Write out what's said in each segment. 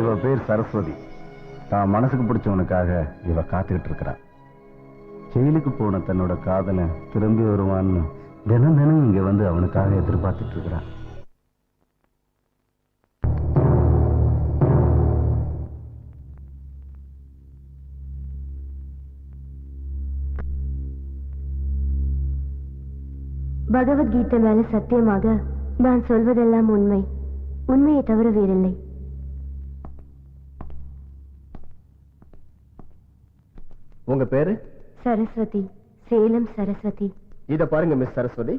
இவ பேர் சரஸ்வதி. தான் மனசுக்கு பிடிச்சவனுக்காக இவ காத்துக்கிட்டு இருக்கிறா. ஜெயிலுக்கு போன தன்னோட காதலை திரும்பி வருவான்னு தினம் தினம் இங்க வந்து அவனுக்காக எதிர்பார்த்துட்டு இருக்கிறா. பகவத்கீதை மேல சத்தியமாக நான் சொல்வதெல்லாம் உண்மை, உண்மையை தவிர வேறில்லை. உங்க பேரு? சரஸ்வதி, சேலம் சரஸ்வதி. இத பாருங்க மிஸ் சரஸ்வதி,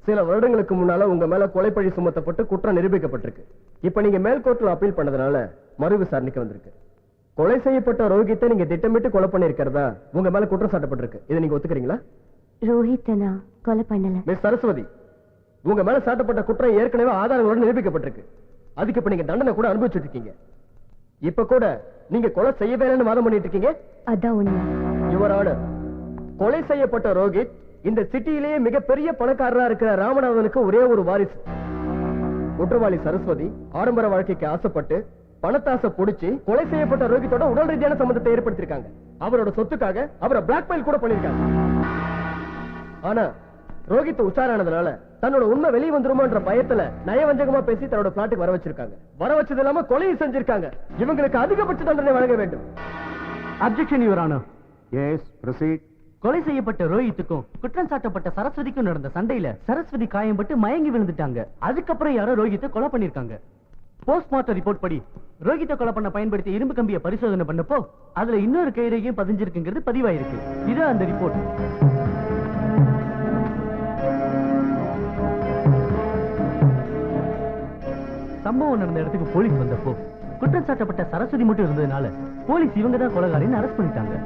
சில வருடங்களுக்கு முன்னால உங்க மேல கொலைப்பழி சுமத்தப்பட்டு குற்றம் நிரூபிக்கப்பட்டிருக்கு. இப்ப நீங்க மேல்கோர்ட்ல அப்பீல் பண்ணதுனால மறு விசாரணைக்கு வந்திருக்கு. கொலை செய்யப்பட்ட ரோஹித்தை நீங்க திட்டமிட்டு கொலை பண்ணிருக்கிறதா உங்க மேல குற்றம் சாட்டப்பட்டிருக்கு. இதை நீங்க ஒத்துக்கிறீங்களா? ரோஹித் நான் கொலை பண்ணல. மிஸ் சரஸ்வதி, உங்க மேல சாட்டப்பட்ட குற்றம் ஏற்கனவே ஆதாரங்களோட நிரூபிக்கப்பட்டிருக்கு. அதுக்கு இப்ப நீங்க தண்டனை கூட அனுபவிச்சுட்டு இருக்கீங்க. இப்ப கூட நீங்க கொலை செய்யவேன்னு வாதம் பண்ணிட்டு இருக்கீங்க. அதான் உண்மை. யுவர் ஆனர், கொலை செய்யப்பட்ட ரோஹித் இந்த சிட்டியிலேயே மிகப்பெரிய பணக்காரரா இருக்கிற ராமநாதனுக்கு ஒரே ஒரு வாரிசு. குற்றவாளி சரஸ்வதி ஆடம்பர வாழ்க்கைக்கு ஆசைப்பட்டு பணத்தாசை புடிச்சு கொலை செய்யப்பட்ட ரோஹித்தோட உடல் ரீதியான சம்பந்தத்தை ஏற்படுத்திருக்காங்க. அவரோட சொத்துக்காக அவரை பிளாக்மெயில் கூட பண்ணிருக்காங்க. ஆனா ரோஹித் உஷாரானதுனால தன்னோட உண்மை வெளியே வந்துருமான்ற பயத்துல நயவஞ்சகமா பேசி தன்னோட பிளாட்டுக்கு வர வச்சிருக்காங்க. வர வச்சது இல்லாம கொலையை செஞ்சிருக்காங்க. இவங்களுக்கு அதிகபட்ச தண்டனை வழங்க வேண்டும். Objection your honour. Yes, proceed. கொலை செய்யப்பட்ட ரோஹித்துக்கும் குற்றம் சாட்டப்பட்ட சரஸ்வதிக்கும் நடந்த சண்டையில சரஸ்வதி காயம்பட்டு மயங்கி விழுந்துட்டாங்க. அதுக்கப்புறம் யாரோ ரோஹித்தை கொலை பண்ணிருக்காங்க. போஸ்ட்மார்ட்டம் ரிப்போர்ட் படி ரோஹித்தை கொலை பண்ண பயன்படுத்தி இரும்பு கம்பியை பரிசோதனை பண்ணப்போ அதுல இன்னொரு கைரேகையும் பதிஞ்சிருக்குங்கிறது பதிவாயிருக்கு. இது அந்த ரிப்போர்ட். சம்பவம் நடந்த இடத்துக்கு போலீஸ் வந்தப்போ குற்றம் சாட்டப்பட்ட சரஸ்வதி மட்டும் இருந்ததுனால போலீஸ் இவங்க தான் கொலைகாரின்னு அரெஸ்ட் பண்ணிட்டாங்க.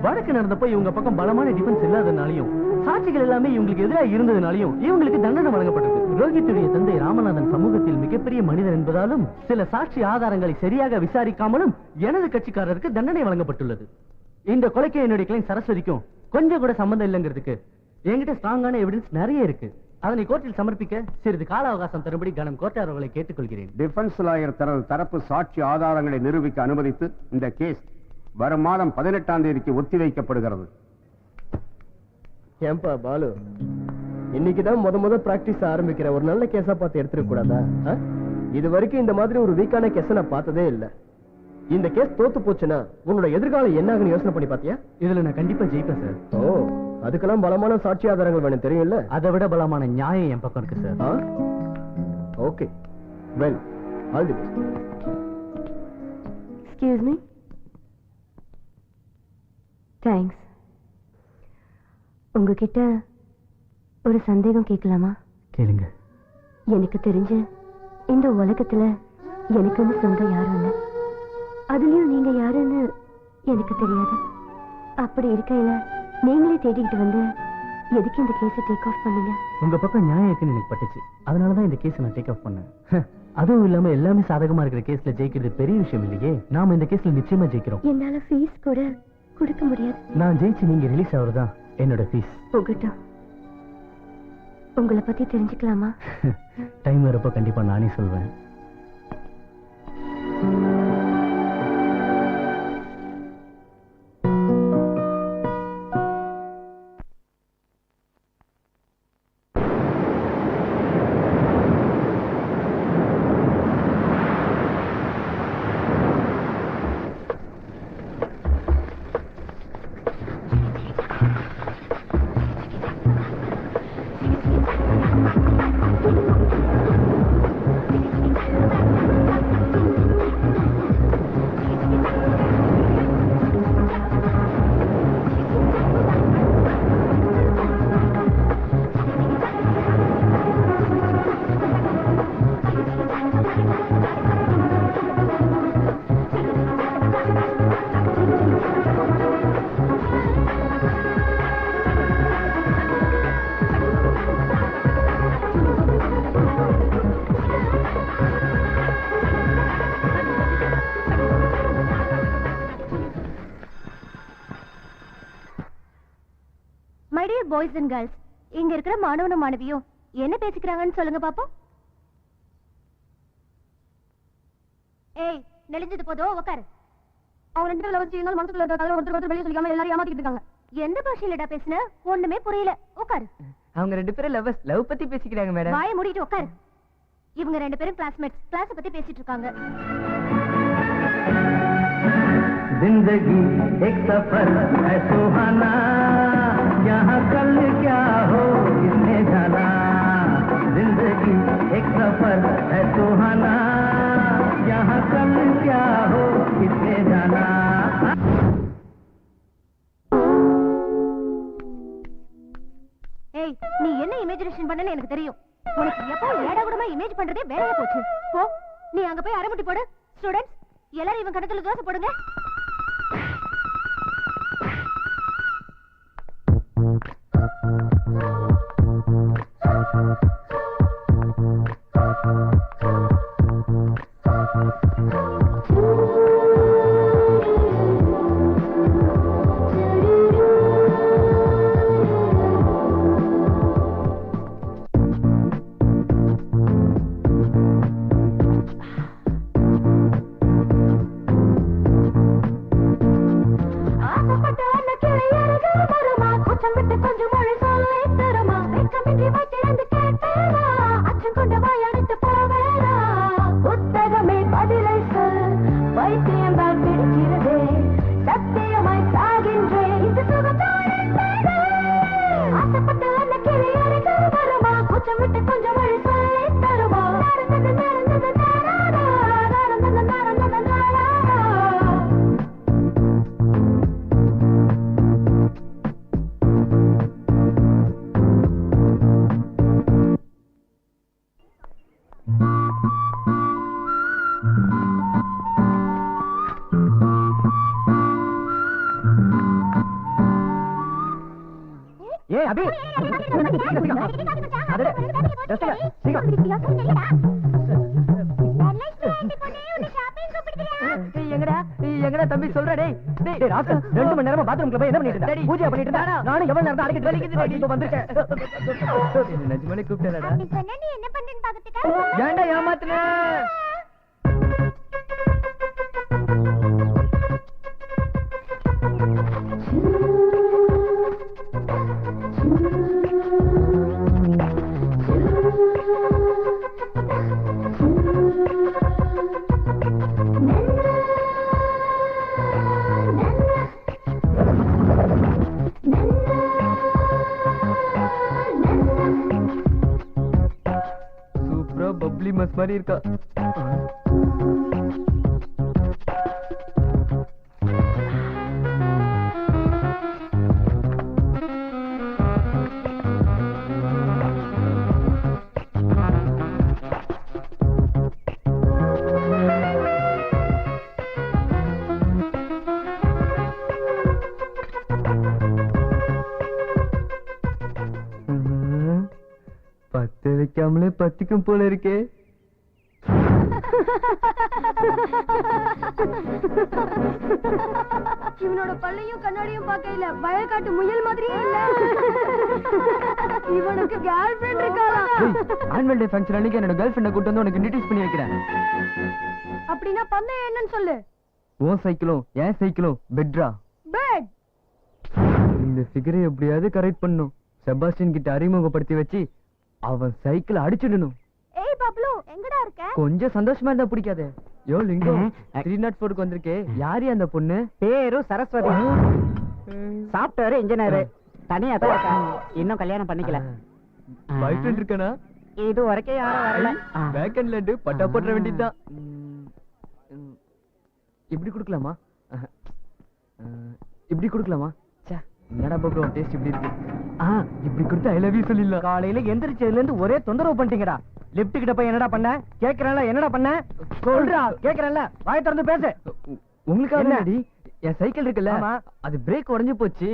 வழக்கு நடந்தப்போ இவங்க பக்கம் பலமான டிஃபென்ஸ் இல்லாதனாலையும் சாட்சிகள் எல்லாமே இவங்களுக்கு எதிராக இருந்ததுனாலையும் இவங்களுக்கு தண்டனை வழங்கப்பட்டது. ரோஹித்துடைய தந்தை ராமநாதன் சமூகத்தில் மிகப்பெரிய மனிதர் என்பதாலும் சில சாட்சி ஆதாரங்களை சரியாக விசாரிக்காமலும் எனது கட்சிக்காரருக்கு தண்டனை வழங்கப்பட்டுள்ளது. இந்த கொலைக்கு என்னுடைய கிளைண்ட் சரஸ்வதிக்கும் கொஞ்சம் கூட சம்பந்தம் இல்லைங்கிறதுக்கு என்கிட்ட ஸ்ட்ராங்கான எவிடன்ஸ் நிறைய இருக்கு. அதனை கோர்ட்டில் சமர்ப்பிக்க சிறிது கால அவகாசம் தரும்படி கனம் கோர்ட்டார் அவர்களை கேட்டுக்கொள்கிறேன். டிஃபென்ஸ் லாயர் தனது தரப்பு சாட்சி ஆதாரங்களை நிரூபிக்க அனுமதித்து இந்த கேஸ் வரும் மாதம் 18ஆம் தேதிக்கு ஒத்திவைக்கப்படுகிறது. ஏன்பா பாலு, இன்னைக்குதான் முத பிராக்டிஸ் ஆரம்பிக்கிற, ஒரு நல்ல கேஸா பார்த்து எடுத்துக்க கூடாதா? இது வரைக்கும் இந்த மாதிரி ஒரு வீக்கான கேஸ நான் பார்த்ததே இல்ல. இந்த கேஸ் தோத்து போச்சுன்னா உன்னோட எதிர்காலம் என்ன ஆகுன்னு யோசனை பண்ணி பாத்தியா? இதுல நான் கண்டிப்பா ஜெயிப்பேன் சார். ஓ, அதுக்கெல்லாம் பலமான சாட்சி ஆதாரங்கள் வேணும் தெரியும்ல? அதை விட பலமான நியாயம் என் பக்கம் இருக்கு sir. Okay, well, all the best. Excuse me. Thanks. உங்ககிட்ட ஒரு சந்தேகம் கேட்கலாமா? கேளுங்க. எனக்கு தெரிஞ்சு இந்த உலகத்துல எனக்குன்னு சொந்தம் யாரும் இல்லை. அதுலயும் நீங்க யாருன்னு எனக்கு தெரியாது. அப்படி இருக்கையில நீங்களே தேடிக்கிட்டு வந்து எதுக்கு இந்த கேஸை டேக் ஆஃப் பண்ணீங்க? உங்க பக்கம் நியாயம் இருக்குன்னு எனக்கு பட்டுச்சு. அதனாலதான் இந்த கேஸை நான் டேக் ஆஃப் பண்ணேன். அதுவும் இல்லாம எல்லாமே சாதகமா இருக்கிற கேஸ்ல ஜெயிக்கிறது பெரிய விஷயம் இல்லையே. நாம இந்த கேஸ்ல நிச்சயமா ஜெயிக்கிறோம். என்னால ஃபீஸ் கூட கொடுக்க முடியாது. நான் ஜெயிச்சு நீங்க ரிலீஸ் ஆகுறதுதான் என்னோட ஃபீஸ். போகட்டும். உங்களை பத்தி தெரிஞ்சுக்கலாமா? டைம் வரப்போ கண்டிப்பா நானே சொல்வேன். பாய்ஸ் அண்ட் கேர்ள்ஸ், இங்க இருக்கிற மாணவனும் மாணவியும் என்ன பேசிக்கிறாங்கன்னு சொல்லுங்க பாப்போம். ஏய், நெளிஞ்சது போதோ உட்காரு. அவங்க 2 பேரும் லவ் செய்யுங்க மனசுக்குள்ள இருக்க ஒருத்தர் வெளிய சொல்லிக்காம எல்லாரும் ஏமாத்திட்டு இருக்காங்க. எந்த பாஷையிலடா பேசுன? ஒண்ணுமே புரியல. உட்காரு. அவங்க 2 பேரும் லவ் பத்தி பேசிக்கிறாங்க மேடம். வாயை மூடிட்டு உட்காரு. இவங்க 2 பேரும் கிளாஸ்மேட்ஸ். கிளாஸ் பத்தி பேசிட்டு இருக்காங்க. जिंदगी एक सफर है सुहाना, यहाँ कल क्या हो किसने जाना. जिंदगी एक सफर है सुहाना, यहाँ कल क्या हो किसने जाना. ஏய், நீ என்ன இமேஜினேஷன் பண்ணனே எனக்கு தெரியும். உனக்கு எப்போ ஏடா கூடமா இமேஜ் பண்றதே வேலையா போச்சு. போ, நீ அங்க போய் அரைமுட்டி போடு. ஸ்டூடண்ட்ஸ் எல்லாரும் இவன் கணத்துல தோசை போடுங்க. தம்பி சொல்றா டேய். 2 மணி நேரமா பாத்ரூம்ல போய் என்ன பண்ணிட்டு இருந்த? பூஜை பண்ணிட்டு இருந்தா நானும் எவ்வளவு நேரம் அடிக்கிட்டு வலிக்குது. இப்ப வந்திருக்கேன். நிஜமாலே கூப்பிட்டேடா. நீ என்ன பண்றேன்னு பாக்கிறதுக்கு ஏன்டா ஏமாத்துன? சூப்பரா பப்ளி மஸ் மாதிரி இருக்கா. பத்து வைக்காமலே பத்திக்கும் போல இருக்கே. இவனோட பல்லையும் கண்ணாடியும் பார்க்கல வயக்காட்டு முயல் மாதிரியே இல்ல. இவனுக்கு கேர்ள் ஃப்ரெண்ட் இருக்காளா? ஆனுவல் டே ஃபங்க்ஷன் அன்னைக்கு என்னோட கேர்ள் ஃப்ரெண்ட கூட்டி வந்து உனக்கு இன்ட்ரோ듀ஸ் பண்ணி வைக்கிறேன். அப்படினா பந்தயம் என்னன்னு சொல்லு. உன் சைக்கிளும் என் சைக்கிளும் பெட்ரா. பெட். இந்த ஃபிகரை எப்படியாவது கரெக்ட் பண்ணும். செபாஸ்டியன் கிட்ட அறிமுகப்படுத்தி வச்சு அவன் சைக்கிள் அடிச்சிடணும். ஏய் பப்ளு, எங்கடா இருக்க? கொஞ்சம் சந்தோஷமா இருந்தா பிடிக்காதே. யோ லிங்கம், 304க்கு வந்திருக்கே. யாரு அந்த பொண்ணு? பேரு சரஸ்வதி. Software engineer. தனியா தான் இருக்கா. இன்னும் கல்யாணம் பண்ணிக்கல. பாய் ஃப்ரெண்ட் இருக்கானா? இது வரைக்கும் யாரும் வரல. பேக் அண்ட் லெட் பட்டா போட்ற வேண்டியதுதான். இப்படி கொடுக்கலாமா? இப்படி கொடுக்கலாமா? என்னடா பாப்ரோ டேஸ்ட் இப்படி இருக்கு. இப்படி கொடுத்து ஐ லவ் யூ சொல்லிடலாம். காலையில எந்திரிச்சதுல இருந்து ஒரே தொந்தரவு பண்ணிட்டீங்கடா. லெஃப்ட் கிட்ட போய் என்னடா பண்ண? கேக்குறேன்ல என்னடா பண்ண? சொல்றா. கேக்குறேன்ல வாயை திறந்து பேசு. உங்களுக்கு என்ன? என்னடி? என் சைக்கிள் இருக்குல்ல, அது பிரேக் உடைஞ்சு போச்சு.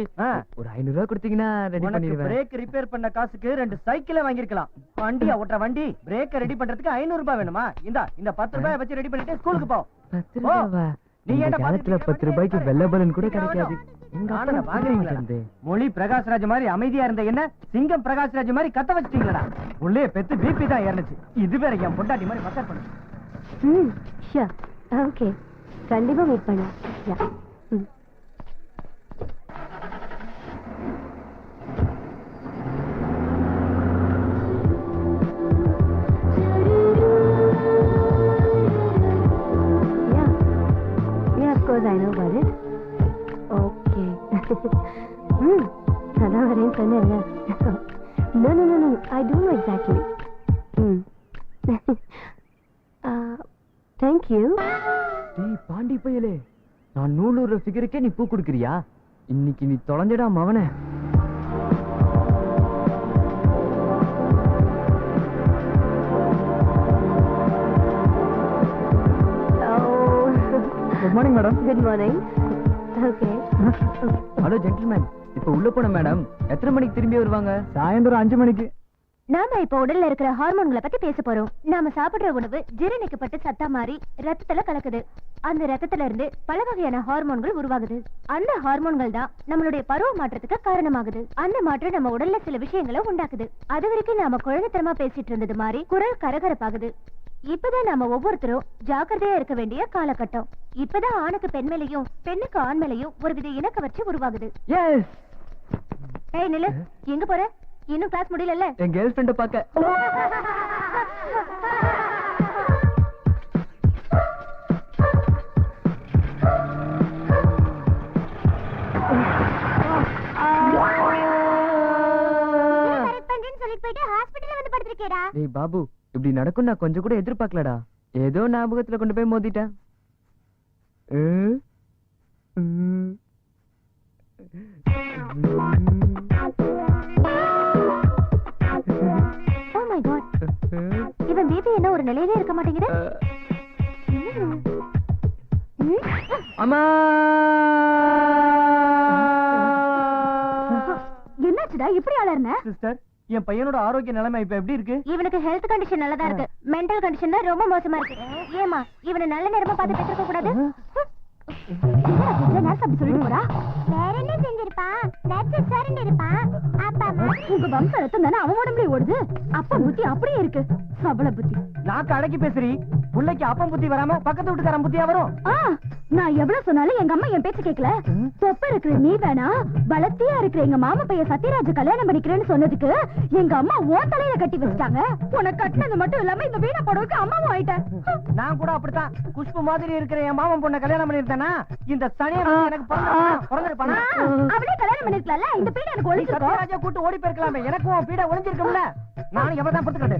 ஒரு 500 ரூபாய் கொடுத்தீங்கன்னா ரெடி பண்ணிடுவேன். பிரேக் ரிப்பேர் பண்ண காசுக்கு 2 சைக்கிளை வாங்கிருக்கலாம். வண்டியா ஓட்டுற வண்டி பிரேக் ரெடி பண்றதுக்கு 500 ரூபாய் வேணுமா? இந்த 10 ரூபாய் வச்சு ரெடி பண்ணிட்டு ஸ்கூலுக்கு போ. 10 ரூபாவா? நீ ஏன்டா 10 ரூபாய்க்கு வெள்ளை பலூன் கூட கிடைக்காது. மொழி பிரகாஷ்ராஜ் மாதிரி அமைதியா இருந்த என்ன சிங்கம் பிரகாஷ்ராஜ் மாதிரி கத்த வச்சிட்டீங்களா? உள்ளே பெத்து பிபி தான் ஏறனுச்சு. இது வேற என் பொண்டாட்டி மாதிரி மசாஜ் பண்ணு. ஓகே, கண்டிப்பா மீட் பண்ண. யா. Because I know about it. Okay. அதான் வரேன்னு சொன்னேன்ல. No, no, no, no. I don't know exactly. Thank you. டேய் பாண்டி பையலே, நான் நூலூர் ஃபிகருக்கே நீ பூ கொடுக்குறியா? இன்னைக்கு நீ தொலைஞ்சடா மவனே. Good morning madam. Good morning. Okay. Hello gentleman, இப்ப உள்ள போன மேடம் எத்தனை மணிக்கு திரும்பி வருவாங்க? சாயந்தரம் 5 மணிக்கு. நாம இப்ப உடல்ல இருக்கிற ஹார்மோன்களை பத்தி பேச போறோம். நாம சாப்பிடுற உணவு ஜீரணிக்கப்பட்டு சத்தா மாறி ரத்தத்துல கலக்குது. அந்த ரத்தத்துல இருந்து பல வகையான ஹார்மோன்கள் உருவாகுது. அந்த ஹார்மோன்கள் தான் நம்மளுடைய பருவ மாற்றத்துக்கு காரணமாகுது. அந்த மாற்றம் நம்ம உடல்ல சில விஷயங்களை உண்டாக்குது. அது வரைக்கும் நாம குழந்தைத்தனமா பேசிட்டு இருந்தது மாதிரி குரல் கரகரப்பாகுது. இப்பதான் நாம ஒவ்வொருத்தரும் ஜாக்கிரதையா இருக்க வேண்டிய காலகட்டம். இப்பதான் ஆணுக்கு பெண் மேலையும் பெண்ணுக்கு ஆண் மேலையும் ஒருவித இணக்க வச்சு உருவாகுது. எஸ். ஏய் நில்லு, எங்க போற? இன்னும் கிளாஸ் முடியல. என் கேர்ள் ஃப்ரெண்ட பாக்க. டேய் பாபு, இப்படி நடக்கும் நான் கொஞ்சம் கூட எதிர்பார்க்கலடா. ஏதோ ஞாபகத்துல கொண்டு போய் மோதிட்டேன். Oh my God. இவன் பேபி என்ன ஒரு நிலையிலே இருக்க மாட்டேங்குது. அம்மா, என்னாச்சுடா இப்படி அலறன? சிஸ்டர், என் பையனோட ஆரோக்கிய நிலைமை இப்ப எப்படி இருக்கு? இவனுக்கு ஹெல்த் கண்டிஷன் நல்லதா இருக்கு. மென்டல் கண்டிஷன் தான் ரொம்ப மோசமா இருக்கு. ஏமா இவனை நல்ல நேரமா பார்த்து பெற்றுக்க கூடாது? அப்படி சொல்லிட்டு போறா. வேற என்ன செஞ்சிருப்பான்? உங்க வம்ச ரத்தம் தானே அவன் உடம்புல ஓடுது. அப்பா புத்தி அப்படியே இருக்கு. சபல புத்தி. நாக்கு அடக்கி பேசுறீ. புள்ளைக்கு அப்பம் புத்தி வராம பக்கத்து வீட்டுக்காரன் புத்தியா வரும்? நான் எவ்வளவு சொன்னாலும் எங்க அம்மா என் பேச்சு கேட்கல. தொப்ப இருக்கிற நீ வேணா, பலத்தியா இருக்கிற எங்க மாமா பையன் சத்யராஜ் கல்யாணம் பண்ணிக்கிறேன்னு சொன்னதுக்கு எங்க அம்மா ஓன் தலையில கட்டி வச்சிட்டாங்க. உனக்கு கட்டினது மட்டும் இல்லாம இந்த வீணா படவுக்கு அம்மாவும் ஆயிட்டேன். நான் கூட அப்படித்தான் குஷ்பு மாதிரி இருக்கிற என் மாமன் பொண்ணை கல்யாணம் பண்ணிருந்தேனா இந்த சனியை எனக்கு பிறந்திருப்பானா? அவனே கல்யாணம் பண்ணிருக்கல. இந்த பீடை எனக்கு ஒளிஞ்சிருக்கும். சத்யராஜா கூட்டு ஓடி போயிருக்கலாமே. எனக்கும் உன் பீடை ஒளிஞ்சிருக்கும்ல. நானும் எவ்வளவுதான் பொறுத்துக்கிட்டு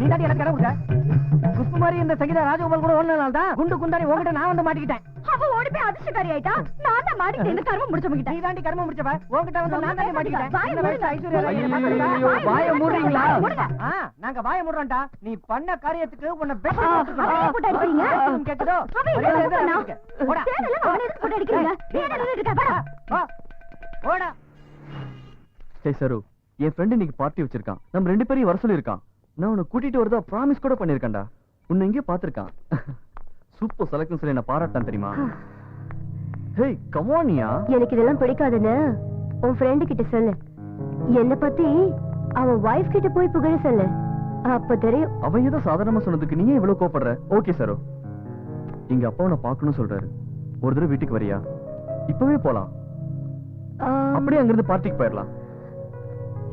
நீ தாண்டி எனக்கு இடம் கொடுத்த. குஷ்பு மாதிரி இந்த சங்கீதா ராஜகோபால் கூட ஓடுனதால தான் குண்டு குந்தாரி உங்ககிட்ட நான் வந்து மாட்டிக்கிட்டேன். அவ ஓடி போய் அதிர்ஷ்டக்காரி ஆயிட்டா. நான் தான் மாட்டிக்கிட்டேன். கர்மம் முடிச்சவங்கிட்ட. நீ தாண்டி கர்மம் முடிச்சவ. உங்ககிட்ட வந்து நான் தாண்டி மாட்டிக்கிட்டேன். வாய மூடுறீங்களா? நாங்க வாய மூடுறோம்டா. நீ பண்ண காரியத்துக்கு உன்னை போட்டு அடிக்கிறீங்க. கேக்குதோ? சரி சரு, என் ஃப்ரெண்ட் இன்னைக்கு பார்ட்டி வச்சிருக்கான். நம்ம 2 பேரையும் வர சொல்லிருக்கான். நான் உன்னை கூட்டிட்டு வரதா ப்ராமிஸ் கூட பண்ணிருக்கேன்டா. உன்னை எங்கேயோ பாத்திருக்கான். சூப்பர் செலக்ட்னு சொல்லி நான் பாராட்டான் தெரியுமா? ஹேய் கம் ஆன் யா. எனக்கு இதெல்லாம் பிடிக்காதுன்னு உன் ஃப்ரெண்ட் கிட்ட சொல்லு. என்ன பத்தி அவன் வைஃப் கிட்ட போய் புகழ சொல்லு. அப்ப தெரியும். அவன் ஏதோ சாதாரணமா சொன்னதுக்கு நீயே இவ்வளவு கோபப்படுற? ஓகே சரு, எங்க அப்பா உன்னை பாக்கணும்னு சொல்றாரு. ஒரு தடவை வீட்டுக்கு வரியா? இப்பவே போலாம். அப்படியே அங்கிருந்து பார்ட்டிக்கு போயிடலாம்.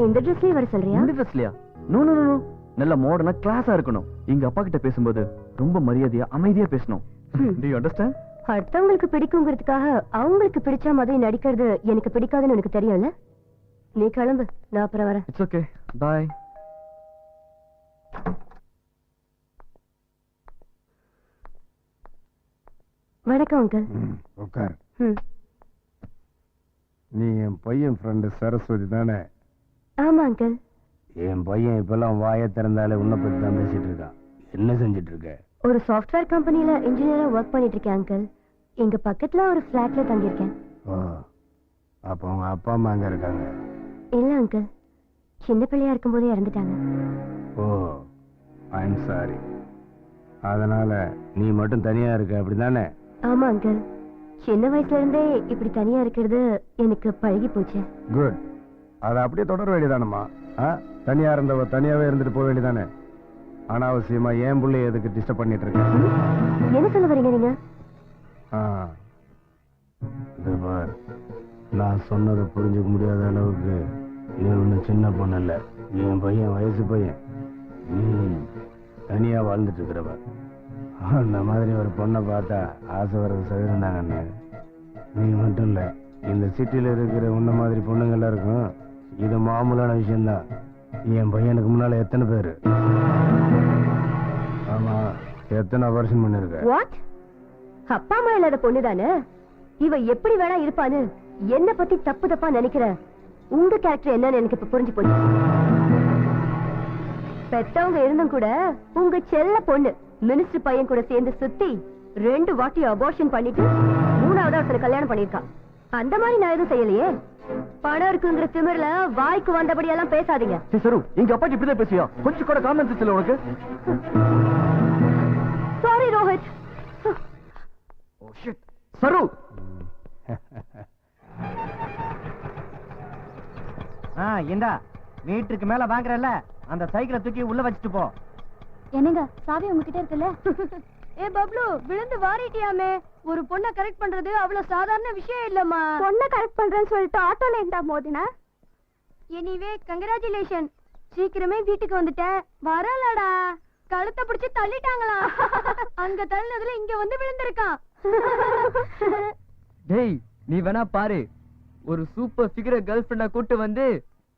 இந்த ட்ரெஸ்லயே வர சொல்றியா? இந்த ட்ரெஸ்லயா? நோ நோ நோ, நல்ல மாடர்னா கிளாஸா இருக்கணும். எங்க அப்பா கிட்ட பேசும்போது ரொம்ப மரியாதையா அமைதியா பேசணும். Do you understand? அடுத்தவங்களுக்கு பிடிக்குங்கிறதுக்காக அவங்களுக்கு பிடிச்ச மாதிரி நடிக்கிறது எனக்கு பிடிக்காதுன்னு எனக்கு தெரியும்ல. நீ கிளம்பு, நான் அப்புறம் வரேன். It's okay, bye. வணக்கம் அங்கிள். உட்கார். நீ என் பையன் ஃப்ரெண்டு சரஸ்வதி தானே? ஆமா அங்கிள். என் பையன் இப்பெல்லாம் வாயை திறந்தாலே உன்னை பத்தி தான் பேசிட்டு இருக்கான். என்ன செஞ்சிட்டு இருக்க? ஒரு சாஃப்ட்வேர் கம்பெனில இன்ஜினியரா ஒர்க் பண்ணிட்டு இருக்கேன் அங்கிள். எங்க பக்கத்துல ஒரு ஃபிளாட்ல தங்கியிருக்கேன். ஓ, அப்ப உங்க அப்பா அம்மா அங்க இருக்காங்க? இல்ல அங்கிள், சின்ன பிள்ளையா இருக்கும்போதே இறந்துட்டாங்க. ஓ, ஐ எம் சாரி. அதனால நீ மட்டும் தனியா இருக்க, அப்படிதானே? ஆமா அங்கிள், சின்ன வயசுல இருந்தே இப்படி தனியா இருக்கிறது எனக்கு பழகி போச்சு. குட். அதை அப்படியே தொடர வேண்டியதானம்மா. தனியா இருந்தவ தனியாவே இருந்துட்டு போக வேண்டியதானே? அனாவசியமா ஏன் புள்ளைய எதுக்கு டிஸ்டர்ப் பண்ணிட்டு இருக்கேன்? என்ன சொல்ல வரீங்க நீங்க? இது பார், நான் சொன்னதை புரிஞ்சுக்க முடியாத அளவுக்கு நீ ஒன்றும் சின்ன பொண்ணு இல்ல. என் பையன் வயசு பையன். நீ தனியா வாழ்ந்துட்டு இருக்கிறவ. அந்த மாதிரி ஒரு பொண்ணை பார்த்தா ஆசை வர்றது சகிருந்தாங்க. நீ மட்டும் இல்ல, இந்த சிட்டில இருக்கிற உன்ன மாதிரி பொண்ணுங்கள்லாம் இருக்கும். இது மாமூலான விஷயம்தான். என் பையனுக்கு முன்னால எத்தனை பேரு? ஆமா, எத்தனை அபர்ஷன் பண்ணிருக்க? வாட்? அப்பா அம்மா இல்லாத பொண்ணு தானே இவ. எப்படி வேணா இருப்பான்னு என்ன பத்தி தப்பு தப்பா நினைக்கிற உங்க கேரக்டர் என்னன்னு எனக்கு இப்ப புரிஞ்சு போச்சு. பெத்தவங்க இருந்தும் கூட உங்க செல்ல பொண்ணு மினிஸ்டர் பையன் கூட சேர்ந்து சுத்தி 2 வாட்டி அபார்ஷன் பண்ணிட்டு 3ஆவது ஒருத்தர் கல்யாணம் பண்ணிருக்கான். அந்த மாதிரி நான் எதுவும் செய்யலையே. பணம் இருக்குங்கிற திமிர்ல வாய்க்கு வந்தபடி எல்லாம் பேசாதீங்க. சரு, எங்க அப்பா இப்படிதான் பேசியா? கொஞ்சம் கூட காமன் சென்ஸ் இல்ல உனக்கு? Sorry Rohit. Oh shit. Saru, இந்தா மீட்டருக்கு மேல வாங்குறல்ல, அந்த சைக்கிளை தூக்கி உள்ள வச்சுட்டு போ. என்னங்க சாவி உங்ககிட்ட இருக்குல்ல? ஏ பப்ளு, விழுந்து வாரிட்டியாமே. ஒரு பொண்ணை கரெக்ட் பண்றது அவ்வளவு சாதாரண விஷயம் இல்லம்மா. பொண்ணை கரெக்ட் பண்றேன்னு சொல்லிட்டு ஆட்டோல இருந்தா மோதினா. எனிவே கங்க்ராச்சுலேஷன், சீக்கிரமே வீட்டுக்கு வந்துட்டேன். வரலடா, கழுத்தை பிடிச்சு தள்ளிட்டாங்களா. அங்க தள்ளினதுல இங்க வந்து விழுந்திருக்கான். டேய் நீ வேணா பாரு, ஒரு சூப்பர் ஃபிகரை கேர்ள் ஃப்ரெண்டா கூட்டு வந்து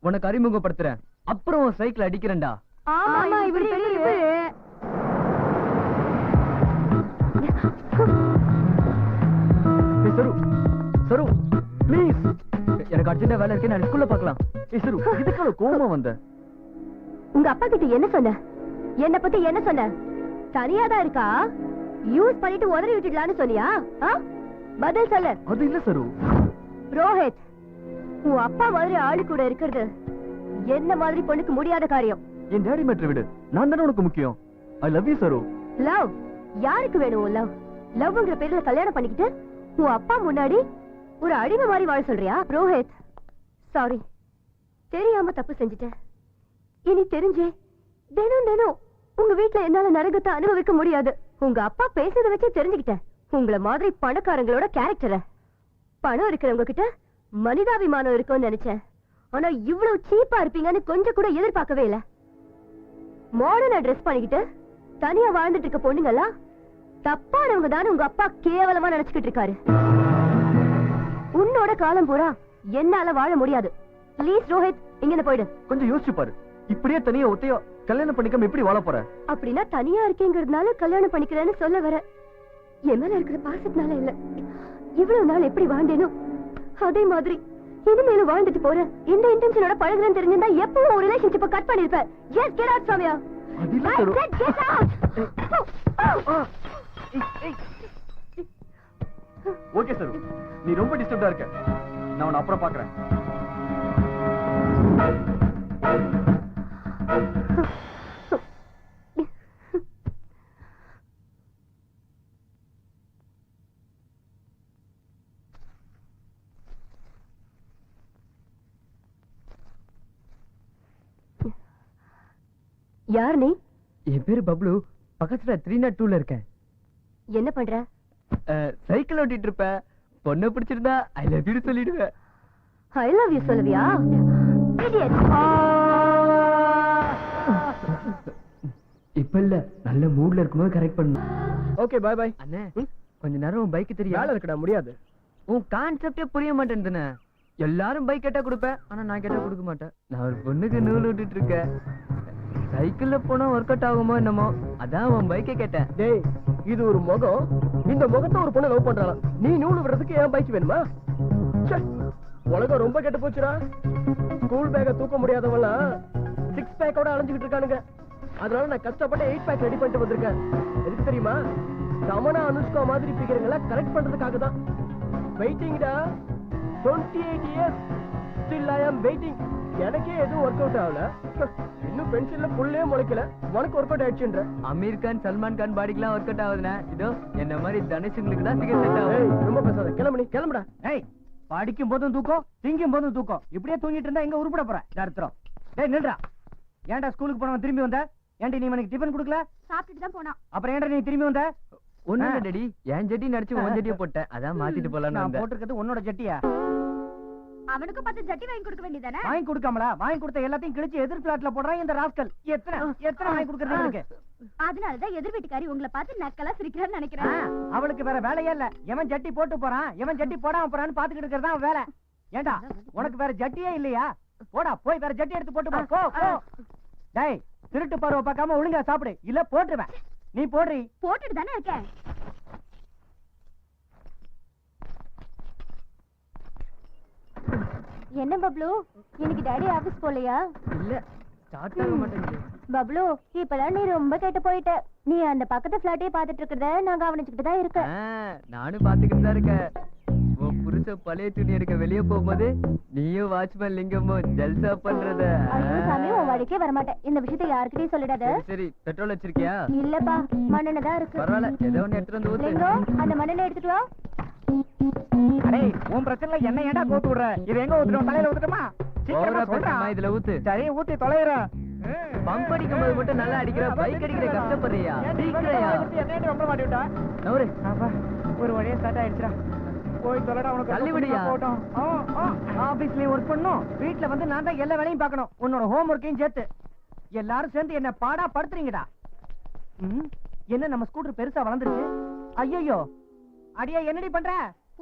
உனக்கு அறிமுகப்படுத்துறேன். அப்புறம் சைக்கிள் அடிக்கிறேன்டா. ஆமா இப்படி சரு, சரு ப்ளீஸ், எனக்கு அர்ஜென்ட்டா வேலை இருக்கு, நான் ஸ்கூல்ல பார்க்கலாம். சரு, இதுக்கு கோவம் வந்த? உங்க அப்பா கிட்ட என்ன சொன்ன? என்ன பத்தி என்ன சொன்ன? தனியாதான் இருக்கா, யூஸ் பண்ணிட்டு உதறி விட்டுடலான்னு சொன்னியா? பதில் சொல்லு. அது இல்ல சரு. ரோஹித், உன் அப்பா மாதிரி ஆளு கூட இருக்கிறது என்ன மாதிரி பொண்ணுக்கு முடியாத காரியம். என் டேடி மேட்டர் விடு, நான் தானே உனக்கு முக்கியம். I love you Saru. Love? யாருக்கு வேணும் லவ்? லவ்ங்கிற பேர்ல கல்யாணம் பண்ணிக்கிட்டு உன் அப்பா முன்னாடி ஒரு அடிமை மாதிரி வாழ சொல்றியா? ரோஹித், சாரி, தெரியாம தப்பு செஞ்சுட்டேன். இனி தெரிஞ்சே தினம் தினம் உங்க வீட்டுல என்னால நரகத்தை அனுபவிக்க முடியாது. உங்க அப்பா பேசுறத வச்சு தெரிஞ்சுக்கிட்டேன் உங்களை மாதிரி பணக்காரங்களோட கேரக்டரை. பணம் இருக்கிறவங்க கிட்ட மனிதாபிமானம் இருக்கும்னு நினைச்சேன். ஆனா இவ்வளவு சீப்பா இருப்பீங்கன்னு கொஞ்சம் கூட எதிர்பார்க்கவே இல்ல. மாடர்னா ட்ரெஸ் பண்ணிக்கிட்டு தனியா வாழ்ந்துட்டு இருக்க பொண்ணுங்களா தப்பானவங்க தானே உங்க அப்பா கேவலமா நினைச்சுக்கிட்டு இருக்காரு. உன்னோட காலம் பூரா என்னால வாழ முடியாது. ப்ளீஸ் ரோஹித், இங்க போயிடு. கொஞ்சம் யோசிச்சு பாரு, இப்படியே தனியா ஒத்தையா கல்யாணம் பண்ணிக்காம எப்படி வாழ போற? அப்படின்னா தனியா இருக்கேங்கிறதுனால கல்யாணம் பண்ணிக்கிறேன்னு சொல்ல வர. என் மேல இருக்கிற பாசத்தினால இல்ல. இவ்வளவு நாள் எப்படி வாழ்ந்தேனோ அதே மாதிரி இனிமேலும் வாழ்ந்துட்டு போறேன். இந்த இன்டென்ஷனோட பழகுறேன்னு தெரிஞ்சிருந்தா எப்பவும் ஒரு ரிலேஷன்ஷிப்பை cut பண்ணிருப்பேன். Just get out, Samya. அது இல்ல சரு. Get out. ஓகே சரு, நீ ரொம்ப டிஸ்டர்ப்டா இருக்க. நான் உன்னை அப்புறம் பாக்குறேன். யார் நீ? என் பேரு பப்ளு, பக்கத்துல 302ல இருக்கேன். என்ன பண்ற? சைக்கிள் ஓட்டிட்டு இருப்பேன். பொண்ணை பிடிச்சிருந்தா ஐ லவ் யூ சொல்லிடுவேன். ஐ லவ் யூ சொல்லுவியா? Idiot. இப்ப இல்ல, நல்ல மூட்ல இருக்கும்போது கரெக்ட் பண்ணு. Okay, bye bye. அண்ணே, கொஞ்ச நேரம் பைக் தெரியும். வேலை இருக்குடா, முடியாது. உன் கான்செப்டே புரிய மாட்டேன்னு. எல்லாரும் பைக் கேட்டா கொடுப்பேன், ஆனா நான் கேட்டா கொடுக்க மாட்டேன். நான் ஒரு பொண்ணுக்கு நூல் விட்டுட்டு இருக்கேன். சைக்கிள்ல போனா ஒர்க் அவுட் ஆகுமோ என்னமோ, அதான் உன் பைக்கை கேட்டேன். டேய், இது ஒரு முகம். இந்த முகத்தை ஒரு பொண்ணு லவ் பண்றாளா? நீ நூல் விடுறதுக்கு ஏன் பைக் வேணுமா? உலகம் ரொம்ப கெட்டு போச்சுடா. ஸ்கூல் பேக்க தூக்க முடியாதவளா 6 பேக்கோட அலைஞ்சுக்கிட்டு இருக்கானுங்க. அதனால நான் கஷ்டப்பட்டு 8 பேக் ரெடி பண்ணிட்டு வந்திருக்கேன். எதுக்கு தெரியுமா? தமனா அனுஷ்கா மாதிரி பிகருங்களை கரெக்ட் பண்றதுக்காக தான். வெயிட்டிங்டா. 28 years still I am waiting. எனக்கே எதுவும் ஒர்க் அவுட் ஆகல. இன்னும் பென்சில்ல புல்லே முளைக்கல, உனக்கு ஒர்க் அவுட் ஆயிடுச்சுன்ற. அமீர் கான், சல்மான் கான் பாடிக்கெல்லாம் ஒர்க் அவுட் ஆகுதுண்ணே. இதோ என்ன மாதிரி தனுஷுங்களுக்கு தான் சிகரெட் செட் ஆகும். ரொம்ப பேசாத, கிளம்பு, கிளம்புடா. ஏய், படிக்கும் போதும் தூக்கம், திங்கும் போதும் தூக்கம். இப்படியே தூங்கிட்டு இருந்தா எங்க உருப்பட போற? தடுத்துறோம். டேய் நில்றா. ஏன்டா ஸ்கூலுக்கு போனவன் திரும்பி வந்த? ஏன்டி நீ எனக்கு டிபன் கொடுக்கல? சாப்பிட்டுட்டு தான் போனான். அப்புறம் ஏன்டா நீ திரும்பி வந்த? ஒண்ணு இல்ல டாடி, என் ஜட்டி நடிச்சு உன் ஜட்டியை போட்டேன், அதான் மாத்திட்டு போலான்னு நான் வந்தேன். போட்டிருக்கிறது உன்னோட ஜட்டியா? அவனுக்கு 10 ஜட்டி வாங்கி கொடுக்க வேண்டியதானே? வாங்கி கொடுக்காமலா? வாங்கி கொடுத்த எல்லாத்தையும் கிழிச்சு எதிர் பிளாட்ல போடுறான் இந்த ராஸ்கல். எத்தனை வாங்கி கொடுக்கறது இருக்கு? அதனாலதான் எதிர் வீட்டுக்காரி உங்களை பார்த்து நக்கலா சிரிக்கிறான்னு நினைக்கிறேன். அவளுக்கு வேற வேலையே இல்ல. எவன் ஜட்டி போட்டு போறான், எவன் ஜட்டி போடாம போறான்னு பாத்துக்கிட்டு இருக்கிறதா அவன் வேலை. ஏண்டா உனக்கு வேற ஜட்டியே இல்லையா? போடா போய் வேற ஜட்டி எடுத்து போட்டு போ. டேய், திருட்டு பருவ பார்க்காம ஒழுங்கா சாப்பிடு, இல்ல போட்டுருவேன். நீ போடுறி. போட்டுட்டு தானே இருக்கேன். என்ன பப்ளு, இன்னைக்கு டாடி ஆபீஸ் போலையா? இல்ல, ஸ்டார்ட் ஆக மாட்டேங்குது. பப்ளு, இப்பெல்லாம் நீ ரொம்ப கேட்டு போயிட்ட. நீ அந்த பக்கத்து பிளாட்டையே பாத்துட்டு இருக்கிறத நான் கவனிச்சுக்கிட்டு தான் இருக்கேன். நானும் பாத்துக்கிட்டு தான் இருக்கேன். உன் புருஷ பழைய துணி எடுக்க வெளியே போகும்போது நீயும் வாட்ச்மேன் லிங்கமும் ஜல்சா பண்றத. ஐயோ சாமி, உன் வழிக்கே வரமாட்டேன். இந்த விஷயத்தை யாருக்கிட்டையும் சொல்லிடாத. சரி, பெட்ரோல் வச்சிருக்கியா? இல்லப்பா, மண்ணெண்ணெய் தான் இருக்கு. பரவாயில்ல, ஏதோ ஒண்ணு எடுத்துட்டு வந்து ஊத்து. லிங்கம், அந்த மண்ணெண்ணெய் எடுத்துட்டு வா. அடே, உன் பிரச்சனை என்ன ஏன்டா கோத்து விடுற? இது எங்க ஊத்துறோம்? தலையில ஊத்துட்டோமா? ஓவரா சீக்கிரமா பேசாம சொல்றா. இதுல ஊத்து. சரி, ஊத்தி தொலைறேன். பம்ப் அடிக்கும் போது மட்டும் நல்லா அடிக்கிற, பைக் அடிக்கிற கஷ்டப்படுறியா? சீக்கிரயா என்ன ரொம்ப மாட்டி விட்டா? நவரு. அப்பா, ஒரு வழியா ஸ்டார்ட் ஆயிடுச்சுடா. போய் தொலைடா, உனக்கு தள்ளி விடுயா. போட்டோம். ஆபீஸ்லயும் ஒர்க் பண்ணணும், வீட்ல வந்து நான் தான் எல்லா வேலையும் பார்க்கணும், உன்னோட ஹோம் ஒர்க்கையும் சேர்த்து. எல்லாரும் சேர்ந்து என்ன பாடா படுத்துறீங்கடா. என்ன நம்ம ஸ்கூட்டர் பெருசா வளர்ந்துருச்சு? ஐயோ, அடியா என்னடி பண்ற?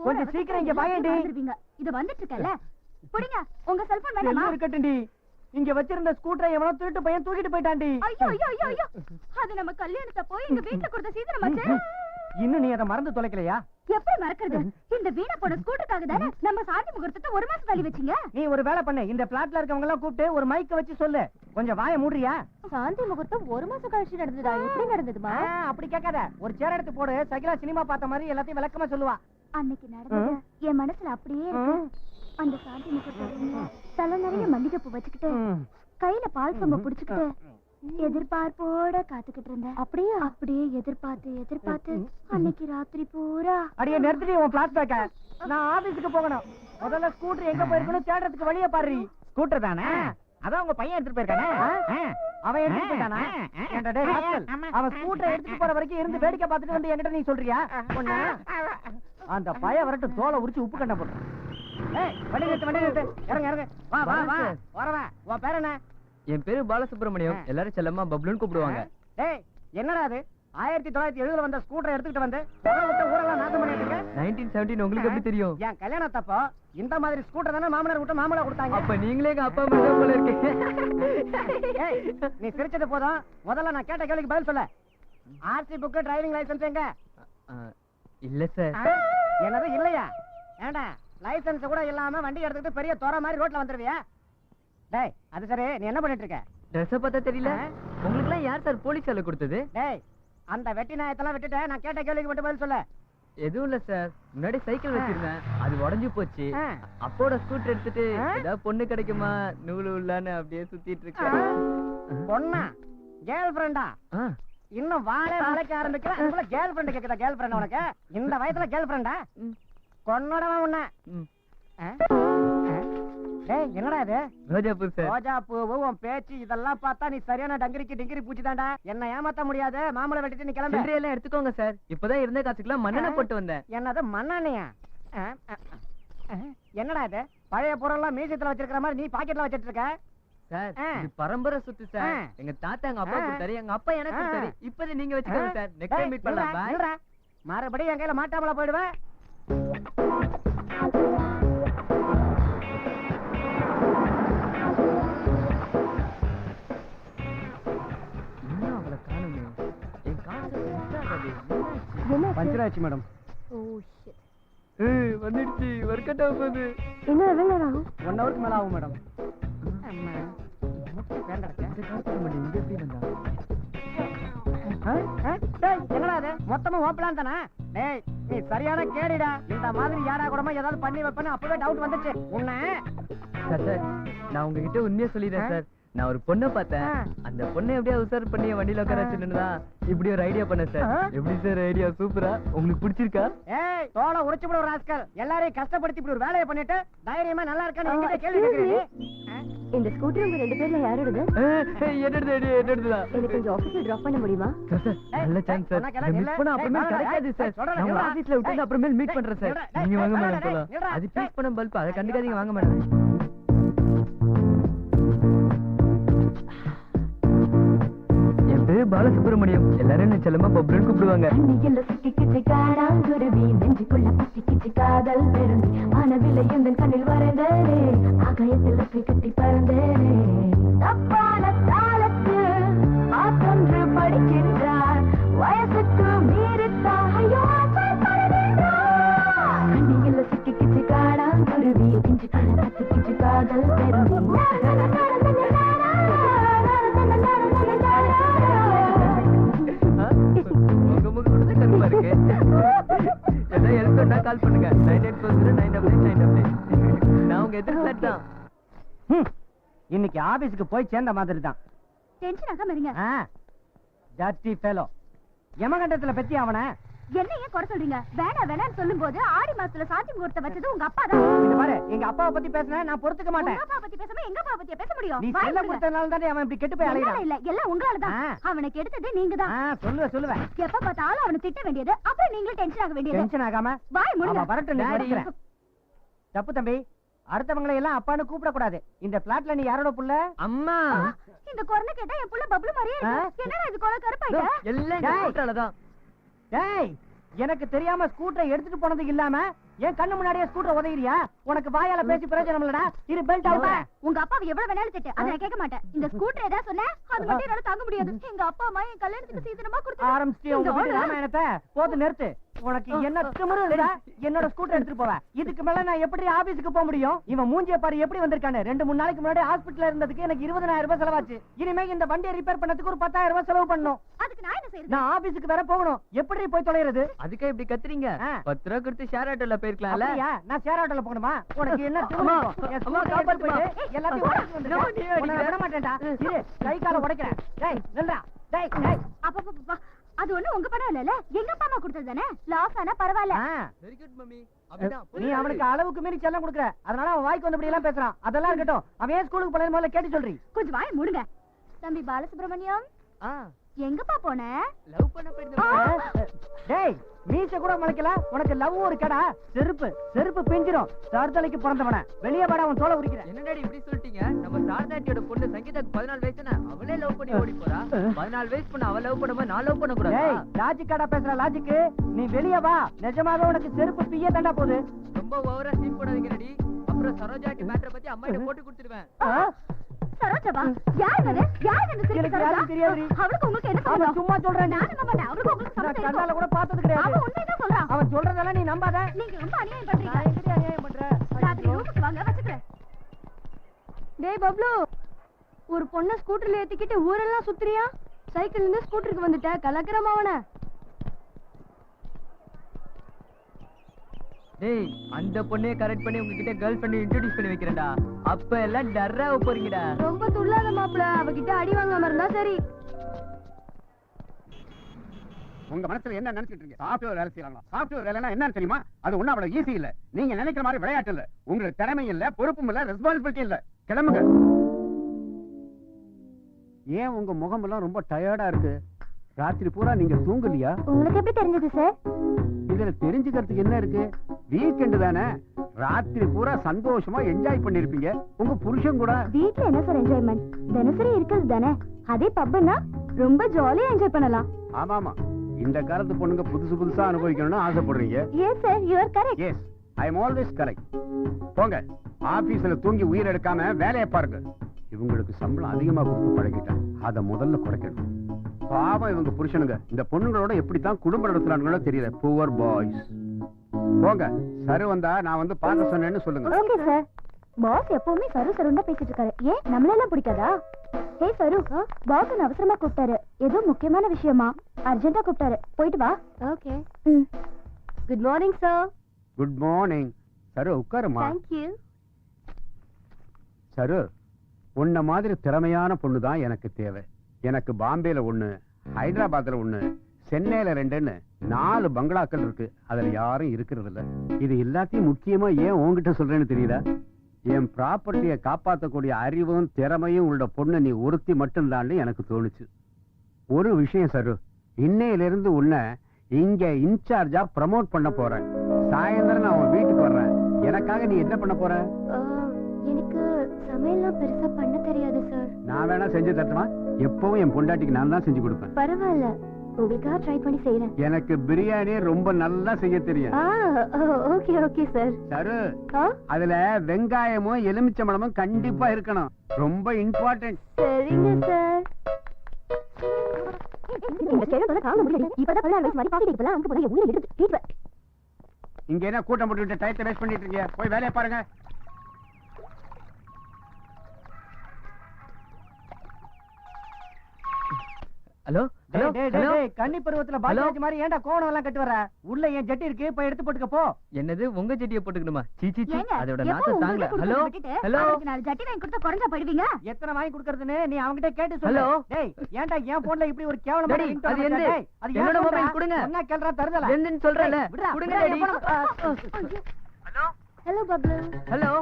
கொஞ்சம் சீக்கிரம் இங்க வாயேண்டி. இது வந்துட்டு இருக்கல. புடிங்க, உங்க செல்போன் வேணுமா? எல்லாம் இருக்கட்டும்டி. இங்க வச்சிருந்த ஸ்கூட்டரை எவனோ திருட்டு பையன் தூக்கிட்டு போயிட்டான்டி. ஐயோ ஐயோ ஐயோ ஐயோ, அது நம்ம கல்யாணத்தை போய் எங்க வீட்டுல கொடுத்த சீதனமாச்சு. இன்னும் நீ அதை மறந்து தொலைக்கலையா? எப்படி மறக்கிறது? இந்த வீணா போன ஸ்கூட்டருக்காக தானே நம்ம சாந்தி முகூர்த்தத்தை 1 மாசம் தள்ளி வச்சீங்க. நீ ஒரு வேலை பண்ணு, இந்த பிளாட்ல இருக்கவங்க எல்லாம் கூப்பிட்டு ஒரு மைக்க வச்சு சொல்லு, கொஞ்சம் வாயை மூடுறியா? சாந்தி முகூர்த்தம் 1 மாசம் கழிச்சு நடந்ததா? எப்படி நடந்ததுமா? அப்படி கேட்காத, ஒரு சேர் எடுத்து போடு, சகிலா சினிமா பார்த்த மாதிரி எல்லாத்தையும் விளக்கமா சொல்லுவா. அன்னைக்கு நடந்தது என் மனசுல அப்படியே இருக்கு. அந்த சாந்தி முகூர்த்தம் தலை நிறைய மல்லிகைப்பூ வச்சுக்கிட்டு, கையில பால் சொம்ப புடிச்சுக்கிட்டு எதிர்பார்ப்போட காத்துக்கிட்டு இருந்தேன். அப்படியே எதிர்பார்த்து அன்னைக்கு ராத்திரி பூரா. அடியே நிறுத்தி உன் பிளாஸ்பேக்க. நான் ஆபீஸ்க்கு போகணும். முதல்ல ஸ்கூட்டர் எங்க போயிருக்கணும் தேடுறதுக்கு வழிய பாரு. ஸ்கூட்டர் தானே? அதான் உங்க பையன் எடுத்துட்டு போயிருக்கானே. அவன் எடுத்துட்டு போயிட்டானா? ஏன்டா டேய் ராஸ்கல், அவன் ஸ்கூட்டர் எடுத்துட்டு போற வரைக்கும் இருந்து வேடிக்கை பார்த்துட்டு வந்து என்கிட்ட நீ சொல்றியா? அந்த பையன் வரட்டு தோலை உரிச்சு உப்பு கண்ட போடு. ஏய், வண்டி நிறுத்து. இறங்க. வா வரவன். உன் பேர் என்ன? என் பேரு பாலசுப்ரமணியம், எல்லாரும் செல்லம்மா பப்ளுன்னு கூப்பிடுவாங்க. டேய், என்னடா அது? 1970 வந்த ஸ்கூட்டரை எடுத்துக்கிட்டு வந்து ஊரெல்லாம் நாசம் பண்ணிட்டு இருக்க. 1917 உங்களுக்கு எப்படி தெரியும்? என் கல்யாணத்தப்போ இந்த மாதிரி ஸ்கூட்டர் தானே மாமனார் விட்டு மாமலா கொடுத்தாங்க. அப்ப நீங்களே எங்க அப்பா அம்மா போல இருக்கீங்க. ஏய், நீ சிரிச்சது போதும், முதல்ல நான் கேட்ட கேள்விக்கு பதில் சொல்ல. ஆர்சி புக், டிரைவிங் லைசென்ஸ் எங்க? இல்ல சார். என்னது இல்லையா? ஏண்டா லைசென்ஸ் கூட இல்லாம வண்டி எடுத்துக்கிட்டு பெரிய தோற மாதிரி ரோட்ல வந்துருவியா? டேய், அது சரி, நீ என்ன பண்ணிட்டு இருக்க? ட்ரெஸ் பார்த்தா தெரியல. உங்களுக்கு எல்லாம் யார் சார் போலீஸ் வேலை கொடுத்தது? டேய், அந்த வெட்டி நாயத்தெல்லாம் விட்டுட்டு நான் கேட்ட கேள்விக்கு மட்டும் பதில் சொல்ல. எதுவும் இல்ல சார், முன்னாடி சைக்கிள் வச்சிருந்தேன், அது உடைஞ்சு போச்சு. அப்போட ஸ்கூட்டர் எடுத்துட்டு ஏதாவது பொண்ணு கிடைக்குமா நூலு உள்ளான்னு அப்படியே சுத்திட்டு இருக்கேன். பொண்ணா? கேர்ள் ஃப்ரெண்டா? இன்னும் வாழை வாழைக்க ஆரம்பிக்கல, கேர்ள் ஃப்ரெண்ட் கேக்குதா? கேர்ள் ஃப்ரெண்ட் உனக்கு இந்த வயசுல கேர்ள் ஃப்ரெண்டா? கொன்னடவன் உன்ன. டேய், என்னடா இது? ரோஜா பூ சார். ரோஜா பூ, உன் பேச்சு இதெல்லாம் பார்த்தா நீ சரியான டிங்கிரி பூச்சி தாண்டா. என்ன ஏமாத்த முடியாது, மாமலை வெட்டிட்டு நீ கிளம்பு. எல்லாம் எடுத்துக்கோங்க சார், இப்பதான் இருந்த காசுக்கெல்லாம் மண்ணெண்ணெய் போட்டு வந்தேன். என்னது மண்ணெண்ணையா? என்னடா இது? பழைய பொருள்லாம் மியூசியத்துல வச்சிருக்கிற மாதிரி நீ பாக்கெட்ல வச்சிட்டு இருக்க? சார், இது பரம்பரை சொத்து சார். எங்க தாத்தா எங்க அப்பா கொடுத்தாரு, எங்க அப்பா எனக்கு கொடுத்தாரு. இப்போது நீங்க வச்சுக்கோங்க சார். நெக்ஸ்ட் டைம் மீட் பண்ணலாம். பை. மறுபடியும் என் கையில மாட்டாமல போயிடுவேன். பஞ்சர் ஆச்சு மேடம். வந்துடுச்சு, ஒர்க் அவுட் ஆக போகுது. என்ன எவ்வளவு நேரம் ஆகும்? 1 ஹவருக்கு மேல ஆகும் மேடம். என்னடா அது? மொத்தமா ஓப்பலாம் தானே? டேய், நீ சரியான கேடிடா. இந்த மாதிரி யாரா கூடமா ஏதாவது பண்ணி வைப்பேன்னு அப்பவே டவுட் வந்துச்சு உன்ன. சார், நான் உங்ககிட்ட உண்மையா சொல்லிடுறேன் சார். நான் ஒரு பொண்ணை பார்த்தேன். அந்த பொண்ணை எப்படியா உசார் பண்ணி வண்டியில உட்கார வச்சுருந்தா இப்படி ஒரு ஐடியா பண்ண சார். எப்படி சார் ஐடியா? சூப்பரா. உங்களுக்கு பிடிச்சிருக்கா? ஏய் தோலை உடைச்சு போட ஒரு ராஸ்கல். எல்லாரையும் கஷ்டப்படுத்தி இப்படி ஒரு வேலையை பண்ணிட்டு தைரியமா நல்லா இருக்கான்னு என்கிட்ட கேள்வி கேக்குறீங்க. இந்த ஸ்கூட்டர் உங்க 2 பேர்ல யாரோடது? என்னடுதா எனக்கு கொஞ்சம் ஆபீஸ்ல டிராப் பண்ண முடியுமா? நல்ல சான்ஸ் சார். மிஸ் பண்ண அப்புறமே கிடைக்காது சார். நம்ம ஆபீஸ்ல விட்டு அப்புறமே மீட் பண்றேன் சார். நீங்க வாங்க மேடம் போலாம். அது பீஸ் பண்ண பல்ப் அதை கண்டுக்காதீங்க. வாங்க மேடம். என் பேரு பாலசுப்ரமணியம். எல்லாரும் என்ன செல்லமா பப்ளுன்னு கூப்பிடுவாங்க. அன்னையில சிக்கிக்கிச்சு காடாங்குருவி நெஞ்சுக்குள்ள பசிக்கிச்சு காதல் பெருந்தி வானவில்லை எந்தன் கண்ணில் வரைந்தேனே ஆகாயத்தில் கட்டி பறந்தேனே தப்பான தாளத்தில் பாட்டொன்று படிக்கின்றார் வயசுக்கு மீறித்தாகையோ அன்னையில சிக்கிக்கிச்சு காடாங்குருவி நெஞ்சுக்குள்ள பசிக்கிச்சு காதல் பெருந்தி கால் பண்ணுங்க 98409999. நான் உங்க எதிர்பார்த்து தான். இன்னைக்கு ஆபீஸ்க்கு போய் சேர்ந்த மாதிரி தான். டென்ஷன் ஆகாம இருங்க. ஜாட்டி ஃபெலோ யமகண்டத்துல பத்தி அவன என்ன ஏன் குறை சொல்றீங்க? வேணான்னு சொல்லும் போது ஆடி மாசத்துல சாத்தி முகூர்த்தம் வச்சது உங்க அப்பா தான். இந்த பாரு எங்க அப்பாவை பத்தி பேசினா நான் பொறுத்துக்க மாட்டேன். உங்க அப்பா பத்தி பேசாம எங்க அப்பா பத்தி பேச முடியும்? நீ செல்ல கொடுத்தனால தானே அவன் இப்படி கெட்டு போய் அலையறான். இல்ல எல்லாம் உங்களால தான். அவனை கெடுத்தது நீங்க தான். சொல்லுவேன். எப்ப பார்த்தாலும் அவனை திட்ட வேண்டியது, அப்புறம் நீங்களும் டென்ஷன் ஆக வேண்டியது. டென்ஷன் ஆகாம வாய் மூடுங்க. அவன் வரட்டும். நீ தப்பு தம்பி. அடுத்தவங்களை எல்லாம் அப்பான்னு கூப்பிட கூடாது. இந்த பிளாட்ல நீ யாரோட புள்ள? அம்மா. இந்த குரலை கேட்டா என் புள்ள பப்ளு மாதிரியே இருக்கு. என்னடா இது குரல் கருப்பாயிட்ட? எல்லாம் கூட்டாலதான். டேய் எனக்கு தெரியாம ஸ்கூட்டரை எடுத்துட்டு போனது இல்லாம என் கண்ணு முன்னாடியே ஸ்கூட்டர் உதையிறியா? உனக்கு வாயால பேசி பிரயோஜனம் இல்லடா. இரு பெல்ட் அவுட். உங்க அப்பா எவ்வளவு வேணாலும் திட்டு, அத நான் கேட்க மாட்டேன். இந்த ஸ்கூட்டர் ஏதா சொன்ன அது மட்டும் என்னால தாங்க முடியாது. எங்க அப்பா அம்மா என் கல்யாணத்துக்கு சீக்கிரமா கொடுத்து ஆரம்பிச்சிட்டியா உங்க வீட்டு ராமாயணத்தை? போது நிறுத்து. உனக்கு என்ன திமிரு இருந்தா என்னோட ஸ்கூட்டர் எடுத்துட்டு போவ. இதுக்கு மேல நான் எப்படி ஆபீஸ்க்கு போக முடியும்? இவன் மூஞ்சிய பாரு எப்படி வந்திருக்கானே. 2-3 நாளைக்கு முன்னாடி ஹாஸ்பிடல்ல இருந்ததுக்கு எனக்கு 20,000 ரூபாய் செலவாச்சு. இனிமே இந்த வண்டியை ரிப்பேர் பண்ணதுக்கு ஒரு 10,000 ரூபாய் செலவு பண்ணணும். அதுக்கு நான் என்ன செய்யறது? நான் ஆபீஸ்க்கு வேற போகணும். எப்படி போய் தொலைறது? அதுக்கே இப்படி கத்துறீங்க. 10 ரூபா கொடுத்து ஷேர் ஆட்டோல போயிருக்கலாம்ல. அப்படியா? நான் ஷேர் ஆட்டோல போகணுமா? உனக்கு என்ன திமிரு? என் ஸ்கூட்டரை எடுத்துட்டு போயிட்டு எல்லாத்தையும் உடைச்சு வந்துட்டேன். உன்னை விட மாட்டேன்டா. இரு கை காலை உடைக்கிறேன். டேய் நில்றா. டேய் அப்பா அது ஒண்ணு உங்க படம் இல்லல, எங்க அப்பா அம்மா கொடுத்தது தானே. லாஸ் ஆனா பரவாயில்ல. Very good mummy. அப்படிதான். நீ அவனுக்கு அளவுக்கு மீறி செல்லம் கொடுக்குற. அதனால அவன் வாய்க்கு வந்தபடி எல்லாம் பேசுறான். அதெல்லாம் இருக்கட்டும். அவன் ஏன் ஸ்கூலுக்கு போனது முதல்ல கேட்டு சொல்றீ. கொஞ்சம் வாயை மூடுங்க. தம்பி பாலசுப்ரமணியம் எங்கப்பா போன? லவ் பண்ண போயிருந்தேன். டேய் மீச கூட முளைக்கல. உனக்கு லவ் ஒரு கடா. செருப்பு பிஞ்சிரும். சார்தலைக்கு பிறந்தவன வெளியே வாடா. அவன் தோலை உரிக்கிறேன். என்னடாடி இப்படி சொல்லிட்டீங்க? நம்ம சாரதாட்டியோட பொண்ணு சங்கீதாக்கு 14 வயசுனா அவளே லவ் பண்ணி ஓடி போறா. 14 வயசு பொண்ணு அவ லவ் பண்ணும்போது நான் லவ் பண்ண கூடாதா? டேய் லாஜிக் கடா பேசுற லாஜிக். நீ வெளியே வா. நிஜமாவே உனக்கு செருப்பு பிய்ய தண்டா போகுது. ரொம்ப ஓவரா சீன் போடாதீங்கடி. அப்புறம் சரோஜாட்டி மேட்டரை பத்தி அம்மாட்ட போட்டு கொடுத்துடுவேன். சரோஜாவா? யார் அது? யார் அந்த சிரிப்பு எனக்கு யாரும் தெரியாதுடி. அவளுக்கு உங்களுக்கு என்ன அவன் சம்பந்தம்? சும்மா சொல்றேன். நான் நம்ப மாட்டேன். அவளுக்கு உங்களுக்கு நான் சம்பந்தம் கண்ணால இருக்கும். கூட பார்த்தது கிடையாது. அவன் உண்மைதான் சொல்றான். அவன் சொல்றதெல்லாம் நீ நம்பாத. நீங்க ரொம்ப அநியாயம் பண்றீங்க. நான் எங்கடி அநியாயம் பண்றேன்? ராத்திரி ரூமுக்கு வாங்க, வச்சுக்கிறேன். டேய் பப்ளு, ஒரு பொண்ண ஸ்கூட்டர்ல ஏத்திக்கிட்டு ஊரெல்லாம் சுத்துறியா? சைக்கிள்ல இருந்து ஸ்கூட்டருக்கு வந்துட்ட. கலக்கறமா அவன. டேய் அந்த பொண்ணையே கரெக்ட் பண்ணி உங்ககிட்ட கேர்ள் ஃப்ரெண்ட் இன்ட்ரோடியூஸ் பண்ணி வைக்கிறேன்டா. அப்ப எல்லாம் டர்ராவ போறீங்கடா. ரொம்ப துள்ளாத மாப்ள. அவகிட்ட அடி வாங்காம இருந்தா சரி. உங்க மனசுல என்ன நினைச்சிட்டு இருக்கீங்க? சாஃப்ட்வேர் வேலை செய்யலாம். சாஃப்ட்வேர் வேலைன்னா என்னன்னு தெரியுமா? அது ஒண்ணும் அவ்வளவு ஈஸி இல்ல. நீங்க நினைக்கிற மாதிரி விளையாட்டு இல்ல. உங்களுக்கு திறமை இல்ல, பொறுப்பும் இல்ல, ரெஸ்பான்சிபிலிட்டி இல்ல. கிளம்புங்க. ஏன் உங்க முகம் எல்லாம் ரொம்ப டயர்டா இருக்கு? ராத்திரி பூரா நீங்க தூங்கலையா? உங்களுக்கு எப்படி தெரிஞ்சது சார்? இதுல தெரிஞ்சுக்கிறதுக்கு என்ன இருக்கு? வீக்கெண்ட் தானே. ராத்திரி பூரா சந்தோஷமா என்ஜாய் பண்ணிருப்பீங்க. உங்க புருஷன் கூட. வீட்ல என்ன சார் என்ஜாய்மெண்ட்? தினசரி இருக்கிறது தானே. அதே பப்னா ரொம்ப ஜாலியா என்ஜாய் பண்ணலாம். ஆமாமா. இந்த காலத்து பொண்ணுங்க புதுசா அனுபவிக்கணும்னு ஆசைப்படுறீங்க. Yes sir, you are correct. Yes, I am always correct. போங்க, ஆபீஸ்ல தூங்கி உயிர் எடுக்காம வேலையை பாருங்க. இவங்களுக்கு சம்பளம் அதிகமா கொடுத்து பழகிட்டான். அத முதல்ல குறைக்கணும். பாவம் இவங்க புருஷனுங்க இந்த பொண்ணுங்களோட எப்படித்தான் குடும்பம் நடத்துறாங்களோ தெரியல. Poor boys. போங்க, சரு வந்தா நான் வந்து பார்க்க சொன்னேன்னு சொல்லுங்க. Okay sir. பாஸ் எப்பவுமே சருண்டா பேசிட்டு இருக்காரு. ஏன் நம்மளெல்லாம் பிடிக்காதா? ஹே சரு, பாஸ் அவசரமா கூப்பிட்டாரு. ஏதோ முக்கியமான விஷயமா அர்ஜென்ட்டா கூப்பிட்டாரு. போயிட்டு வா. Okay. Good morning sir. Good morning. Saru உட்காருமா. Thank you. சரு, உன்ன மாதிரி திறமையான பொண்ணு தான் எனக்கு தேவை. எனக்கு பாம்பேல 1, ஹைதராபாத்ல 1, சென்னையில 2ன்னு 4 பங்களாக்கள் இருக்கு. அதுல யாரும் இருக்கிறது இல்ல. இது எல்லாத்தையும் முக்கியமா ஏன் உன்கிட்ட சொல்றேன்னு தெரியுதா? என் ப்ராப்பர்ட்டியை காப்பாற்றக்கூடிய அறிவும் திறமையும் உள்ள பொண்ணு நீ ஒருத்தி மட்டும்தான் எனக்கு தோணுச்சு. ஒரு விஷயம் சரு, இன்னையிலிருந்து உன்னை இங்க இன்சார்ஜா ப்ரமோட் பண்ண போறேன். சாயந்தரம் நான் உன் வீட்டுக்கு வர்றேன். எனக்காக நீ என்ன பண்ண போற? எனக்கு சமையல்லாம் பெருசா பண்ண தெரியாது சார். நான் வேணா செஞ்சு தரட்டுமா? எப்பவும் என் பொண்டாட்டிக்கு நான் தான் செஞ்சு கொடுப்பேன். பரவாயில்ல, உங்களுக்காக ட்ரை பண்ணி செய்யறேன். எனக்கு பிரியாணி ரொம்ப நல்லா செய்ய தெரியும். Okay okay sir. சரு, அதுல வெங்காயமும் எலுமிச்சம்பழமும் கண்டிப்பா இருக்கணும். ரொம்ப இம்பார்ட்டன்ட். சரிங்க சார். இந்த கேள்வி காண முடியல. இப்பதான் 16 வயசு மாதிரி பாக்கெட் இப்பலாம் அங்க போய் உள்ள எடுத்து கேட்ப. இங்க என்ன கூட்டம் போட்டுட்டு டைத்தை வேஸ்ட் பண்ணிட்டு இருக்கீங்க? போய் வேலைய பாருங்க. ஹலோ கன்னி பருவத்துல பாக்கியராஜ் மாதிரி ஏன்டா கோணம் எல்லாம் கட்டி வர? உள்ள என் ஜட்டி இருக்கு, போய் எடுத்து போட்டுக்க போ. என்னது உங்க ஜட்டியை போட்டுக்கணுமா? சீ அதோட நாத்த தாங்கல. ஹலோ ஹலோ, நான் ஜட்டி வாங்கி கொடுத்தா குறைஞ்சா போயிடுவீங்க. எத்தனை வாங்கி கொடுக்கறதுன்னு நீ அவங்கிட்ட கேட்டு ஹலோ. சொல்லு. டேய் ஏன்டா என் போன்ல இப்படி ஒரு கேவலமான டேய், ரிங்டோன் அது வச்சிருக்க? என்னது? டேய், அது என்னோட என்னோட மொபைல் கொடுங்க. என்ன கேள்றா தருதல? என்னன்னு சொல்றேன்ல. விடுடா, கொடுங்க விடுடா, daddy. Hello hello Bablu. Hello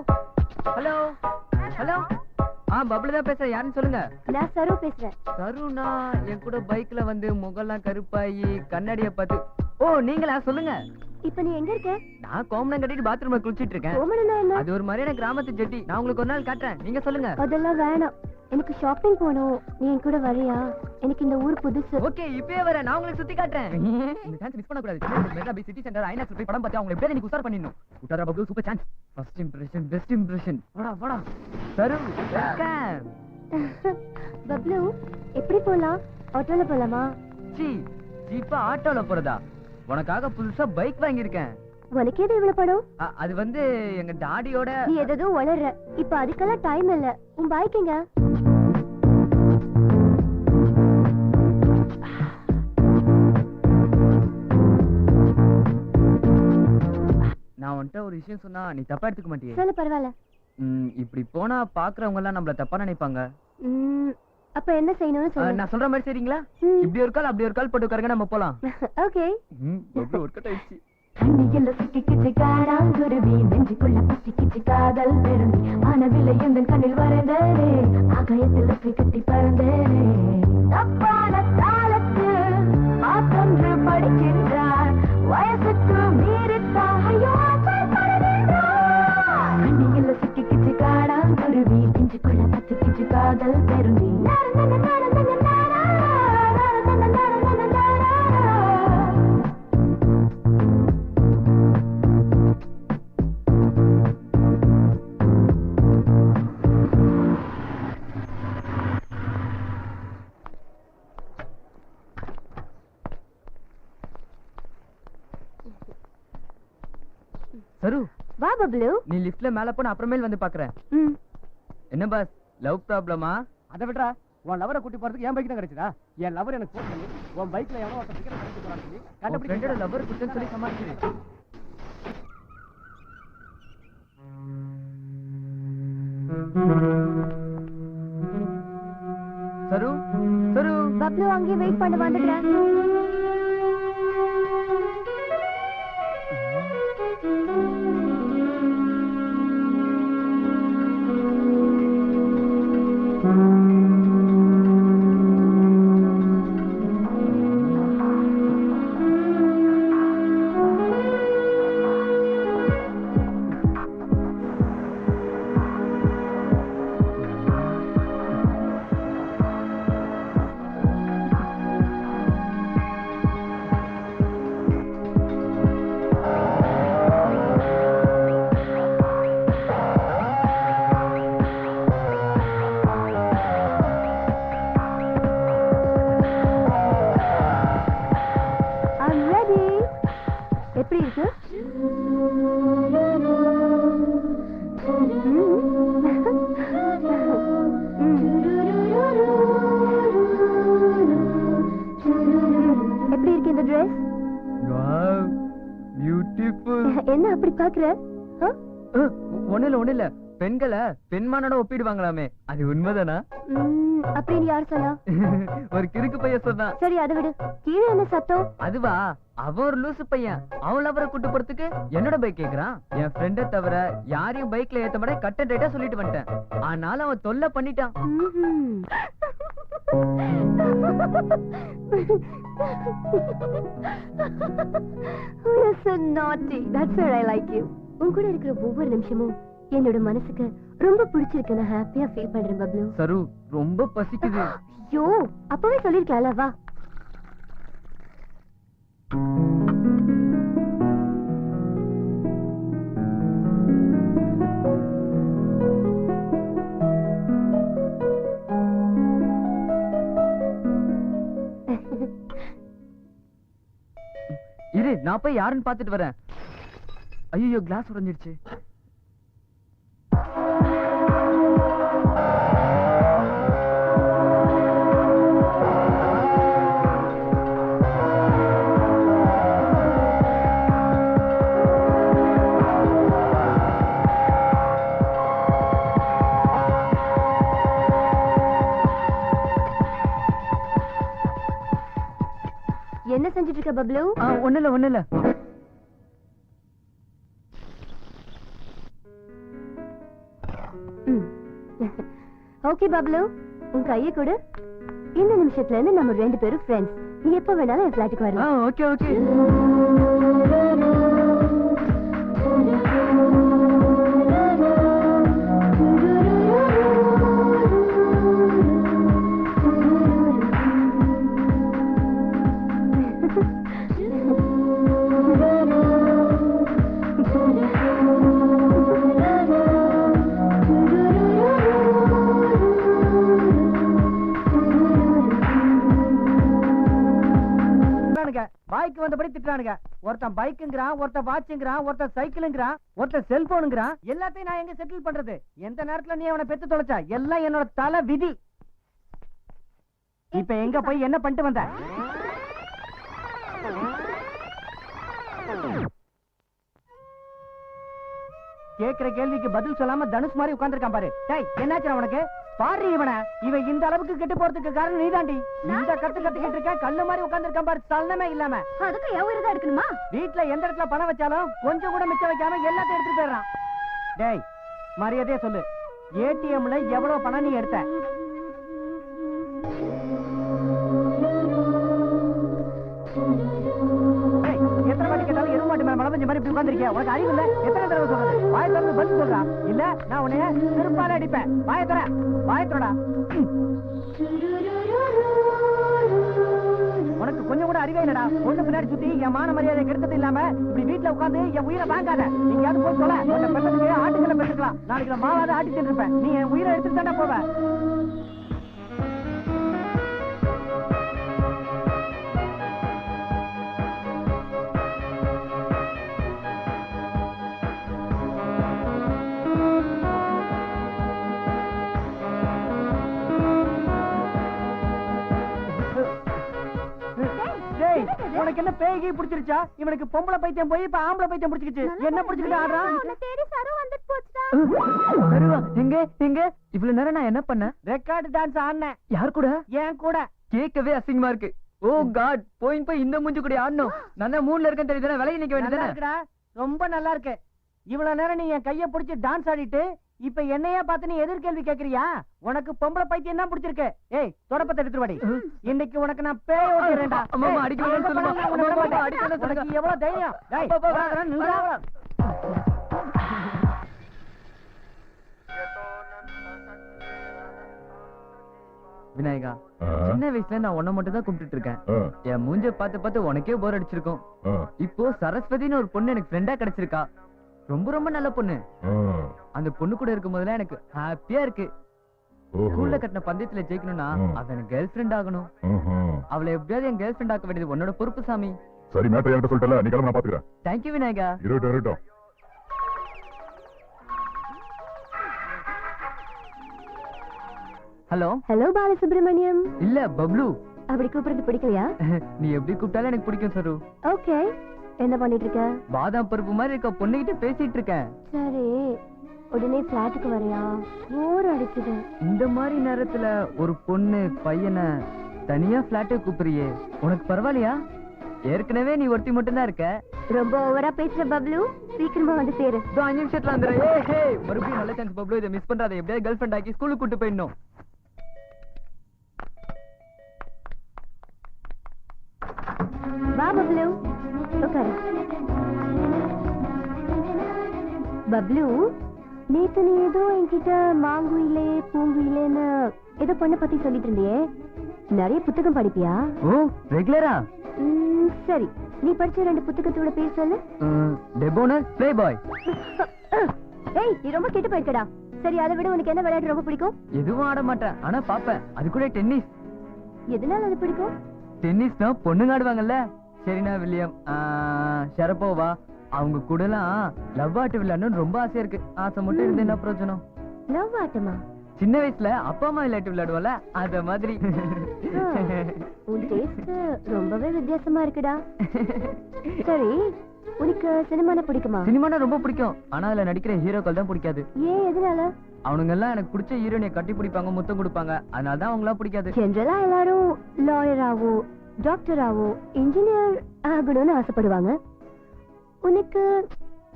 hello hello. Bablu தான் பேசுறேன். யாருன்னு சொல்லுங்க. நான் சரு பேசுறேன். சருணா என் கூட பைக்ல வந்து முகம்லாம் கருப்பாயி கண்ணாடிய பார்த்து. ஓ நீங்களா? சொல்லுங்க. இப்ப நீ எங்க இருக்க? நான் கோமணம் கட்டிட்டு பாத்ரூம்ல குளிச்சிட்டு இருக்கேன். கோமணம்னா என்ன? அது ஒரு மாதிரியான கிராமத்து ஜட்டி. நான் உங்களுக்கு ஒரு நாள் காட்டுறேன். நீங்க சொல்லுங்க. அதெல்லாம் வேணாம். எனக்கு ஷாப்பிங் போகணும். நீ என் கூட வரியா? எனக்கு இந்த ஊர் புதுசு. ஓகே இப்பவே வரேன். நான் உங்களுக்கு சுத்தி காட்டுறேன். இந்த சான்ஸ் மிஸ் பண்ண கூடாது. மெட்ரா பை சிட்டி சென்டர் ஐநாக்ஸ் போய் படம் பார்த்து அவங்க எப்படியே நீங்க உசார் பண்ணிடணும். உட்டாரா Bablu super chance. First impression best impression. வாடா சரு வெல்கம். பப்ளு எப்படி போலாம்? ஆட்டோல போலாமா? ஜீப்பா ஆட்டோல போறதா? உனக்காக புதுசா பைக் வாங்கியிருக்கேன். உனக்கு எது இவ்வளவு படம்? அது வந்து எங்க டாடியோட. நீ எதோ வளர்ற. இப்ப அதுக்கெல்லாம் டைம் இல்ல. உன் பைக் எங்க? நான் உன்கிட்ட ஒரு விஷயம் சொன்னா நீ தப்பா எடுத்துக்க மாட்டியே? சொல்ல. பரவாயில்ல. இப்படி போனா பாக்குறவங்க எல்லாம் நம்மள தப்பா நினைப்பாங்க. அப்ப என்ன செய்யணும்னு சொல்லு. நான் சொல்ற மாதிரி சரிங்களா? இப்படி ஒரு கால் அப்படி ஒரு கால் போட்டு உட்காருங்க, நம்ம போலாம். ஓகே. எப்படி ஒர்க் அவுட் ஆயிடுச்சு. கண்ணியில் சிக்கிக்கிட்டு காடாங்குருவி நெஞ்சுக்குள்ள பத்திக்கிட்டு காதல் பெருந்தி மனவில்லை எந்த கண்ணில் வரைந்தேனே ஆகாயத்தில் கட்டி பறந்தேனே தப்பான காலத்து மாற்றொன்று படிக்கின்றார் வயசுக்கு மீறித்தாயோ கண்ணியில் சிக்கிக்கிட்டு காடாங்குருவி நெஞ்சுக்குள்ள பத்திக்கிட்டு காதல் பெருந்தி சரு வா பப்ளு. நீ லிஃப்ட்ல மேல போன அப்புறமேல் வந்து பாக்குறேன். என்ன பாஸ் லவ் ப்ராப்ளமா? அதை விட்றா. உன் லவரை கூட்டி போறதுக்கு என் பைக் தான் கிடைச்சதா? என் லவர் எனக்கு போன் பண்ணி உன் பைக்ல எவனோ ஒருத்தன் டிக்கெட் கிடைச்சு போறான்னு சொல்லி ஃப்ரெண்டோட லவர் குட்டன்னு சொல்லி சமாளிச்சிரு. சரு சரு. பப்ளு அங்கே வெயிட் பண்ண வந்துடுறேன். எப்படி இருக்கு? எப்படி இருக்கு இந்த Dress? Wow beautiful. என்ன அப்படி பாக்குற? ஒண்ணு இல்ல பெண்களை பெண்மானோட ஒப்பிடுவாங்களாமே, அது உண்மைதானா? அப்படின்னு யார் சொன்னா? ஒரு கிறுக்கு பையன் சொன்னா. சரி அதை விடு, கீழே என்ன சத்தம்? அதுவா, அவன் ஒரு லூசு பையன். அவன் அவரை கூட்டு போறதுக்கு என்னோட பைக் கேக்குறான். என் ஃப்ரெண்ட தவிர யாரையும் பைக்ல ஏத்த மாட்டே கட் அண்ட் ரைட்டா சொல்லிட்டு வந்துட்டேன். ஆனாலும் அவன் தொல்லை பண்ணிட்டான். You're so naughty. That's why I like you. உன் கூட இருக்கிற ஒவ்வொரு நிமிஷமும் என்னோட மனசுக்கு ரொம்ப பிடிச்சிருக்கு. நான் ஹாப்பியா ஃபீல் பண்றேன் பப்ளு. சரு, ரொம்ப பசிக்குது. ஐயோ, அப்பவே சொல்லிருக்கலாம்ல. வா. இரு, நான் போய் யாருன்னு பாத்துட்டு வரேன். ஐயோ, கிளாஸ் உடைஞ்சிருச்சு. என்ன செஞ்சிட்டு இருக்க பப்ளு? ஒண்ணு இல்ல. ஓகே பப்ளு, உன் கையை கொடு. இந்த நிமிஷத்துல இருந்து நம்ம 2 பேரும் ஃப்ரெண்ட்ஸ். நீ எப்ப வேணாலும் என் ஃபிளாட்டுக்கு வரலாம். ஓகே. பாய்க்கு வந்தபடி திட்டுறானுங்க. ஒருத்தன் பைக்குங்கிறான், ஒருத்தன் வாட்சுங்கிறான், ஒருத்தன் சைக்கிளுங்கிறான், ஒருத்தன் செல்போனுங்கிறான். எல்லாத்தையும் நான் எங்க செட்டில் பண்றது? எந்த நேரத்துல நீ அவனை பெத்து தொலைச்சா? எல்லாம் என்னோட தலை விதி. இப்ப எங்க போய் என்ன பண்ணிட்டு வந்த? கேக்குற கேள்விக்கு பதில் சொல்லாம தனுஷ் மாதிரி உட்கார்ந்திருக்கான் பாரு. டேய், என்னாச்சு உனக்கு? பாரு இவன் இந்த அளவுக்கு கெட்டு போறதுக்கு காரணம் நீதாண்டி. இந்த கத்துக்கிட்டு இருக்க கல்லு மாதிரி உட்கார்ந்திருக்கான் பாரு, சலனமே இல்லாம. அதுக்கு எவ்வளவு எடுக்கணுமா? வீட்டுல எந்த இடத்துல பணம் வச்சாலும் கொஞ்சம் கூட மிச்சம் வைக்காம எல்லாத்தையும் எடுத்துட்டு போயிடறான். டேய், மரியாதையா சொல்லு, ஏடிஎம்ல எவ்வளவு பணம் நீ எடுத்த? எத்தனை வாட்டி கேட்டாலும் எருவு மாட்டு மேல மழை மாதிரி இப்படி உட்கார்ந்திருக்கியா? உனக்கு அறிவு இல்ல? எத்தனை தடவை சொல்றது? வாயை திறந்து பதில் சொல்றா, இல்ல நான் உன்னைய செருப்பால அடிப்பேன். வாயை திறடா. உனக்கு கொஞ்சம் கூட அறிவே இல்லடா. பொண்ணு பின்னாடி சுத்தி என் மான மரியாதை கெடுத்தது இல்லாம இப்படி வீட்டுல உட்கார்ந்து என் உயிரை வாங்காத. நீங்க போய் சொல்ல, உன்னை பெற்றதுக்கு ஆட்டுக்களை பெற்றுக்கலாம். நாளைக்கு நான் மாவாத ஆட்டி சென்றிருப்பேன். நீ என் உயிரை எடுத்துட்டு தானே போவ. உனக்கு என்ன பேகி பிடிச்சிருச்சா? இவனுக்கு பொம்பளை பைத்தியம் போய் இப்ப ஆம்பளை பைத்தியம் பிடிச்சிருச்சு. என்ன பிடிச்சிட்டு ஆடுறான்? எங்க இவ்வளவு நேரம் நான் என்ன பண்ணேன்? ரெக்கார்டு டான்ஸ் ஆடினேன். யார் கூட? ஏன் கூட. கேட்கவே அசிங்கமா இருக்கு. ஓ காட், போய் இந்த மூஞ்சி கூட ஆடணும். நான் மூணுல இருக்கேன் தெரியுதுன்னா விலையை நிக்க வேண்டியதுதானே? ரொம்ப நல்லா இருக்கு. இவ்வளவு நேரம் நீ என் கைய பிடிச்சி டான்ஸ் ஆடிட்டு இப்ப என்னையா பார்த்து நீ எதிர்கேள்வி கேக்குறியா? உனக்கு பொம்பளை பைத்தியம் தான் பிடிச்சிருக்கு. ஏய், தொடப்பத்தை எடுத்து வாடி. இன்னைக்கு உனக்கு நான் பேய் ஓட்டுறேன்டா. அம்மா அடிக்கணும்னு சொல்லுங்க. உனக்கு எவ்வளவு தைரியம்? டேய், நில்றா. விநாயகா, சின்ன வயசுல நான் உன்னை மட்டும் தான் கும்பிட்டு இருக்கேன். என் மூஞ்ச பார்த்து பார்த்து உனக்கே போர் அடிச்சிருக்கும். இப்போ சரஸ்வதினு ஒரு பொண்ணு எனக்கு ஃப்ரெண்டா கிடைச்சிருக்கா. ரொம்ப ரொம்ப நல்ல பொண்ணு. அந்த பொண்ணு கூட இருக்கும் போதுல எனக்கு ஹாப்பியா இருக்கு. ஸ்கூல்ல கட்டின பந்தயத்துல ஜெயிக்கணும்னா அவ எனக்கு கேர்ள் ஃப்ரெண்ட் ஆகணும். அவளை எப்படியாவது என் கேர்ள் ஃப்ரெண்ட் ஆக்க வேண்டியது உன்னோட பொறுப்பு சாமி. சரி, மேட்டர் என்கிட்ட சொல்லிட்டல, நீ கிளம்ப, நான் பாத்துக்கிறேன். தேங்க்யூ விநாயகா. இருக்கட்டும். ஹலோ பாலசுப்ரமணியம். இல்ல பப்ளு. அப்படி கூப்பிடுறது பிடிக்கலையா? நீ எப்படி கூப்பிட்டாலும் எனக்கு பிடிக்கும் சரு. ஓகே, என்ன பண்ணிட்டு இருக்க? பாதாம் பருப்பு மாதிரி இருக்க பொண்ணுகிட்ட பேசிட்டு இருக்கேன். சரி, உடனே பிளாட்டுக்கு வரையா? போர் அடிக்குது. இந்த மாதிரி நேரத்துல ஒரு பொண்ணு பையனை தனியா பிளாட்டுக்கு கூப்பிடுறியே, உனக்கு பரவாயில்லையா? ஏற்கனவே நீ ஒருத்தி மட்டும் தான் இருக்க. ரொம்ப ஓவரா பேசுற பப்ளு, சீக்கிரமா வந்து சேரு. 5 நிமிஷத்துல வந்துடுறேன். மறுபடியும் நல்ல சான்ஸ் பப்ளு, இதை மிஸ் பண்றாத. எப்படியாவது கேர்ள் ஃப்ரெண்ட் ஆக்கி ஸ்கூலுக்கு கூட்டு போயிடணும். வா பப்ளு, உட்காரு. பப்ளு, நேத்து நீ ஏதோ என்கிட்ட மாங்குயிலே பூங்குயிலேன்னு ஏதோ பொண்ணை பத்தி சொல்லிட்டு இருந்தியே, நிறைய புத்தகம் படிப்பியா? ஓ, ரெகுலரா? சரி, நீ படிச்ச 2 புத்தகத்தோட பேர் சொல்லு. டெபோனர், பிளே பாய். ஏய், நீ ரொம்ப கெட்டு போயிருக்கடா. சரி, அதை விட உனக்கு என்ன விளையாட்டு ரொம்ப பிடிக்கும்? எதுவும் ஆட மாட்டேன், ஆனா பாப்பேன். அது கூட டென்னிஸ். எதனால அது பிடிக்கும்? டென்னிஸ்னா பொண்ணுங்க ஆடுவாங்கல்ல, செரினா வில்லியம், ஷரப்போவா, அவங்க கூட எல்லாம் லவ் ஆட்டு விளையாடணும்னு ரொம்ப ஆசையா இருக்கு. ஆசை மட்டும் இருந்து என்ன பிரயோஜனம்? லவ் ஆட்டமா? சின்ன வயசுல அப்பா அம்மா விளையாட்டு விளையாடுவோம்ல, அத மாதிரி. உன் டேஸ்ட் ரொம்பவே வித்தியாசமா இருக்குடா. சரி, உனக்கு சினிமானா பிடிக்குமா? சினிமானா ரொம்ப பிடிக்கும், ஆனா அதுல நடிக்கிற ஹீரோக்கள் தான் பிடிக்காது. ஏன், எதனால? அவனுங்க எல்லாம் எனக்கு பிடிச்ச ஹீரோயினை கட்டி பிடிப்பாங்க, முத்தம் கொடுப்பாங்க, அதனால தான் அவங்களா பிடிக்காது. ஜெனரலா எல்லாரும் லாயராவோ டாக்டராவோ இன்ஜினியர் ஆகணும்னு ஆசைப்படுவாங்க. உனக்கு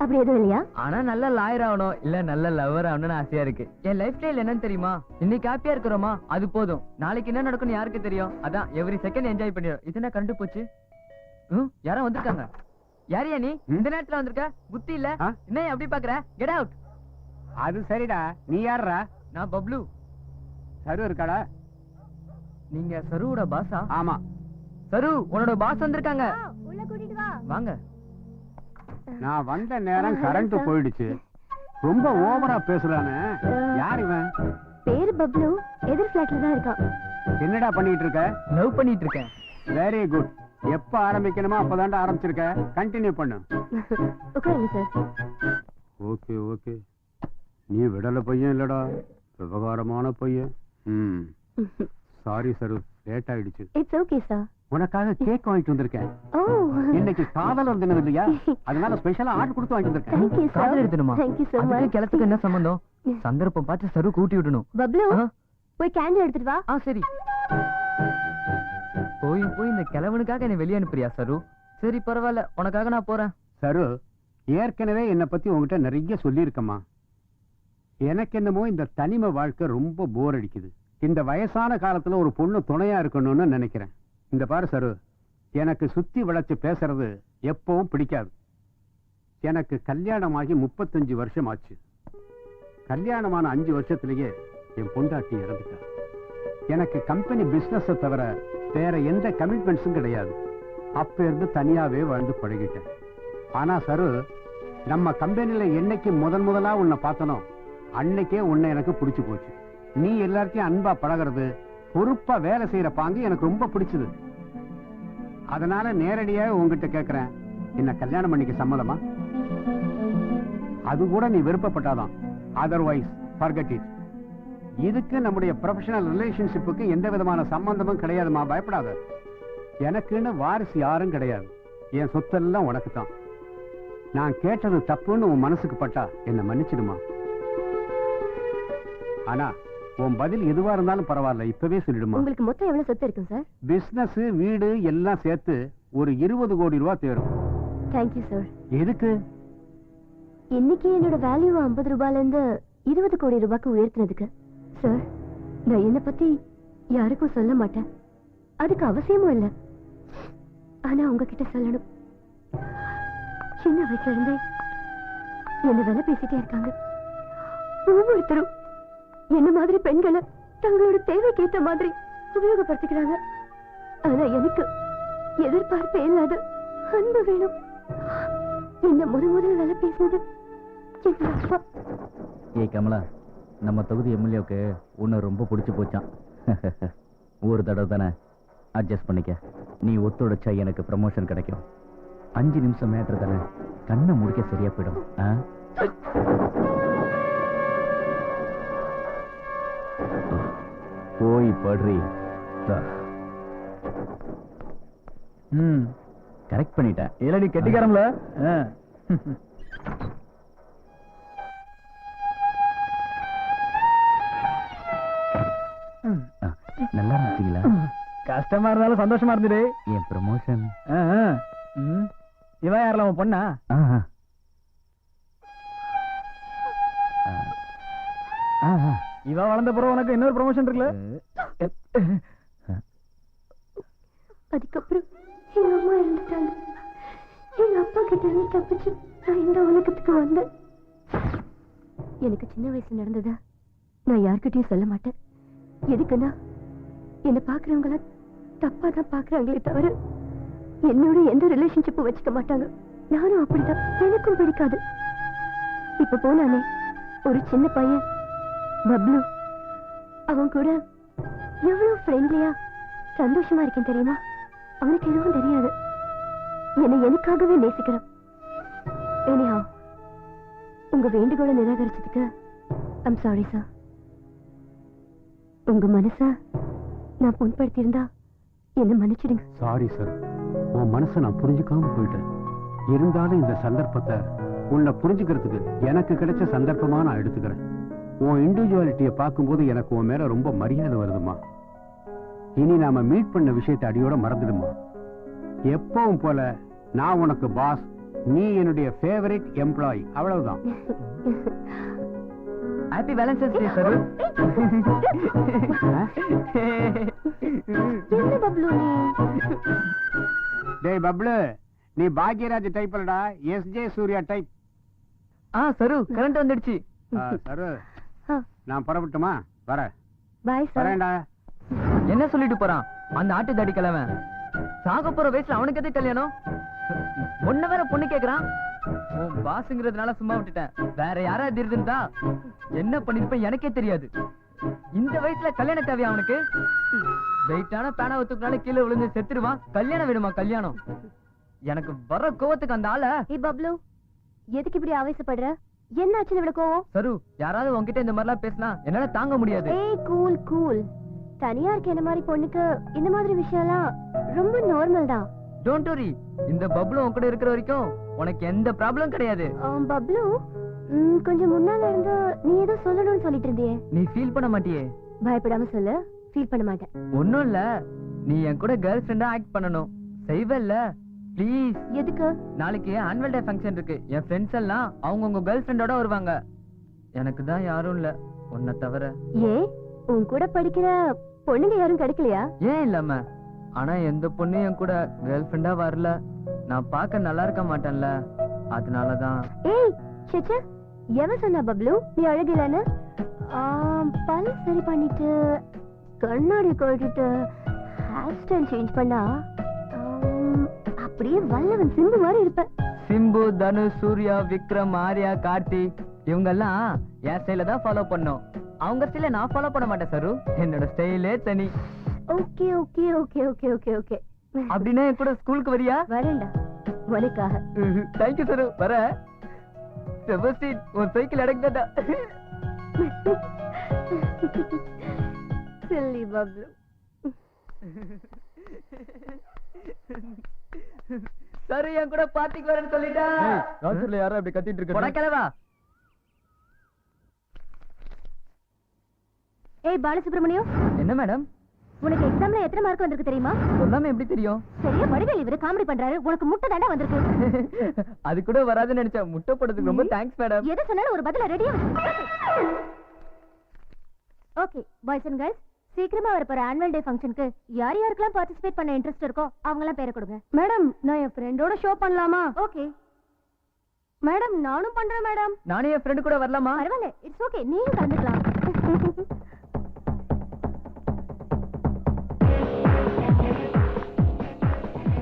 அப்படி எதுவும் இல்லையா? ஆனா நல்ல லாயர் ஆகணும், இல்ல நல்ல லவர் ஆகணும்னு ஆசையா இருக்கு. என் லைஃப் ஸ்டைல் என்னன்னு தெரியுமா? இன்னைக்கு ஹாப்பியா இருக்கிறோமா, அது போதும். நாளைக்கு என்ன நடக்கும்னு யாருக்கு தெரியும்? அதான் எவ்ரி செகண்ட் என்ஜாய் பண்ணிடும். இது என்ன கண்டு போச்சு? யாரோ வந்திருக்காங்க. யாரையா நீ இந்த நேரத்துல வந்திருக்க? புத்தி இல்ல என்ன அப்படி பாக்குற? Get out. அது சரிடா, நீ யாரா? நான் பப்ளு. சரு இருக்காடா? நீங்க சருவோட பாஸா? ஆமா. சரு, உன்னோட பாஸ் வந்திருக்காங்க. உள்ள கூட்டிட்டு வா. வாங்க. நான் வந்த நேரம் கரண்ட் போயிடுச்சு. ரொம்ப ஓவரா பேசுறானே, யார் இவன்? பேரு பப்ளு, எதிர் பிளாட்ல தான் இருக்கான். என்னடா பண்ணிட்டு இருக்க? லவ் பண்ணிட்டு இருக்கேன். Very good. எப்ப ஆரம்பிக்கணுமோ அப்பதான்டா ஆரம்பிச்சிருக்க. கண்டினியூ பண்ணு. உட்காருங்க சார். Okay okay. நீ விடல பையன் இல்லடா, விவகாரமான பையன். சாரி சரு, லேட் ஆயிடுச்சு. It's okay sir. உனக்காக கேக் வாங்கிட்டு வந்திருக்கேன். ஓ, இன்னைக்கு காதலர் தினம் இல்லையா, அதனால ஸ்பெஷலா ஆர்டர் கொடுத்து வாங்கிட்டு வந்திருக்கேன். Thank you sir. காதல் எடுத்துணுமா? தேங்க் யூ so அதுக்கு much. கிளத்துக்கு என்ன சம்பந்தம்? சந்தர்ப்பம் பார்த்து சரு கூட்டி விடணும். பப்ளு, போய் கேண்டில் எடுத்துட்டு வா. சரி. போய் இந்த கிழவனுக்காக என்னை வெளியே அனுப்புறியா சரு? சரி பரவாயில்ல, உனக்காக நான் போறேன். சரு, ஏற்கனவே என்னை பத்தி உங்ககிட்ட நிறைய சொல்லியிருக்கம்மா. எனக்கு என்னமோ இந்த தனிமை வாழ்க்கை ரொம்ப போர் அடிக்குது. இந்த வயசான காலத்துல ஒரு பொண்ணு துணையா இருக்கணும்னு நினைக்கிறேன். இந்த பாரு சரு, எனக்கு சுத்தி வளைச்சு பேசுறது எப்பவும் பிடிக்காது. எனக்கு கல்யாணமாகி 35 வருஷம் ஆச்சு. கல்யாணமான 5 வருஷத்திலேயே என் பொண்டாட்டி இறந்துட்டா. எனக்கு கம்பெனி பிசினஸ் தவிர வேற எந்த கமிட்மெண்ட்ஸும் கிடையாது. அப்ப இருந்து தனியாவே வாழ்ந்து பழகிட்டேன். ஆனா சரு, நம்ம கம்பெனில என்னைக்கு முதலா உன்னை பார்த்தனோ அன்னைக்கே உன்னை எனக்கு பிடிச்சு போச்சு. நீ எல்லாத்தையும் அன்பா பழகிறது, பொறுப்பா வேலை செய்யற பாங்கு எனக்கு ரொம்ப பிடிச்சது. அதனால நேரடியா உங்ககிட்ட கேட்கிறேன், என்ன கல்யாணம் பண்ணிக்க சம்மதமா? அது கூட நீ விருப்பப்பட்டாதான், அதர்வைஸ் forget it. இதுக்கு நம்முடைய ப்ரொஃபஷனல் ரிலேஷன்ஷிப்புக்கு எந்த விதமான சம்பந்தமும் கிடையாதுமா, பயப்படாத. எனக்குன்னு வாரிசு யாரும் கிடையாது. என் சொத்தெல்லாம் உனக்கு தான். நான் கேட்டது தப்புன்னு உன் மனசுக்கு பட்டா என்ன மன்னிச்சிடுமா. ஆனா உன் பதில் எதுவா இருந்தாலும் பரவாயில்ல, இப்பவே சொல்லிடுமா. உங்களுக்கு மொத்தம் எவ்வளவு சொத்து இருக்கு சார்? பிசினஸ் வீடு எல்லாம் சேர்த்து ஒரு 20 கோடி ரூபாய் தேரும். Thank you sir. எதுக்கு? இன்னைக்கு என்னோட வேல்யூ 50 ரூபாயில இருந்து 20 கோடி ரூபாய்க்கு உயர்த்தினதுக்கு. சார், நான் என்ன பத்தி யாருக்கும் சொல்ல மாட்டேன், அதுக்கு அவசியமும் இல்லை. ஆனா உங்ககிட்ட சொல்லணும். சின்ன வயசுல இருந்தே என்ன வேலை பேசிட்டே இருக்காங்க. ஒவ்வொருத்தரும் என்ன மாதிரி பெண்களை தங்களோட தேவைக்கு ஏற்ற மாதிரி உபயோகப்படுத்திக்கிறாங்க. ஆனா எனக்கு எதிர்பார்ப்பே இல்லாத அன்பு வேணும். என்ன முதல் வேலை பேசுனது எங்க அப்பா. ஏய் கமலா, நம்ம தொகுதி எம்எல்ஏவுக்கு உன்னை ரொம்ப பிடிச்சு போச்சான். ஒரு தடவை தானே, அட்ஜஸ்ட் பண்ணிக்க. நீ ஒத்துழைச்சா எனக்கு ப்ரமோஷன் கிடைக்கும். 5 நிமிஷம் மேட்டர் தானே, கண்ணை முடிக்க சரியா போயிடும். போய் படுறி. கரெக்ட் பண்ணிட்டேன். இல்ல நீ கெட்டிக்காரம்ல. வந்துட்டீங்களா? கஷ்டமா இருந்தாலும் சந்தோஷமா இருந்துடு. என் ப்ரமோஷன். இவன் யாரெல்லாம் உன் பொண்ணா? இவ வளர்ந்த பிறகு உனக்கு இன்னொரு ப்ரமோஷன் இருக்குல்ல? அதுக்கப்புறம் எங்க அம்மா இருந்துட்டாங்க. எங்க அப்பா கிட்ட இருந்து தப்பிச்சு நான் இந்த உலகத்துக்கு வந்தேன். எனக்கு சின்ன வயசு நடந்ததா நான் யார்கிட்டயும் சொல்ல மாட்டேன். எதுக்குன்னா என்னை பாக்குறவங்கள தப்பா தான் பாக்குறாங்களே தவிர என்னோட எந்த ரிலேஷன்ஷிப்பும் வச்சுக்க மாட்டாங்க. நானும் அப்படிதான். எனக்கும் பிடிக்காது. இப்ப போனானே ஒரு சின்ன பையன் பப்ளு, அவன் கூட எவ்வளவு ஃப்ரெண்ட்லியா சந்தோஷமா இருக்கேன் தெரியுமா? அவனுக்கு எதுவும் தெரியாது. என்னை எனக்காகவே நேசிக்கிறான். anyhow உங்க வேண்டுகோளை நிராகரிச்சதுக்கு ஐம் சாரி சார். உங்க மனச நான் புண்படுத்தியிருந்தா என்ன மன்னிச்சிடுங்க. சாரி சார், உன் மனசை நான் புரிஞ்சுக்காம போயிட்டேன். இருந்தாலும் இந்த சந்தர்ப்பத்தை உன்னை புரிஞ்சுக்கிறதுக்கு எனக்கு கிடைச்ச சந்தர்ப்பமா நான் எடுத்துக்கிறேன். உன் இண்டிவிஜுவாலிட்டியை பார்க்கும்போது எனக்கு உன் மேல ரொம்ப மரியாதை வருதுமா. இனி நாம மீட் பண்ண விஷயத்தை அடியோட மறந்துடுமா. எப்பவும் போல நான் உனக்கு பாஸ், நீ என்னுடைய ஃபேவரட் எம்ப்ளாயி, அவ்வளவுதான். ஹாப்பி வேலண்டைன்ஸ் டே சரு. என்ன பப்ளு நீ? டேய் பப்ளு, நீ பாக்யராஜ் டைப் இல்லடா, எஸ்ஜே சூர்யா டைப். சரு கரண்ட் வந்துடுச்சு. சரு நான் புறப்பட்டுமா? வரேன். Bye sir. வரேன்டா. என்ன சொல்லிட்டு போறான் அந்த ஆட்டு தாடி கிழவன்? சாக போற வயசுல அவனுக்கு எது கல்யாணம்? ஒன்ன வேற பொண்ணு கேக்குறான். உன் பாஸ்ங்கிறதுனால சும்மா விட்டுட்டேன். வேற யாராவது இருந்தா என்ன பண்ணிருப்பேன் எனக்கே தெரியாது. இந்த வயசுல கல்யாணம் தேவையா அவனுக்கு? வெயிட்டான பேனா ஒத்துக்குனால கீழே விழுந்து செத்துருவான். கல்யாணம் வேணுமா? கல்யாணம்? எனக்கு வர கோவத்துக்கு அந்த ஆள. பப்ளு எதுக்கு இப்படி ஆவேசப்படுற? என்ன ஆச்சு இவ்வளவு கோவம்? சரு, யாராவது உன்கிட்ட இந்த மாதிரிலாம் பேசினா என்னால தாங்க முடியாது. ஏய் கூல் கூல். தனியா இருக்க என்ன மாதிரி பொண்ணுக்கு இந்த மாதிரி விஷயம்லாம் ரொம்ப நார்மல் தான். டோன்ட் வரி, இந்த பப்ளு உன் கூட இருக்கிற வரைக்கும் உனக்கு எந்த ப்ராப்ளம் கிடையாது. பப்ளு கொஞ்சம் முன்னால இருந்து நீ ஏதோ சொல்லணும்னு சொல்லிட்டு இருந்தியே. நீ ஃபீல் பண்ண மாட்டியே? பயப்படாம சொல்லு. ஃபீல் பண்ண மாட்டேன். ஒண்ணும் இல்ல, நீ என் கூட கேர்ள் ஃப்ரெண்டா ஆக்ட் பண்ணணும். செய்வல்ல ப்ளீஸ்? எதுக்கு? நாளைக்கு ஆனுவல் டே ஃபங்க்ஷன் இருக்கு. என் ஃப்ரெண்ட்ஸ் எல்லாம் அவங்க உங்க கேர்ள் ஃப்ரெண்டோட வருவாங்க. எனக்கு தான் யாரும் இல்ல உன்னை தவிர. ஏன் உன் கூட படிக்கிற பொண்ணுங்க யாரும் கிடைக்கலையா? ஏன் இல்லாம, ஆனா எந்த பொண்ணு என் கூட கேர்ள் ஃப்ரெண்டா வரல. நான் பார்க்க நல்லா இருக்க மாட்டேன்ல, அதனாலதான். ஏய் சேச்சே, எவன் சொன்னா பப்ளு நீ அழகிலன்னு? பல் சரி பண்ணிட்டு கண்ணாடி கழட்டிட்டு ஹேர் ஸ்டைல் சேஞ்ச் பண்ணா அப்படியே வல்லவன் சிம்பு மாதிரி இருப்ப. சிம்பு, தனுஷ், சூர்யா, விக்ரம், ஆர்யா, கார்த்தி இவங்க எல்லாம் என் ஸ்டைல தான் ஃபாலோ பண்ணோம். அவங்க ஸ்டைல நான் ஃபாலோ பண்ண மாட்டேன் சரு. என்னோட ஸ்டைலே தனி. Okay okay okay okay okay okay. அப்படின்னா என் கூட ஸ்கூலுக்கு வரியா? வரேன்டா உனக்காக. தேங்க்யூ சரு, வர. செபஸ்டின், உன் சைக்கிள் அடக்குதா? சில்லி பப்ளு. சரு என் கூட பார்ட்டிக்கு வரேன்னு சொல்லிட்டா. ராத்திரில யாரும் அப்படி கத்திட்டு இருக்க? கிளவா. ஏய் பாலசுப்ரமணியம். என்ன மேடம்? உனக்கு எக்ஸாம்ல எத்தனை மார்க் வந்திருக்கு தெரியுமா? சொல்லாம எப்படி தெரியும்? சரியா வடிவேல் இவரு காமெடி பண்றாரு. உனக்கு முட்டை தாண்டா வந்திருக்கு. அது கூட வராதுன்னு நினைச்சேன். முட்டை போடுறதுக்கு ரொம்ப தேங்க்ஸ் மேடம். எது சொன்னாலும் ஒரு பதில ரெடியா ஓகே பாய்ஸ் அண்ட் கேர்ள்ஸ், சீக்கிரமா வரப்போற ஆனுவல் டே ஃபங்க்ஷனுக்கு யார் யாருக்கெல்லாம் பார்ட்டிசிபேட் பண்ண இன்ட்ரெஸ்ட் இருக்கோ அவங்க எல்லாம் பேரை கொடுங்க. மேடம் நான் என் ஃப்ரெண்டோட ஷோ பண்ணலாமா? ஓகே மேடம் நானும் பண்றேன் மேடம். நானே என் ஃப்ரெண்ட் கூட வரலாமா? பரவாயில்ல, இட்ஸ் ஓகே, நீயும் கலந்துக்கலாம்.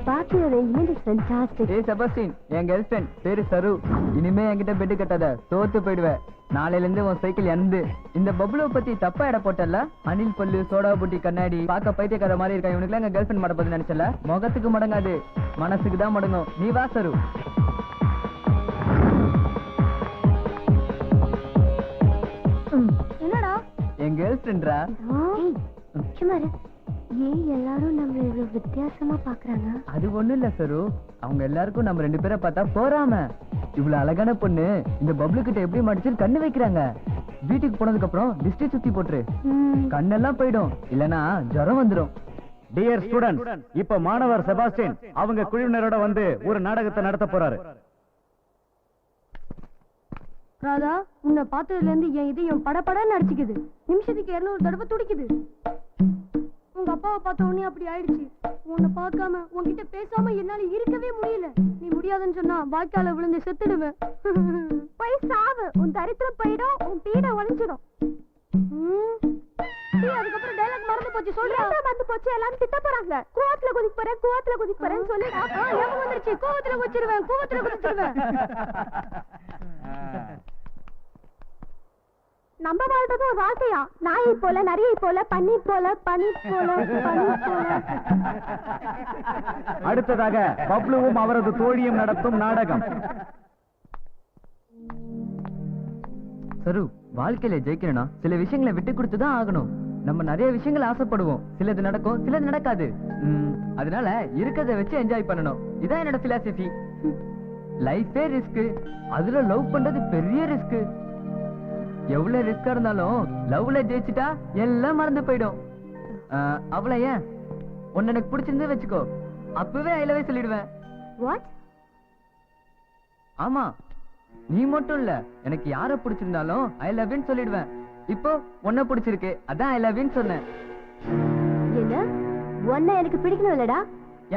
Party arrangement is fantastic. ஏய் செபஸ்டின், என் கேர்ள் ஃப்ரெண்ட் பேரு சரு. இனிமே என்கிட்ட பெட் கட்டாத, தோத்து போயிடுவேன். நாளையில இருந்து உன் சைக்கிள் எந்து. இந்த பப்ளு பத்தி தப்பா இட போட்டல. அணில் பல்லு, சோடா புட்டி, கண்ணாடி, பாக்க பைத்தியக்கார மாதிரி இருக்கா. இவனுக்கு எங்க கேர்ள் ஃப்ரெண்ட் மடப்பது நினைச்சல. முகத்துக்கு மடங்காது, மனசுக்கு தான் மடங்கும். நீ வா சரு. என்னடா? என் கேர்ள் ஃப்ரெண்ட்ரா. சும்மா இரு. ஏன் எல்லாரும் நம்ம இவ்வளவு வித்தியாசமா பாக்குறாங்க? அது ஒண்ணும் இல்ல சரு, அவங்க எல்லாருக்கும் நம்ம ரெண்டு பேரை பார்த்தா போறாம. இவ்வளவு அழகான பொண்ணு இந்த பப்ளு கிட்ட எப்படி மாட்டிச்சு கண்ணு வைக்கிறாங்க. வீட்டுக்கு போனதுக்கு அப்புறம் லிஸ்டே சுத்தி போட்டுரு. கண்ணெல்லாம் போயிடும், இல்லனா ஜுரம் வந்துடும். டியர் ஸ்டூடெண்ட், இப்ப மாணவர் செபாஸ்டின் அவங்க குழுவினரோட வந்து ஒரு நாடகத்தை நடத்த போறாரு. ராதா, உன்னை பார்த்ததுல இருந்து என் இதயம் படபடன்னு அடிச்சுக்குது. நிமிஷத்துக்கு 200 தடவை துடிக்குது. உங்க அப்பாவை பார்த்த உடனே அப்படி ஆயிடுச்சு. உன்னை பார்க்காம உன்கிட்ட பேசாம என்னால இருக்கவே முடியல. நீ முடியாதுன்னு சொன்னா வாய்க்கால விழுந்து செத்துடுவேன். போய் சாவு, உன் தரித்திரம் போயிடும், உன் பீட ஒளிஞ்சிடும். அதுக்கப்புறம் டைலாக் மறந்து போச்சு. சொல்றா, மறந்து போச்சு. எல்லாரும் திட்ட போறாங்க. கோவத்துல குதிக்க போறேன், கோவத்துல குதிக்க போறேன்னு சொல்லி ஞாபகம் வந்துருச்சு. கோவத்துல குதிச்சிருவேன், கோவத்துல குதிச்சிருவேன். நம்ம வாழ்றது ஒரு வாழ்க்கையா? நாயை போல, நரியை போல, பன்னி போல, பனி போல, பனி போல. அடுத்ததாக பப்ளுவும் அவரது தோழியும் நடத்தும் நாடகம். சரு, வாழ்க்கையில ஜெயிக்கணும்னா சில விஷயங்களை விட்டு கொடுத்துதான் ஆகணும். நம்ம நிறைய விஷயங்கள் ஆசைப்படுவோம், சிலது நடக்கும், சிலது நடக்காது. அதனால இருக்கிறத வச்சு என்ஜாய் பண்ணணும். இதான் என்னோட பிலாசபி. லைஃபே ரிஸ்க், அதுல லவ் பண்றது பெரிய ரிஸ்க். எவ்வளவு ரிஸ்கா இருந்தாலும் லவ்ல ஜெயிச்சுட்டா எல்லாம் மறந்து போயிடும். அவளை ஏன் உன்ன எனக்கு பிடிச்சிருந்து வச்சுக்கோ, அப்பவே ஐ லவ் சொல்லிடுவேன். வாட்? ஆமா, நீ மட்டும் இல்ல, எனக்கு யார பிடிச்சிருந்தாலும் ஐ லவ் யூ சொல்லிடுவேன். இப்போ உன்ன பிடிச்சிருக்கு, அதான் ஐ லவ் யூ சொன்னேன். என்ன? உன்னை எனக்கு பிடிக்கணும் இல்லடா?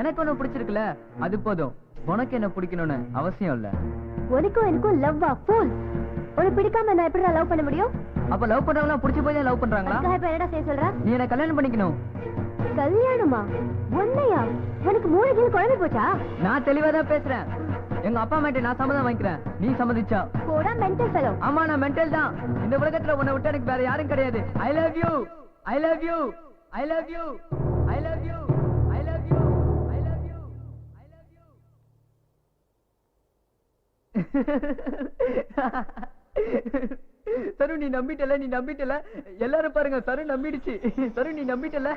எனக்கு ஒண்ணு பிடிச்சிருக்குல, அது போதும். உனக்கு என்ன பிடிக்கணும்னு அவசியம் இல்ல. உனக்கும் எனக்கும் லவ்வா? ஃபூல். உனக்கு பிடிக்காம நான் எப்படி லவ் பண்ண முடியும்? அப்ப லவ் பண்றவங்க பிடிச்சி போய் லவ் பண்றாங்களா? இப்ப என்னடா செய்ய சொல்ற? நீ என்ன கல்யாணம் பண்ணிக்கணும். கல்யாணமா? உன்னையா? உனக்கு மூளைக்கு குழம்பு போச்சா? நான் தெளிவா தான் பேசுறேன். எங்க அப்பா அம்மாட்ட நான் சம்மதம் வாங்கிக்கிறேன், நீ சம்மதிச்சா? போடா மென்டல் ஃபெலோ. ஆமா, நான் மென்டல் தான். இந்த உலகத்துல உன்னை விட்டு எனக்கு வேற யாரும் கிடையாது. I love you, I love you, I love you, I love you, I love you, I love you, I love you. Saru, நீ நம்பிட்டல, நீ நம்பிட்டல. எல்லாரும் பாருங்க, சரு நம்பிடுச்சு. சரு, நீ நம்பிட்டல.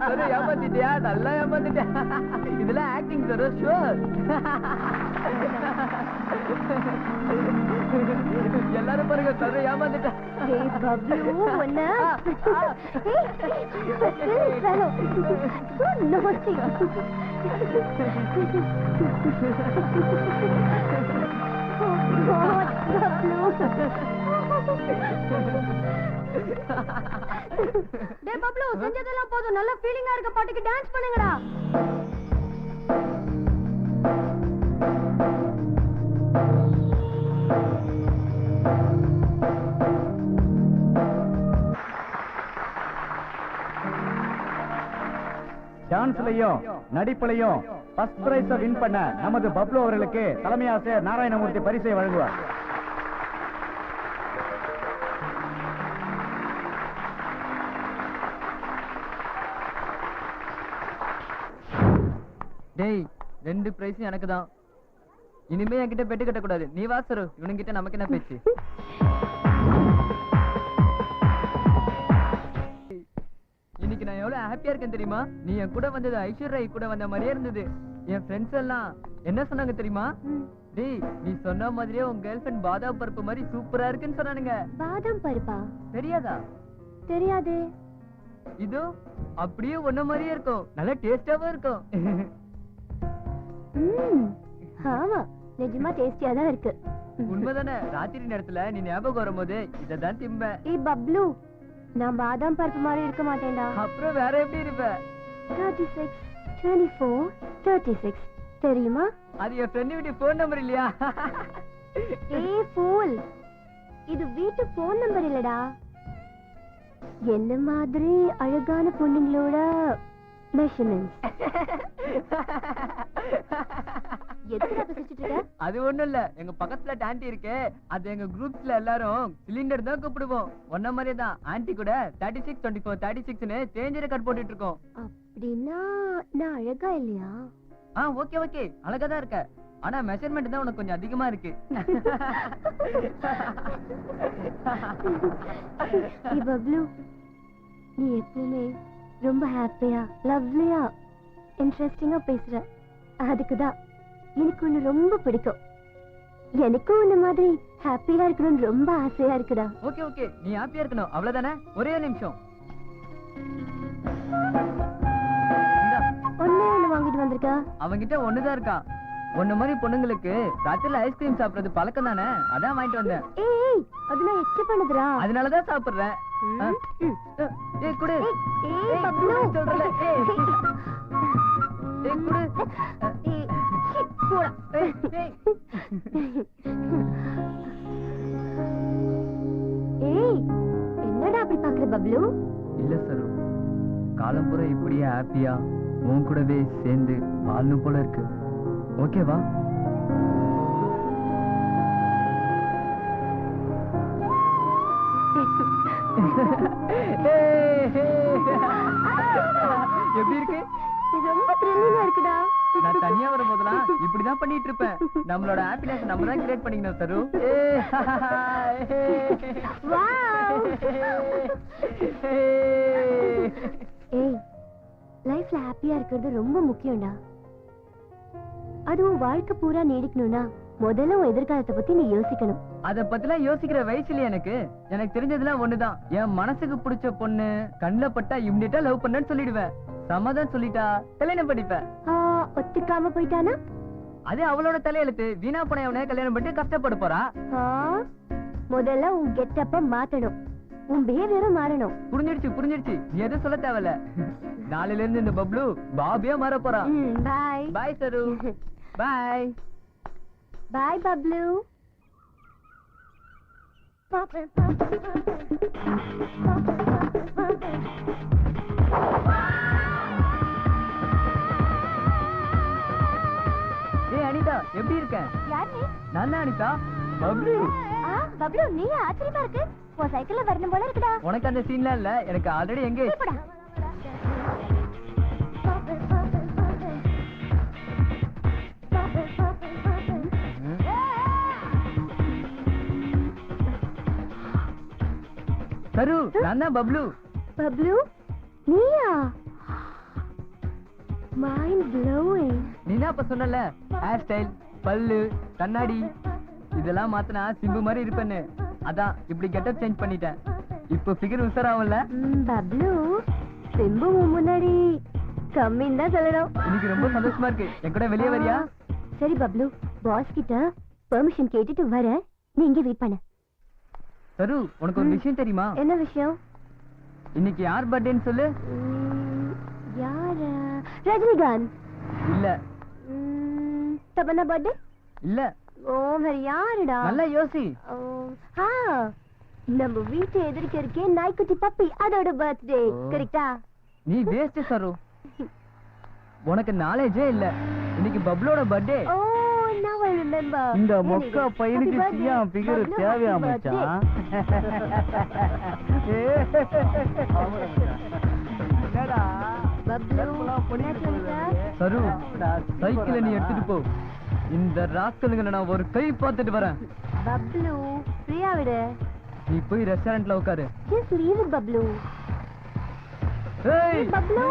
சரு, ஏமாத்திட்டியா? நல்லா ஏமாத்திட்டியா? இதெல்லாம் ஆக்டிங் சரு, ஷூர். எல்லாரும் பாருங்க, சரு ஏமாத்திட்டா. ஏய் பப்ளு, உன்னை ஃபெலோ so naughty. God, டேய் பப்ளு, செஞ்சதெல்லாம் போதும். நல்ல ஃபீலிங்கா இருக்க பாட்டுக்கு டான்ஸ் பண்ணுங்கடா. டான்ஸ்லயும் நடிப்புலையும் ஃபர்ஸ்ட் பிரைஸ் வின் பண்ண நமது பப்ளு அவர்களுக்கு தலைமை ஆசிரியர் நாராயணமூர்த்தி பரிசை வழங்குவார். டேய், 2 பிரைஸும் எனக்கு தான். இனிமே என்கிட்ட பெட்டு கட்ட கூடாது. நீ வா சரு, இவனுங்கிட்ட நமக்கு என்ன பேச்சு? இன்னைக்கு நான் எவ்வளவு ஹாப்பியா இருக்கேன் தெரியுமா? நீ என் கூட வந்தது ஐஸ்வர்யா கூட வந்த மாதிரியே இருந்தது. என் ஃப்ரெண்ட்ஸ் எல்லாம் என்ன சொன்னாங்க தெரியுமா? டேய், நீ சொன்ன மாதிரியே உன் கேர்ள் ஃப்ரெண்ட் பாதாம் பருப்பு மாதிரி சூப்பரா இருக்குன்னு சொன்னானுங்க. பாதாம் பருப்பா? தெரியாதா? தெரியாதே. இதோ அப்படியே ஒன்ன மாதிரியே இருக்கும், நல்ல டேஸ்டாவும் இருக்கும். ஆமா, நிஜமா டேஸ்டியா தான் இருக்கு. உண்மைதானே? ராத்திரி நேரத்துல நீ ஞாபகம் வரும்போது இததான் திம்ப. ஏய் பப்ளு, நான் பாதாம் பருப்பு மாதிரி இருக்க மாட்டேன்டா. அப்புறம் வேற எப்படி இருப்ப? 36, 24, 36 தெரியுமா? அது என் ஃப்ரெண்ட் வீட்டு போன் நம்பர் இல்லையா? ஏய் ஃபூல், இது வீட்டு போன் நம்பர் இல்லடா. என்ன மாதிரி அழகான பொண்ணுங்களோட மெஷர்மென்ட்ஸ். எதுக்கு பேசிட்டு இருக்க? அது ஒண்ணும் இல்ல, எங்க பக்கத்துல ஆன்ட்டி இருக்கே, அது எங்க குரூப்ஸ்ல எல்லாரும் சிலிண்டர் தான் கூப்பிடுவோம். ஒன்ன மாதிரியே தான் ஆன்ட்டி கூட 36, 24, 36ன்னு சேஞ்சர் கட் போட்டுட்டு இருக்கோம். அப்படின்னா நான் அழகா இல்லையா? ஓகே ஓகே, அழகா தான் இருக்க. ஆனா மெஷர்மெண்ட் தான் உனக்கு கொஞ்சம் அதிகமா இருக்கு. பப்ளு, நீ எப்பவுமே ரொம்ப ஹாப்பியா, லவ்லியா, இன்ட்ரெஸ்டிங்கா பேசுற. அதுக்குதான் எனக்கு ஒண்ணு ரொம்ப பிடிக்கும். எனக்கும் இந்த மாதிரி ஹாப்பியா இருக்கணும்னு ரொம்ப ஆசையா இருக்குடா. ஓகே ஓகே, நீ ஹாப்பியா இருக்கணும் அவ்வளவுதானே. ஒரே நிமிஷம். ஒண்ணே ஒண்ணு வாங்கிட்டு வந்திருக்கா. அவங்கிட்ட ஒண்ணுதான் இருக்கா. ஒண்ணு மாதிரி பொண்ணுங்களுக்கு ராத்திரில ஐஸ்கிரீம் சாப்பிடுறது பழக்கம் தானே, அதான் வாங்கிட்டு வந்தேன். ஏய் அது நான் எச்ச பண்ணுதுடா. அதனாலதான் சாப்பிடுறேன். ஏய் குடு. ஏய் பப்ளு சொல்றல. ஏய் குடு. போடா. ஏய் என்னடா அப்படி பாக்குற பப்ளு? இல்ல சரு, காலம் பூரா இப்படியே ஹாப்பியா உன் கூடவே சேர்ந்து வாழணும் போல இருக்கு. ஓகேவா? எப்படி இருக்கு? ரொம்ப த்ரில்லிங்கா இருக்குடா. நான் தனியா வரும்போதெல்லாம் இப்படிதான் பண்ணிட்டு இருப்பேன். நம்மளோட ஹாப்பினஸ் நம்ம தான் கிரியேட் பண்ணிக்கணும் சரு. வாவ். ஏய் லைஃப்ல ஹாப்பியா இருக்கிறது ரொம்ப முக்கியம்டா. அதுவும் வாழ்க்கை பூரா நீடிக்கணும்னா முதல்ல உன் எதிர்காலத்தை பத்தி நீ யோசிக்கணும். அத பத்திலாம் யோசிக்கிற வயசுல எனக்கு தெரிஞ்சதுலாம் ஒண்ணுதான். என் மனசுக்கு பிடிச்ச பொண்ணு கண்ணுல பட்டா இம்மிடியா லவ் பண்ணேன்னு சொல்லிடுவேன். சமாதானம் சொல்லிட்டா கல்யாணம் பண்ணிப்பேன். ஒத்துக்காம போயிட்டானா அது அவளோட தலையெழுத்து. வீணா போனவனே கல்யாணம் பண்ணி கஷ்டப்பட போறா. முதல்ல உன் கெட்டப்ப மாத்தணும், உன் பிஹேவியரும் மாறணும். புரிஞ்சிடுச்சு. நீ எதுவும் சொல்ல தேவையில்ல. நாளையில இருந்து இந்த பப்ளு பாபியா மாற போறா. பாய் பாய் சரு. பாய் பாய் பப்ளு. ஏய் அனிதா, எப்படி இருக்க? யார் நீ? நான் தான் அனிதா. பப்ளு. பப்ளு நீ ஆச்சரியமா இருக்கு. உன் சைக்கிள்ல வரணும் போல இருக்குடா. உனக்கு அந்த சீன்லாம் இல்ல, எனக்கு ஆல்ரெடி எங்க. சரு, நான் தான் பப்ளு. பப்ளு நீயா? Mind blowing. நீனா அப்ப சொன்னல ஹேர் ஸ்டைல், பல்லு, கண்ணாடி இதெல்லாம் மாத்தினா சிம்பு மாதிரி இருப்பேன்னு. அதான் இப்படி கெட்டப் சேஞ்ச் பண்ணிட்டேன். இப்போ ஃபிகர் உசராவல்ல. பப்ளு சிம்பு முன்னாடி கம்மின்னு தான் சொல்லணும். இன்னைக்கு ரொம்ப சந்தோஷமா இருக்கு. என் கூட வெளியே வரியா? சரி பப்ளு, பாஸ் கிட்ட பெர்மிஷன் கேட்டுட்டு வரேன். நீ இங்கே வெயிட் பண்ணு. சரு, உனக்கு ஒரு விஷயம் தெரியுமா? என்ன விஷயம்? இன்னைக்கு யார் பர்த்டேன்னு சொல்லு. யாரு? ரஜினிகாந்த். இல்ல. தமன்னா பர்த்டே? இல்ல. ஓ வேற யாருடா? நல்லா யோசி. நம்ம வீட்டு எதிர்க்க இருக்கே நாய்க்குட்டி பப்பி, அதோட பர்த்டே. கரெக்டா? நீ வேஸ்ட் சரு, உனக்கு நாலேஜே இல்ல. இன்னைக்கு பப்ளோட birthday. Oh now I remember. இந்த மொக்க பையனுக்கு சியா ஃபிகர் தேவையா மச்சான்? என்னடா சரு, சைக்கிளை நீ எடுத்துட்டு போ. இந்த ராஸ்கலுங்களை நான் ஒரு கை பார்த்துட்டு வரேன். பப்ளு பிரியா விடு. நீ போய் ரெஸ்டாரண்ட்ல உட்காரு. just leave it Bablu. ஏய் பப்ளு.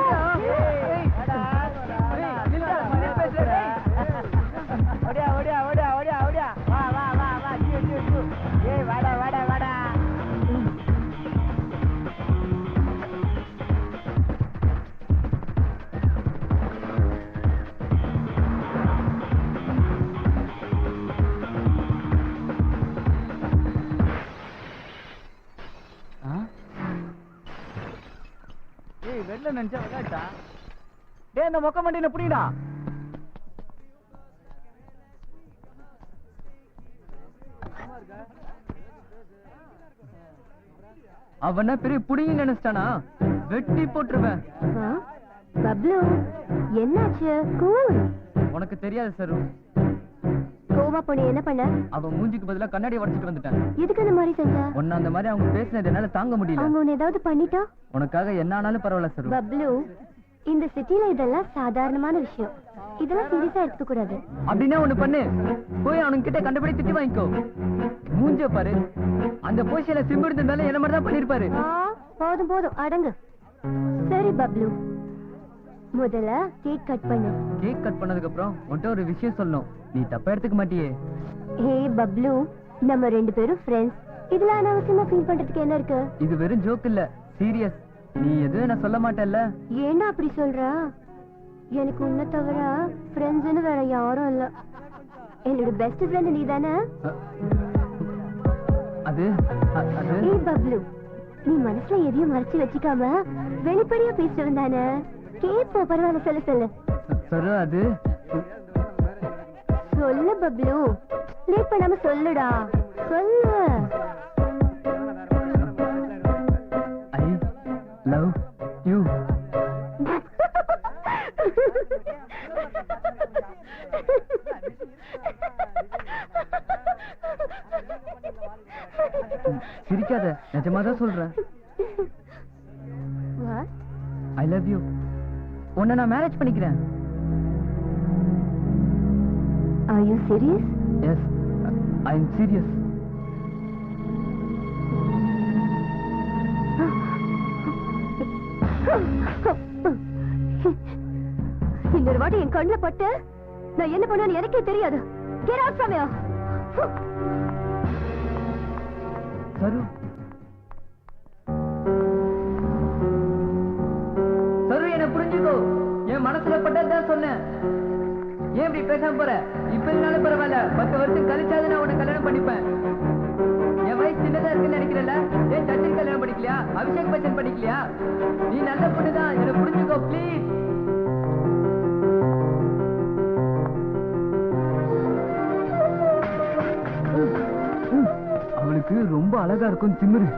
ஓடியா வா ஏய் வாடா ஏய் வெள்ள நினைச்சா விளையாட்டா? டேய் அந்த மொக்க மண்டியில புடிடா. அவன பெரிய புடிங்க நினைச்சிட்டானா? வெட்டி போட்டுருவேன். பப்ளு என்னாச்சு? கூல். உனக்கு தெரியாது சரு. கோவா பொண்ணு என்ன பண்ண? அவன் மூஞ்சிக்கு பதிலா கண்ணாடி உடைச்சிட்டு வந்துட்டான். எதுக்கு அந்த மாதிரி செஞ்ச? உன்ன அந்த மாதிரி அவங்க பேசினது என்னால தாங்க முடியல. அவங்க உன்னை ஏதாவது பண்ணிட்டா? உனக்காக என்ன ஆனாலும் பரவாயில்ல சரு. பப்ளு இந்த சிட்டில இதெல்லாம் சாதாரணமான விஷயம். இதெல்லாம் சீரியஸா எடுத்துக்க கூடாது. அப்படின்னா ஒண்ணு பண்ணு, போய் அவனுக்கு கிட்ட கண்டுபிடி திட்டி வாங்கிக்கோ. மூஞ்ச பாரு, அந்த பொசிஷன்ல சிம்பு இருந்தாலும் என்ன மாதிரி தான் பண்ணிருப்பாரு. போதும் அடங்கு. சரி பப்ளு, முதல்ல கேக் கட் பண்ணு. கேக் கட் பண்ணதுக்கு அப்புறம் உன்கிட்ட ஒரு விஷயம் சொல்லணும். நீ தப்பா எடுத்துக்க மாட்டியே? ஹே பப்ளு, நம்ம 2 பேரும் ஃப்ரெண்ட்ஸ். இதுல அனாவசியமா ஃபீல் பண்றதுக்கு என்ன இருக்கு? இது வெறும் ஜோக் இல்ல, சீரியஸ். நீ எதுவும் நான் சொல்ல மாட்டேல்ல? ஏன்னா அப்படி சொல்ற? எனக்கு உன்னை தவிர ஃப்ரெண்ட்ஸ்னு வேற யாரும் இல்ல. என்னோட பெஸ்ட் ஃப்ரெண்ட் நீ தானே? அது அது ஹே பப்ளு, நீ மனசுல எதையும் மறைச்சு வச்சுக்காம வெளிப்படையா பேசுறவன் தானே? கேப்போ, பரவாயில்ல, சொல்லு சொல்லு சரு. அது சொல்லு பப்ளு, லேட் பண்ணாம சொல்லுடா, சொல்லு. I love you. சிரிக்காத, நிஜமாதான் சொல்றேன். What? I love you. உன்னை நான் மேரேஜ் பண்ணிக்கிறேன். Are you serious? Yes, I am serious. இன்னொரு வாட்டி என் கண்ணுல பட்டு நான் என்ன பண்ணுவேன்னு எனக்கே தெரியாது. Get out from here. சரு, சரு, என்ன புரிஞ்சுக்கோ. என் மனசுல பட்டதான் சொன்னேன். ஏன் இப்படி பேசாம போற? இப்ப இருந்தாலும் பரவாயில்ல, 10 வருஷம் கழிச்சாது நான் உன்னை கல்யாணம் பண்ணிப்பேன். என் வயசு சின்னதா இருக்குன்னு நினைக்கிறல? ஏன் சச்சின் கல்யாணம் பண்ணிக்கலையா? அபிஷேக் பச்சன் பண்ணிக்கலையா? நீ நல்ல பொண்ணுதான், என்ன புரிஞ்சுக்கோ ப்ளீஸ். அவளுக்கு ரொம்ப அழகா இருக்கும் திமிரு.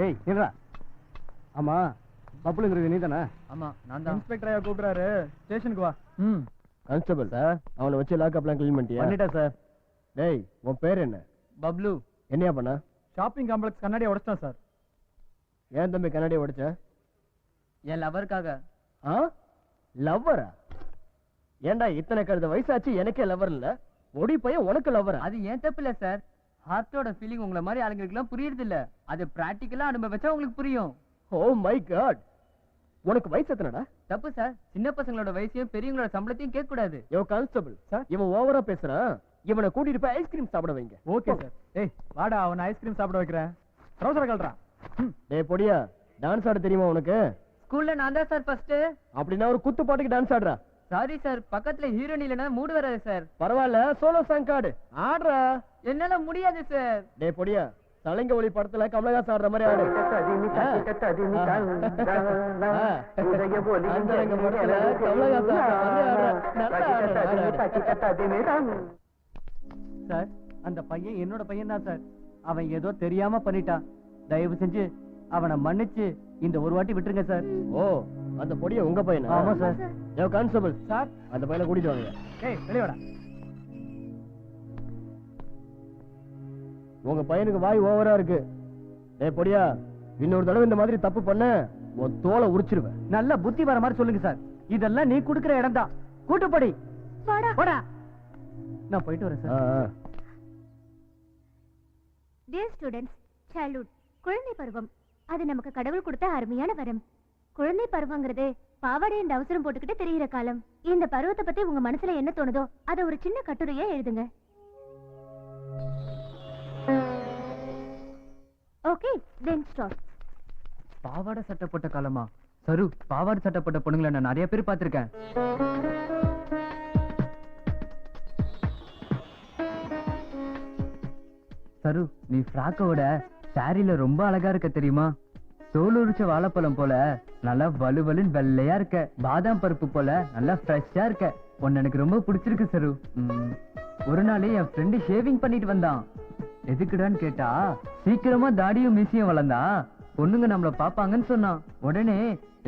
ஏய் நில்றா. ஆமா, பப்புளுங்கிறது நீ தானே? ஆமா, நான் தான். இன்ஸ்பெக்டர் ஐயா கூப்பிடுறாரு, ஸ்டேஷனுக்கு வா. ம், கான்ஸ்டபிள் சார், அவனை வச்சு லாக்அப்லாம் க்ளீன் பண்ணிட்டியா? பண்ணிட்டேன் சார். டேய், உன் பேர் என்ன? பப்ளு. என்னையா பண்ண? ஷாப்பிங் காம்ப்ளெக்ஸ் கண்ணாடியை உடைச்சிட்டான் சார். ஏன் தம்பி கண்ணாடியை உடைச்ச? என் லவருக்காக. ஆ, லவ்வரா? ஏன்டா இத்தனை கழுத வயசாச்சு எனக்கே லவர் இல்ல, ஒடி பையன் உனக்கு லவ்வரா? அது ஏன் தப்பு இல்ல சார். ஹார்ட்டோட ஃபீலிங் உங்களை மாதிரி ஆளுங்களுக்குலாம் புரியுறது இல்ல. அது பிராக்டிக்கலா அனுபவிச்சா உங்களுக்கு புரியும். ஓ மை காட், உனக்கு வயசு எத்தனைடா? தப்பு சார். சின்ன பசங்களோட வயசையும் பெரியவங்களோட சம்பளத்தையும் கேட்க கூடாது. யோ கான்ஸ்டபிள் சார், இவன் ஓவரா பேசுறான். இவனை கூட்டிட்டு போய் ஐஸ்கிரீம் சாப்பிட வைங்க. Okay sir. ஏய் வாடா, அவனை ஐஸ்கிரீம் சாப்பிட வைக்கிறேன். ட்ரவுசரை கழட்டுறான். டேய் பொடியா, டான்ஸ் ஆட தெரியுமா உனக்கு? ஸ்கூல்ல நான் தான் சார் ஃபர்ஸ்ட். அப்படின்னா ஒரு குத்து பாட்டுக்கு டான்ஸ் ஆடுறா. சாரி சார், பக்கத்துல ஹீரோயின் இல்லனா மூடு வராது சார். பரவாயில்ல, சோலோ சாங் ஆடு. ஆடுறா. என்னால முடியாது சார். டேய் பொடியா, தலைங்க ஒளி படத்துல கமலஹாசன் ஆடுற மாதிரி ஆடு. அந்தரங்க படத்துல கமலஹாசன் சார், அந்த பையன் என்னோட பையன் தான் சார். அவன் ஏதோ தெரியாம பண்ணிட்டான். தயவு செஞ்சு அவனை மன்னிச்சு இந்த ஒரு வாட்டி விட்டுருங்க சார். ஓ, அந்த பொடிய உங்க பையனா? ஆமா சார். யோ கான்ஸ்டபிள் சார், அந்த பையனை கூட்டிட்டு வாங்க. ஏய் வெளிய வாடா. உங்க பையனுக்கு வாய் ஓவரா இருக்கு. டேய் பொடியா, இன்னொரு தடவை இந்த மாதிரி தப்பு பண்ண உன் தோலை உரிச்சிருவேன். நல்ல புத்தி வர மாதிரி சொல்லுங்க சார். இதெல்லாம் நீ குடுக்குற இடம் தான். கூட்டுப்படி வாடா. போடா. நான் போயிட்டு வரேன் சார். Dear students, childhood, குழந்தை பருவம், அது நமக்கு கடவுள் கொடுத்த அருமையான வரம். குழந்தை பருவங்கிறது பாவாடை and அவசரம் போட்டுக்கிட்டு தெரிகிற காலம். இந்த பருவத்தை பத்தி உங்க மனசுல என்ன தோணுதோ அதை ஒரு சின்ன கட்டுரையா எழுதுங்க. Okay, then start. பாவாடை சட்டை போட்ட காலமா? சரு, பாவாடை சட்டை போட்ட பொண்ணுங்களை நான் நிறைய பேர் பார்த்திருக்கேன். சரு, நீ ஃப்ராக்கோட சாரில ரொம்ப அழகா இருக்க தெரியுமா? தோல் உரிச்ச வாழைப்பழம் போல நல்லா வலுவலுன்னு வெள்ளையா இருக்க. பாதாம் பருப்பு போல நல்லா ஃப்ரெஷ்ஷா இருக்க. உன்னை எனக்கு ரொம்ப பிடிச்சிருக்கு சரு. ஒரு நாளே என் ஃப்ரெண்டு ஷேவிங் பண்ணிட்டு வந்தான். எதுக்குடான்னு கேட்டா, சீக்கிரமா தாடியும் மீசியும் வளர்ந்தா பொண்ணுங்க நம்மள பாப்பாங்கன்னு சொன்னான். உடனே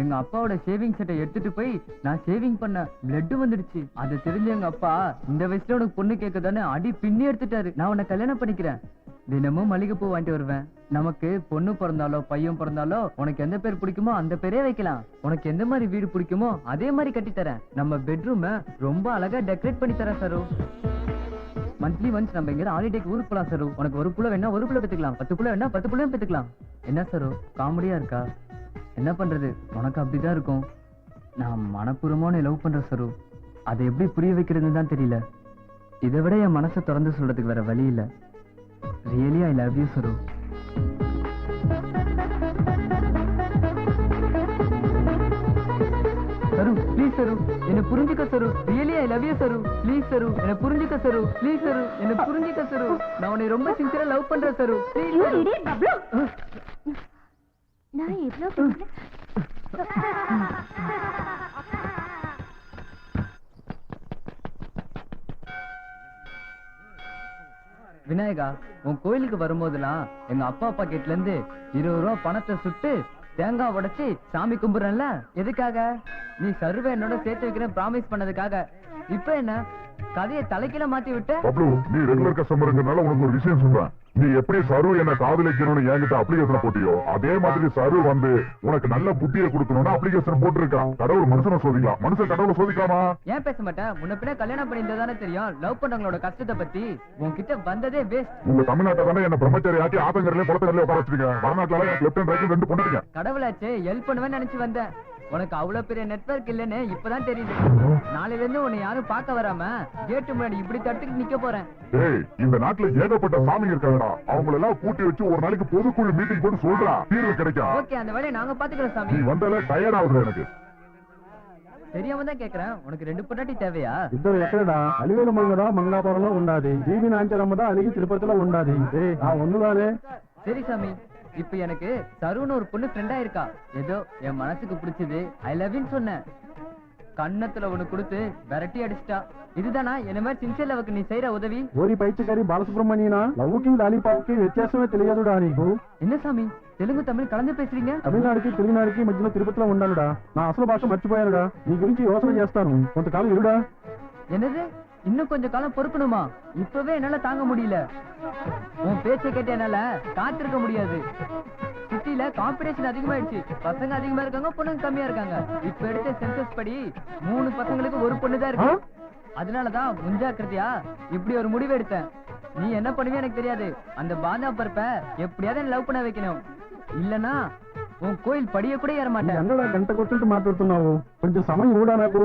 எங்க அப்பாவோட ஷேவிங் செட்டை எடுத்துட்டு போய் நான் ஷேவிங் பண்ண பிளட் வந்துடுச்சு. அது தெரிஞ்ச எங்க அப்பா, இந்த வயசுல உனக்கு பொண்ணு கேட்கதானே அடி பின்னி எடுத்துட்டாரு. நான் உன்னை கல்யாணம் பண்ணிக்கிறேன், தினமும் மல்லிகைப்பூ வாங்கிட்டு வருவேன். நமக்கு பொண்ணு பிறந்தாலோ பையன் பிறந்தாலோ உனக்கு எந்த பேர் பிடிக்குமோ அந்த பேரே வைக்கலாம். உனக்கு எந்த மாதிரி வீடு பிடிக்குமோ அதே மாதிரி கட்டி தரேன். நம்ம பெட்ரூமை ரொம்ப அழகா டெக்கரேட் பண்ணி தரேன் சரு. மந்த்லி ஒன்ஸ் நம்ம எங்க ஹாலிடேக்கு ஊருக்கு போலாம் சரு. உனக்கு ஒரு புள்ள வேணா ஒரு புள்ள பெத்துக்கலாம், 10 புள்ள வேணா 10 புள்ளையும் பெத்துக்கலாம். என்ன சரு காமெடியா இருக்கா? என்ன பண்றது, உனக்கு அப்படிதான் இருக்கும். நான் மனப்பூர்வமான லவ் பண்ற சரு. அதை எப்படி புரிய வைக்கிறதுன்னு தான் தெரியல. இதை விட என் மனசை திறந்து சொல்றதுக்கு வேற வழி இல்ல. ரியலி ஐ லவ் யூ சரு. சரு ப்ளீஸ் சரு என்ன புரிஞ்சுக்க Saru. Really I love you Saru. Please Saru என்ன புரிஞ்சுக்க சரு. ப்ளீஸ் சரு என்ன புரிஞ்சுக்க சரு. நான் உன்னை ரொம்ப சின்சியரா லவ் பண்றேன் சரு. நான் எவ்வளவு விநாயகா, உன் கோயிலுக்கு வரும்போதெல்லாம் எங்க அப்பா கேட்ல இருந்து 20 ரூபா பணத்தை சுட்டு தேங்காய் உடைச்சு சாமி கும்பிடுறேன்ல, எதுக்காக? நீ சர்வே என்னோட சேர்த்து வைக்கிறேன் ப்ராமிஸ் பண்ணதுக்காக. இப்ப என்ன கதையை தலைக்கீழ மாத்தி விட்ட? பப்ளு, நீ ரெகுலர் கஸ்டமருங்கனால உனக்கு ஒரு விஷயம் சொல்றேன். நீ எப்படி சரு என்ன காதலிக்கணும்னு என்கிட்ட அப்ளிகேஷன் போட்டியோ அதே மாதிரி சரு வந்து உனக்கு நல்ல புத்தியை கொடுக்கணும்னு அப்ளிகேஷன் போட்டிருக்கான். கடவுள் மனுஷனை சோதிக்கலாம், மனுஷன் கடவுளை சோதிக்கலாமா? ஏன் பேச மாட்டேன்? முன்ன பின்ன கல்யாணம் பண்ணியிருந்ததானே தெரியும். லவ் பண்றவங்களோட கஷ்டத்தை பத்தி உன்கிட்ட வந்ததே வேஸ்ட். உங்க தமிழ்நாட்டை தானே என்ன பிரம்மச்சாரி ஆக்கி ஆத்தங்கரையில குளத்தங்கரையில உட்கார வச்சிருக்க. வடநாட்டுல லெப்ட் அண்ட் ரைட் 2 பொண்ணுங்க. கடவுளாச்சே ஹெல்ப் பண்ணுவேன்னு நினைச்சு வந்தேன். உனக்கு அவ்வளவு பெரிய நெட்வொர்க் இல்லன்னு இப்பதான் தெரியுது. நாளையில இருந்து உன்னை யாரும் பார்க்க வராம கேட்டு முன்னாடி இப்படி தட்டுக்கு நிக்க போறேன். ஏய், இந்த நாட்டுல ஏகப்பட்ட சாமிங்க இருக்காங்கடா. அவங்கள எல்லாம் கூட்டி வச்சு ஒரு நாளைக்கு பொதுக்குழு மீட்டிங் போட்டு சொல்றா, தீர்வு கிடைக்கும். ஓகே, அந்த வேலையை நாங்க பாத்துக்கிறோம் சாமி. நீ வந்தால டயர்ட் ஆகுது எனக்கு. தெரியாம தான் கேக்குறேன், உனக்கு 2 பொண்டாட்டி தேவையா? ఇద్దరు ఎక్కడడా అలివేలు మంగడ మంగాపురంలో ఉండాది. బీబీ నాంచరమ్మదా అలిగి తిరుపతిలో ఉండాది. ఆ ఒన్నుగానే. சரி சாமி, இப்ப எனக்கு சருன்னு ஒரு பொண்ணு ஃப்ரெண்டா இருக்கா. ஏதோ என் மனசுக்கு பிடிச்சது ஐ லவ் யூன்னு சொன்னேன். கண்ணத்துல ஒண்ணு கொடுத்து விரட்டி அடிச்சிட்டா. இதுதானா என்ன மாதிரி சின்சியர் லவ்க்கு நீ செய்யற உதவி? ఓరి పైచికరి బాలసుబ్రహ్మణ్యనా లవ్వుకి లాలీపాప్కి వ్యత్యాసమే తెలియదుడా నీకు? என்ன சாமி தெலுங்கு தமிழ் கலந்து பேசுறீங்க? తమిళనాడుకి తెలుగునాడుకి మధ్యలో తిరుపతిలో ఉండానుడా. నా అసలు భాష మర్చిపోయానుడా. నీ గురించి యోచన చేస్తాను, కొంతకాలం ఇరుడా. என்னது, இன்னும் கொஞ்சம் காலம் பொறுக்கணுமா? இப்பவே என்னால தாங்க முடியல. உன் பேச்சை கேட்டு என்னால காத்திருக்க முடியாது. சிட்டில காம்படிஷன் அதிகமாயிடுச்சு. பசங்க அதிகமா இருக்காங்க, பொண்ணுங்க கம்மியா இருக்காங்க. இப்ப எடுத்த சென்சஸ் படி 3 பசங்களுக்கு ஒரு பொண்ணு தான் இருக்கு. அதனாலதான் முன்ஜாக்கிரதையா இப்படி ஒரு முடிவு எடுத்தேன். நீ என்ன பண்ணுவே எனக்கு தெரியாது. அந்த பாதா பருப்ப எப்படியாவது லவ் பண்ண வைக்கணும். இல்லனா உன் கோயில் படிய கூட ஏற மாட்டேன். అన్నడా గంట కొట్టింటూ మాట్లాడుతున్నావు. కొంచెం సమయం కూడా నాకు.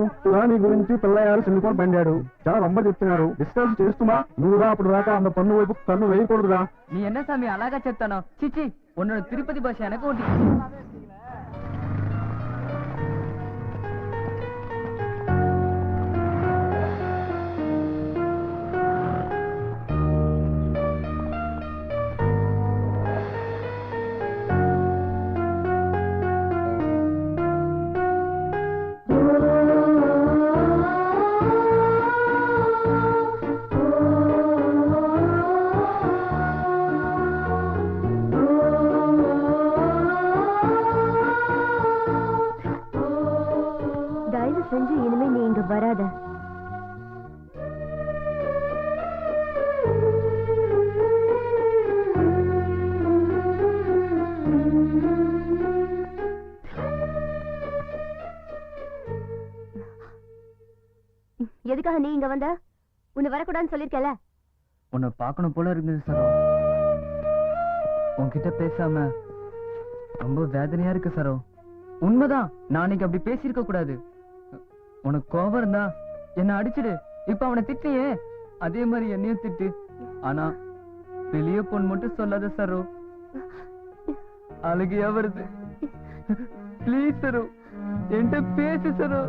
నీ గురించి పిల్లయ్యారు సిల్లుకొని పండాడు. చాలా రొమ్మ చెప్తున్నారు. డిస్కస్ చేస్తున్నా. నువ్వురా అప్పుడు దాకా அந்த பொண்ணு వైపు కన్ను వేయకూడదురా. நீ என்ன சாமி அழகா చెప్తాனோ? சிச்சி, உன்னோட திருப்பதி பாஷை எனக்கு ஓட்டி. செஞ்சு இனிமே நீ இங்க வராத. எதுக்காக நீ இங்க வந்த? உன்னை வரக்கூடாதுன்னு சொல்லிருக்கல. உன்னை பார்க்கணும் போல இருந்தது சரோ. உன்கிட்ட பேசாம ரொம்ப வேதனையா இருக்கு சரோ. உண்மைதான், நான் அன்னைக்கு அப்படி பேசியிருக்க கூடாது. உனக்கு கோபம் இருந்தா என்ன அடிச்சிடு. இப்ப அவனை திட்டியே, அதே மாதிரி என்னையும் திட்டு. ஆனா வெளிய பொண்ணு மட்டும் சொல்லாத சரோ. அழுகையா வருது. ப்ளீஸ் சரோ, என்கிட்ட பேசு சரோ.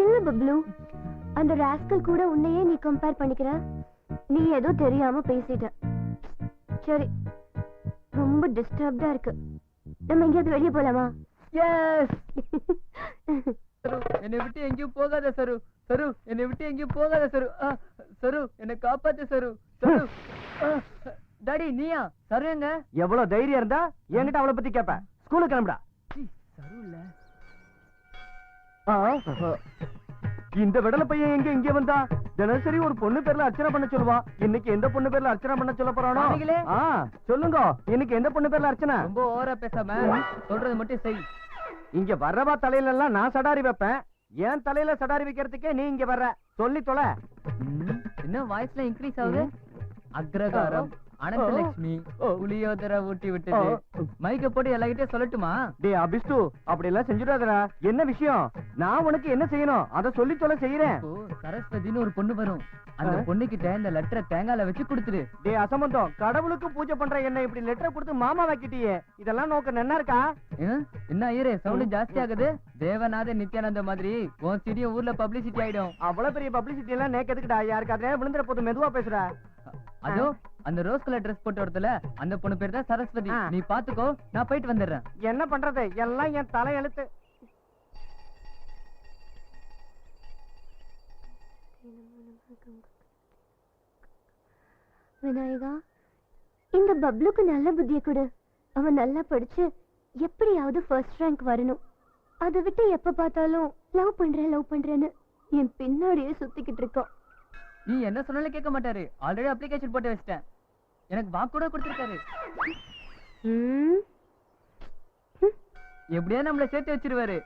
இல்ல பப்ளு, அந்த ராஸ்கல் கூட உன்னையே நீ கம்பேர் பண்ணிக்கிற. நீ ஏதோ தெரியாம பேசிட்ட. சரி, ரொம்ப டிஸ்டர்ப்டா இருக்கு. நம்ம எங்கேயாவது வெளியே போலாமா? எஸ். என்னை விட்டு எங்கேயும் போகாத சரு. சரு, என்னை விட்டு எங்கேயும் போகாத சரு. சரு, என்னை காப்பாத்து சரு. சரு. டாடி நீயா? சரு எங்க? எவ்வளவு தைரியம் இருந்தா என்கிட்ட அவளை பத்தி கேப்ப? ஸ்கூலுக்கு கிளம்புடா. சரு இல்ல. இந்த விடல பையன் எங்க இங்க வந்தா? தினசரி ஒரு பொண்ணு பேர்ல அர்ச்சனை பண்ண சொல்லுவா. இன்னைக்கு எந்த பொண்ணு பேர்ல அர்ச்சனை பண்ண சொல்ல போறானோ? சொல்லுங்க, இன்னைக்கு எந்த பொண்ணு பேர்ல அர்ச்சனை? ரொம்ப ஓவரா பேசாம சொல்றது மட்டும் செய். இங்க வர்றவா தலையில எல்லாம் நான் சடாரி வைப்பேன். ஏன் தலையில சடாரி வைக்கிறதுக்கே நீ இங்க வர்ற? சொல்லி தொலை. என்ன வாய்ஸ்ல இன்க்ரீஸ் ஆகுது? அக்ரகாரம், அனந்தலட்சுமி, புளியோதரை ஊட்டி விட்டது. மைக்க போட்டு எல்லாகிட்டே சொல்லட்டுமா? டேய் அபிஷ்டு, அப்படி எல்லாம் செஞ்சுடாதடா. என்ன விஷயம்? நான் உனக்கு என்ன செய்யணும் அத சொல்லி தொலை செய்யறேன். சரஸ்வதினு ஒரு பொண்ணு வரும். அந்த பொண்ணு கிட்ட இந்த லெட்டரை தேங்காயில வச்சு கொடுத்துரு. டேய் அசம்பந்தம், கடவுளுக்கு பூஜை பண்ற என்ன இப்படி லெட்டர் கொடுத்து மாமா வைக்கிட்டியே, இதெல்லாம் நோக்க என்ன இருக்கா? என்ன ஐயரே சவுண்ட் ஜாஸ்தி ஆகுது? தேவநாத நித்யானந்த மாதிரி உன் சிடியும் ஊர்ல பப்ளிசிட்டி ஆயிடும். அவ்வளவு பெரிய பப்ளிசிட்டி எல்லாம் நேக்கதுக்குடா. யாருக்கு அதே விழுந்துற போது மெதுவா பேசுற. அதோ அந்த ரோஸ் கலர் ட்ரெஸ் போட்டு வரதுல அந்த பொண்ணு பேர் தான் சரஸ்வதி. நீ பாத்துக்கோ, நான் போயிட்டு வந்துடுறேன். என்ன பண்றது, எல்லாம் என் தலை எழுத்து. விநாயகா, இந்த பப்ளுக்கு நல்ல புத்திய கொடு. அவன் நல்லா படிச்சு எப்படியாவது ஃபர்ஸ்ட் ரேங்க் வரணும். அதை விட்டு எப்ப பார்த்தாலும் லவ் பண்றேன்னு என் பின்னாடியே சுத்திக்கிட்டு இருக்கான். நீ என்ன சொன்னாலும் கேட்க மாட்டாரு. ஆல்ரெடி அப்ளிகேஷன் போட்டு வச்சிட்டேன். எனக்கு வாக்கு கூட கொடுத்திருக்காரு. எப்படியா நம்மள சேர்த்து வச்சிருவாரு.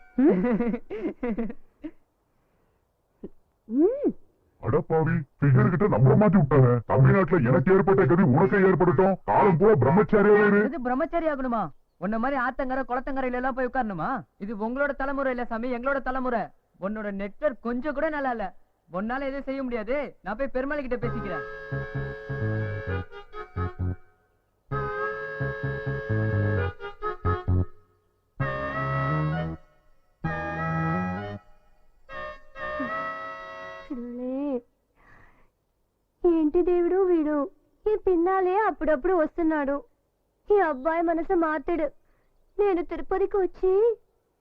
அடப்பாவி, பிகர் கிட்ட நம்மள மாத்தி விட்டாங்க. தமிழ்நாட்டுல எனக்கு ஏற்பட்ட கதி உனக்கு ஏற்படட்டும். காலம் பூரா பிரம்மச்சாரியாவே இரு. இது பிரம்மச்சாரி ஆகணுமா? உன்ன மாதிரி ஆத்தங்கரை குளத்தங்கரையில எல்லாம் போய் உட்காரணுமா? இது உங்களோட தலைமுறை இல்ல சாமி, எங்களோட தலைமுறை. உன்னோட நெட்வொர்க் கொஞ்சம் கூட நல்லா இல்ல. உன்னால எதுவும் செய்ய முடியாது. நான் போய் பெருமாள் கிட்ட பேசிக்கிறேன். ఏంటి దేవుడు వీడు ఈ పిన్నాలే అప్పుడప్పుడు వస్తున్నాడు. ఈ అబ్బాయి మనసు మార్తాడు. నేను తిరుపతికి వచ్చి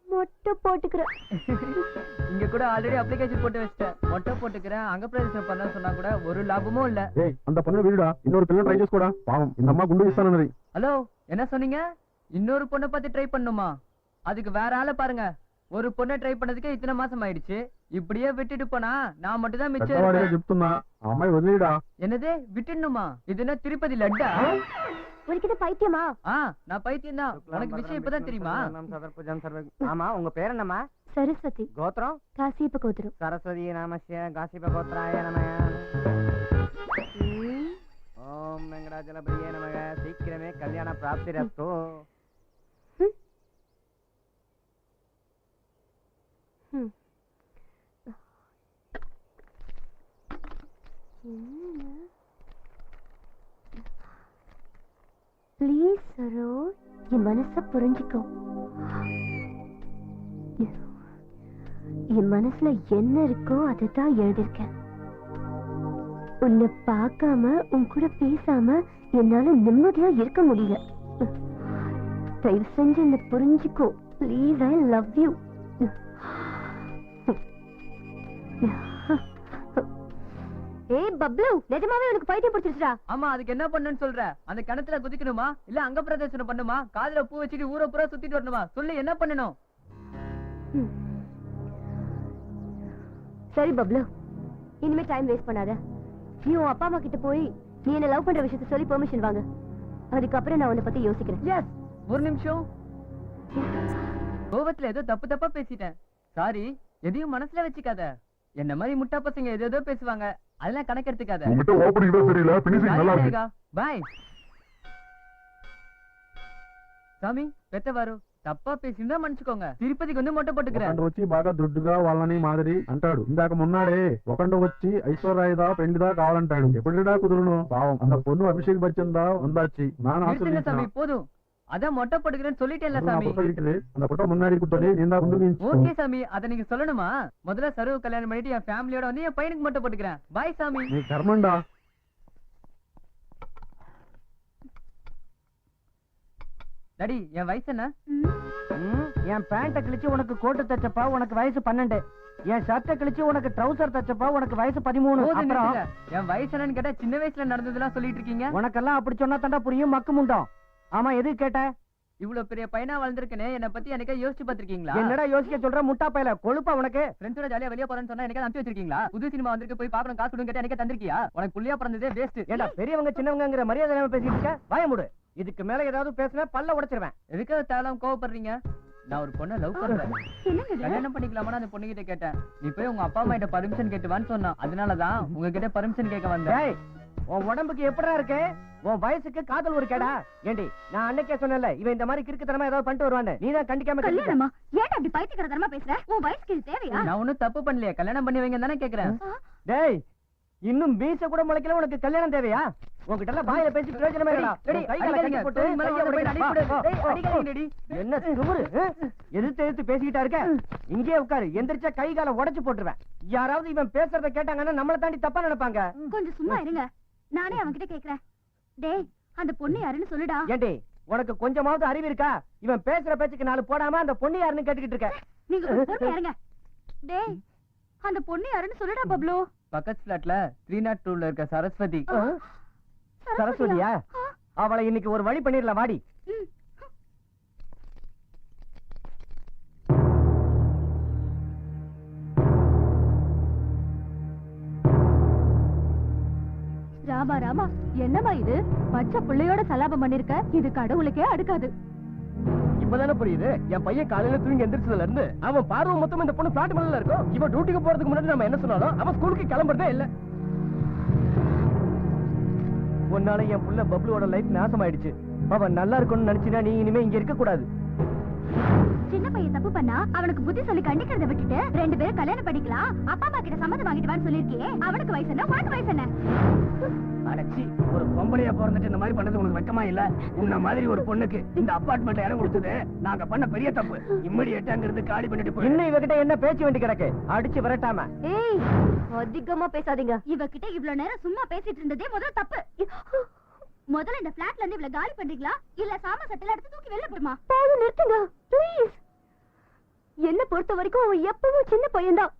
மொட்டை போட்டுக்கிறேன். இங்க கூட ஆல்ரெடி அப்ளிகேஷன் போட்டு வச்சிட்டேன். மொட்டை போட்டுக்கிறேன், அங்க பிரதேசம் பண்ண சொன்னா கூட ஒரு லாபமும் இல்ல. அந்த பொண்ணு வீடுடா, இன்னொரு பிள்ளை ட்ரை చేసుకోடா. பாவம் இந்த அம்மா குண்டு விசாரணை. ஹலோ, என்ன சொன்னீங்க? இன்னொரு பொண்ணை பார்த்து ட்ரை பண்ணுமா? அதுக்கு வேற ஆளை பாருங்க. ஒரு பொண்ணை ட்ரை பண்ணதுக்கு இத்தனை மாசம் ஆயிடுச்சு. இப்படியே விட்டுட்டு போனா நான் மட்டும் தான் மிச்சம். చెప్తున్నా అమ్మాయి వదిలేడా? என்னது விட்டுணுமா? இது என்ன திருப்பதி லட்டா? உனக்கு பைத்தியமா? நான் பைத்தியம் தான். உனக்கு விஷயம் இப்பதான் தெரியுமா? ஆமா, உங்க பேர் என்னம்மா? சரஸ்வதி. கோத்திரம்? காசியப்ப கோத்திரம். சரஸ்வதி நமஸ்ய காசிப கோத்ராய நமய. ஓம் வெங்கடாஜலபதியே நமக. சீக்கிரமே கல்யாண பிராப்தி ரஸ்து. ப்ளீஸ் சரோ, என் மனச புரிஞ்சுக்கோ. என் மனசுல என்ன இருக்கோ அதுதான் எழுதிருக்கேன். உன்னை பார்க்காம உன் கூட பேசாம என்னால நிம்மதியா இருக்க முடியல. தயவு செஞ்சு என்ன புரிஞ்சுக்கோ ப்ளீஸ். I love you. ஏய் பப்ளு, நிஜமாவே உனக்கு பைத்தியம் பிடிச்சிருச்சா? ஆமா, அதுக்கு என்ன பண்ணுன்னு சொல்ற? அந்த கிணத்துல குதிக்கணுமா இல்ல அங்க பிரதர்சனம் பண்ணுமா? காதுல பூ வச்சுட்டு ஊரை பூரா சுத்திட்டு வரணுமா? சொல்லு, என்ன பண்ணணும்? சரி பப்ளு, இனிமே டைம் வேஸ்ட் பண்ணாத. நீ உன் அப்பா அம்மா கிட்ட போய் நீ என்ன லவ் பண்ற விஷயத்தை சொல்லி பெர்மிஷன் வாங்க. அதுக்கப்புறம் நான் உன்னை பத்தி யோசிக்கிறேன். எஸ், ஒரு நிமிஷம். கோவத்துல ஏதோ தப்பு தப்பா பேசிட்டேன். சாரி. எதையும் மனசுல வச்சுக்காத. என்ன மாதிரி முட்டா பசங்க ஏதோ பேசுவாங்க, அதெல்லாம் கணக்கெடுத்துக்காத. உன்கிட்ட ஓபனிங் தான் தெரியல, ஃபினிஷிங் நல்லா இருக்கு. பை சாமி. பெத்தவாரு తప్ప పేసిందా మన్నించుకోంగ. తిరుపతికి வந்து మొట్ట పట్టుకురా. వచ్చి బాగా దుడ్డుగా వాళ్ళని మాదిరి అంటాడు. ఇందాక మొన్నాడే ఒకండు వచ్చి ఐశ్వర్యదా పెండిదా కావాలంటాడు. ఎప్పుడుడా కుదురును? పావం அந்த பொண்ணு அபிஷேக் பச்சன் தான் வந்தாச்சு. நான் ஆசைப்பட்டேன் சாமி. போதும், அத மொட்டை போட்டுக்கிறேன்னு சொல்லிட்டேன்ல சாமி. அந்த போட்டோ முன்னாடி குட்டோனே நீங்க கொண்டு. ஓகே சாமி, அத நீங்க சொல்லணுமா? முதல்ல சர்வ கல்யாணம் பண்ணிட்டு என் ஃபேமிலியோட வந்து என் பையனுக்கு மொட்டை போட்டுக்கிறேன். பை சாமி. நீ கர்மண்டா. டாடி, என் வயசு என்ன? என் பேண்ட கிழிச்சு உனக்கு கோட்டு தச்சப்பா உனக்கு வயசு 12. என் ஷர்ட்ட கிழிச்சு உனக்கு ட்ரவுசர் தச்சப்பா உனக்கு வயசு 13. அப்புறம் என் வயசு என்னன்னு கேட்டா சின்ன வயசுல நடந்ததெல்லாம் சொல்லிட்டு இருக்கீங்க. உனக்கெல்லாம் அப்படி சொன்னா தாண்டா புரியும், மக்கு முண்டம். ஆமா, எது கேட்ட? இவ்வளவு பெரிய பையனா வளர்ந்துருக்கனே என்ன பத்தி எனக்கே யோசிச்சு பாத்திருக்கீங்களா? என்னடா யோசிக்க சொல்ற முட்டா பையல கொழுப்பா உனக்கு. ஃப்ரெண்ட்ஸோட ஜாலியா வெளிய போறேன்னு சொன்னா எனக்கு அனுப்பி வச்சிருக்கீங்களா? புது சினிமா வந்திருக்கு போய் பாக்கணும் காசு கொடுங்க கேட்டா எனக்கு தந்திருக்கியா? உனக்கு புள்ளியா பிறந்ததே வேஸ்ட். ஏண்டா பெரியவங்க சின்னவங்கங்கிற மரியாதை இல்லாம பேசிட்டு இருக்க? வாய மூடு. இதுக்கு மேல ஏதாவது பேசினா பல்ல உடைச்சிருவேன். எதுக்கு தேவலாம் கோவப்படுறீங்க? நான் ஒரு பொண்ணை லவ் பண்றேன். கல்யாணம் பண்ணிக்கலாமா அந்த பொண்ணு கிட்ட கேட்டேன். நீ போய் உங்க அப்பா அம்மா கிட்ட பர்மிஷன் கேட்டுவான்னு சொன்னா. அதனாலதான் உங்ககிட்ட பர்மிஷன் கேட்க வந்தேன். உன் உடம்புக்கு எப்படிடா இருக்கு? உன் வயசுக்கு காதல் ஒரு கேடா? ஏண்டி நான் அன்னைக்கே சொன்னேன்ல இவன் இந்த மாதிரி கிறுக்குத்தனமா ஏதாவது பண்ணிட்டு வருவான்னு. நீ தான் கண்டிக்காம கல்யாணமா? ஏன்டா அப்படி பைத்தியக்காரத்தனமா பேசுற? உன் வயசுக்கு இது தேவையா? நான் ஒண்ணும் தப்பு பண்ணலையே. கல்யாணம் பண்ணி வைங்க தானே கேக்குறேன். டேய் இன்னும் மீச கூட முளைக்கல உனக்கு கல்யாணம் தேவையா? உன்கிட்ட எல்லாம் வாயில பேசி பிரயோஜனமே இல்லடா. கை கால கட்டி போட்டு என்ன திமிரு? எதிர்த்து பேசிக்கிட்டா இருக்க? இங்கே உட்காரு. எந்திரிச்சா கை கால உடைச்சு போட்டுருவேன். யாராவது இவன் பேசுறத கேட்டாங்கன்னா நம்மள தாண்டி தப்பா நினைப்பாங்க. கொஞ்சம் சும்மா இருங்க, நானே அவன்கிட்ட கேக்குறேன். டேய் அந்த பொண்ணு யாருன்னு சொல்லுடா. ஏண்டி உனக்கு கொஞ்சமாவது அறிவு இருக்கா? இவன் பேசுற பேச்சுக்கு 4 போடாம அந்த பொண்ணு யாருன்னு கேட்டுக்கிட்டு இருக்க. நீங்க கொஞ்சம் பொறுமையா இருங்க. டேய் அந்த பொண்ணு யாருன்னு சொல்லுடா பப்ளு. பக்கத்து ஃபிளாட்ல 302ல இருக்க சரஸ்வதி. சரஸ்வதியா? அவளை இன்னைக்கு ஒரு வழி பண்ணிடலாம் வாடி. ராமா ராமா, என்னமா இது? பச்சை பிள்ளையோட சலாபம் பண்ணிருக்க. இது கடவுளுக்கே அடுக்காது. இப்பதானே புரியுது. என் பையன் காலையில தூங்கி எந்திரிச்சதுல இருந்து அவன் பார்வை மொத்தம் இந்த பொண்ணு பிளாட் மேல இருக்கும். இவன் டியூட்டிக்கு போறதுக்கு முன்னாடி நம்ம என்ன சொன்னாலும் அவன் ஸ்கூலுக்கு கிளம்புறதே இல்ல. உன்னால என் புள்ள பப்ளுவோட லைஃப் நாசமாயிடுச்சு. அவன் நல்லா இருக்கணும்னு நினைச்சினா நீ இனிமே இங்க இருக்க கூடாது. சின்ன பையன் தப்பு பண்ணா அவனுக்கு புத்தி சொல்லி கண்டிக்கிறத விட்டுட்டு 2 பேரும் கல்யாணம் பண்ணிக்கலாம், அப்பா அம்மா கிட்ட சம்மதம் வாங்கிட்டு வான்னு சொல்லிருக்கியே. அவனுக்கு வயசு என்ன, உனக்கு வயசு என்ன? அடச்சி, ஒரு பொம்பளையா பிறந்துட்டு இந்த மாதிரி பண்ணது உனக்கு வெக்கமா இல்ல? உன்ன மாதிரி ஒரு பொண்ணுக்கு இந்த அபார்ட்மெண்ட்ல இடம் கொடுத்தது நாங்க பண்ண பெரிய தப்பு. இம்மீடியட்டா அங்க இருந்து காலி பண்ணிட்டு போய். இன்னும் இவகிட்ட என்ன பேச்சு வேண்டி கிடக்கு? அடிச்சு விரட்டாம. ஏய் அதிகமா பேசாதீங்க. இவகிட்ட இவ்வளவு நேரம் சும்மா பேசிட்டு இருந்ததே முதல்ல தப்பு. முதல்ல இந்த பிளாட்ல இருந்து இவ்வளவு காலி பண்றீங்களா இல்ல சாமா சட்டல எடுத்து தூக்கி வெளில போடுமா? போதும் நிறுத்துங்க ப்ளீஸ். என்ன பொறுத்த வரைக்கும் அவன் எப்பவும் சின்ன பையன்தான்.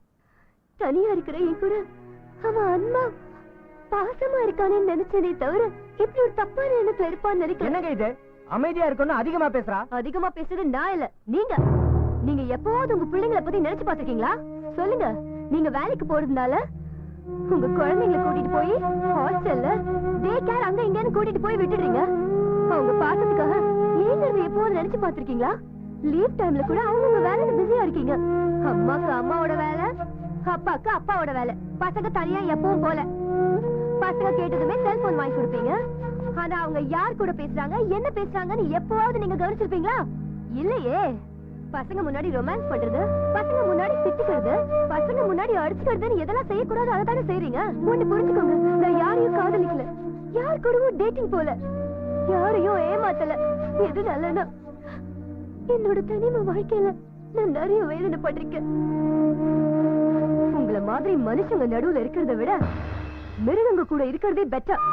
தனியா இருக்கிற என் கூட அவன் அம்மா பாசமா இருக்கானே நினைச்சதே தவிர இப்படி ஒரு தப்பான எண்ணத்துல இருப்பான்னு நினைக்கிறேன். என்னங்க இது? அமைதியா இருக்கணும் அதிகமா பேசுறா. அதிகமா பேசுறது நான் இல்ல, நீங்க எப்பவாவது உங்க பிள்ளைங்களை பத்தி நினைச்சு பாத்துருக்கீங்களா? சொல்லுங்க. நீங்க வேலைக்கு போறதுனால உங்க குழந்தைங்களை கூட்டிட்டு போய் ஹாஸ்டல்ல டே கேர் அங்க இங்கன்னு கூட்டிட்டு போய் விட்டுடுறீங்க. அவங்க பாசத்துக்காக நீங்க எப்போது நினைச்சு பாத்துருக்கீங்களா? லீவ் டைம்ல கூட அவங்க வேலையில பிஸியா இருக்கீங்க. அம்மாக்கு அம்மாவோட வேலை, அப்பாக்கு அப்பாவோட வேலை. பசங்க தனியா எப்பவும் போல. பசங்க கேட்டதுமே செல்போன் வாங்கி கொடுப்பீங்க. ஆனா அவங்க யார் கூட பேசுறாங்க என்ன பேசுறாங்கன்னு எப்பவாவது நீங்க கவனிச்சிருப்பீங்களா? இல்லையே. பசங்க முன்னாடி ரொமான்ஸ் பண்றது, பசங்க முன்னாடி திட்டிக்கிறது, பசங்க முன்னாடி அடிச்சுக்கிறதுன்னு எதெல்லாம் செய்யக்கூடாது அதை தானே செய்றீங்க. ஒண்ணு புரிஞ்சுக்கோங்க, நான் யாரையும் காதலிக்கல, யார் கூடவும் டேட்டிங் போல, யாரையும் ஏமாத்தல. எது நல்லனா என்னோட தனிமை வாழ்க்கையில நான் நிறைய வேதனை பட்டிருக்கேன். உங்களை மாதிரி மனுஷங்க நடுவுல இருக்கிறத விட மிருகங்க கூட இருக்கிறதே பெட்டர்.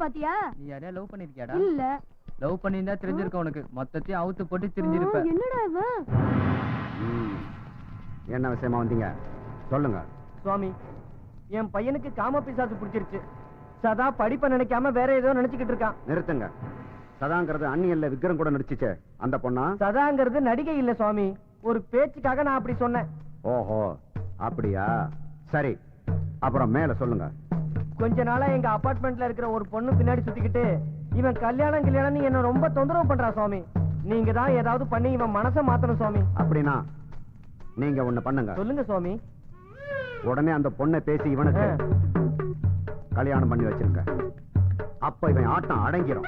பாத்தியா? நீ யாரையா லவ் பண்ணிருக்கியாடா? இல்ல. லவ் பண்ணிருந்தா தெரிஞ்சிருக்க உனக்கு. மொத்தத்தையும் அவுத்து போட்டு தெரிஞ்சிருப்ப. என்னடா இவன்? என்ன விஷயமா வந்தீங்க சொல்லுங்க. சுவாமி, என் பையனுக்கு காம பிசாசு பிடிச்சிருச்சு. சதா படிப்பை நினைக்காம வேற ஏதோ நினைச்சுக்கிட்டு இருக்கான். நிறுத்துங்க. சதாங்கிறது அண்ணியல்ல விக்ரம் கூட நடிச்சுச்சே அந்த பொண்ணா? சதாங்கிறது நடிகை இல்ல சுவாமி, ஒரு பேச்சுக்காக நான் அப்படி சொன்னேன். ஓஹோ, அப்படியா? சரி, அப்புறம் மேல சொல்லுங்க. கொஞ்ச நாளா எங்க அபார்ட்மெண்ட்ல இருக்கிற ஒரு பொண்ணு பின்னாடி சுத்திக்கிட்டு இவன் கல்யாணம் என்ன ரொம்ப தொந்தரவு பண்றா சுவாமி. நீங்க தான் ஏதாவது பண்ணி இவன் மனசை மாத்தணும் சுவாமி. அப்படின்னா நீங்க ஒண்ணு பண்ணுங்க. சொல்லுங்க சுவாமி. உடனே அந்த பொண்ணை பேசி இவனுக்கு கல்யாணம் பண்ணி வச்சிருங்க. அப்ப இவன் ஆட்டம் அடங்கிரும்.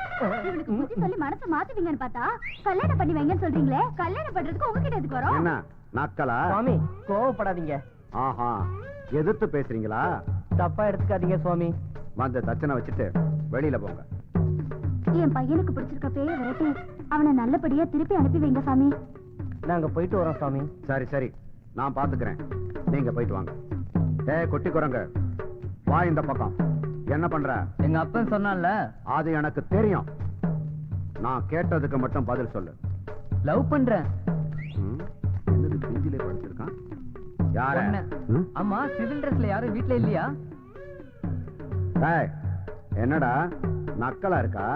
இவனுக்கு புத்தி சொல்லி மனசை மாத்துவீங்கன்னு பார்த்தா கல்யாணம் பண்ணி வைங்கன்னு சொல்றீங்களே. கல்யாணம் பண்றதுக்கு உங்ககிட்ட எதுக்கு வரோம்? என்ன நக்கலா? சுவாமி கோவப்படாதீங்க. ஆஹா, எதிர்த்து பேசுறீங்களா? தப்பா எடுத்துக்காதீங்க சுவாமி. வந்து தச்சனை வச்சுட்டு வெளியில போங்க. என் பையனுக்கு பிடிச்சிருக்க பேய விரட்டி அவனை நல்லபடியா திருப்பி அனுப்பி வைங்க சாமி. நாங்க போயிட்டு வரோம் சுவாமி. சரி சரி, நான் பாத்துக்கிறேன். நீங்க போயிட்டு வாங்க. குட்டி குரங்க, வா இந்த பக்கம். என்ன பண்ற? எங்க அப்பன் சொன்னான்ல, அது எனக்கு தெரியும். நான் கேட்டதுக்கு மட்டும் பதில் சொல்லு. லவ் பண்றேன். என்னது பிஞ்சிலே படுத்திருக்கான்? யார? ஆமா, சிவில் ட்ரெஸ்ல யாரும் வீட்ல இல்லையா? என்னடா நக்கலா இருக்கா?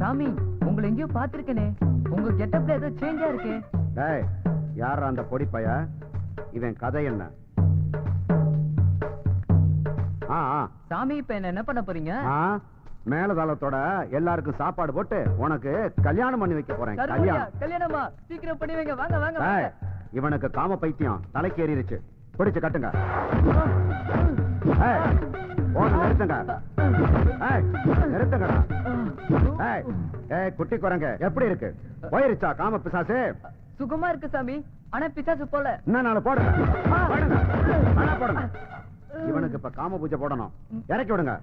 சாமி, உங்களை எங்கேயோ பாத்திருக்கேனே. உங்க கெட்டப்ல ஏதோ சேஞ்சா இருக்கு. யாரா அந்த பொடி பைய? இவன் கதை என்ன? சாமி, இப்ப என்ன பண்ண போறீங்க? மேலதாளத்தோட எல்லாருக்கும் சாப்பாடு போட்டு உனக்கு கல்யாணம் பண்ணி வைக்க போறேன். கல்யாணமா? சீக்கிரம் பண்ணி வைங்க. வாங்க வாங்க. இவனுக்கு காம பைத்தியம் தலைக்கு ஏறிடுச்சு. பிடிச்சு கட்டுங்க. நிறுத்துங்க. நிறுத்துங்கடா. குட்டி குரங்க, எப்படி இருக்கு? போயிருச்சா காம பிசாசு? சுகமா இருக்கு சாமி, ஆனா பிசாசு போல. என்ன போடுங்க. போடுங்க. இவனுக்கு இப்ப காம பூஜை போடணும். இறக்கி விடுங்க.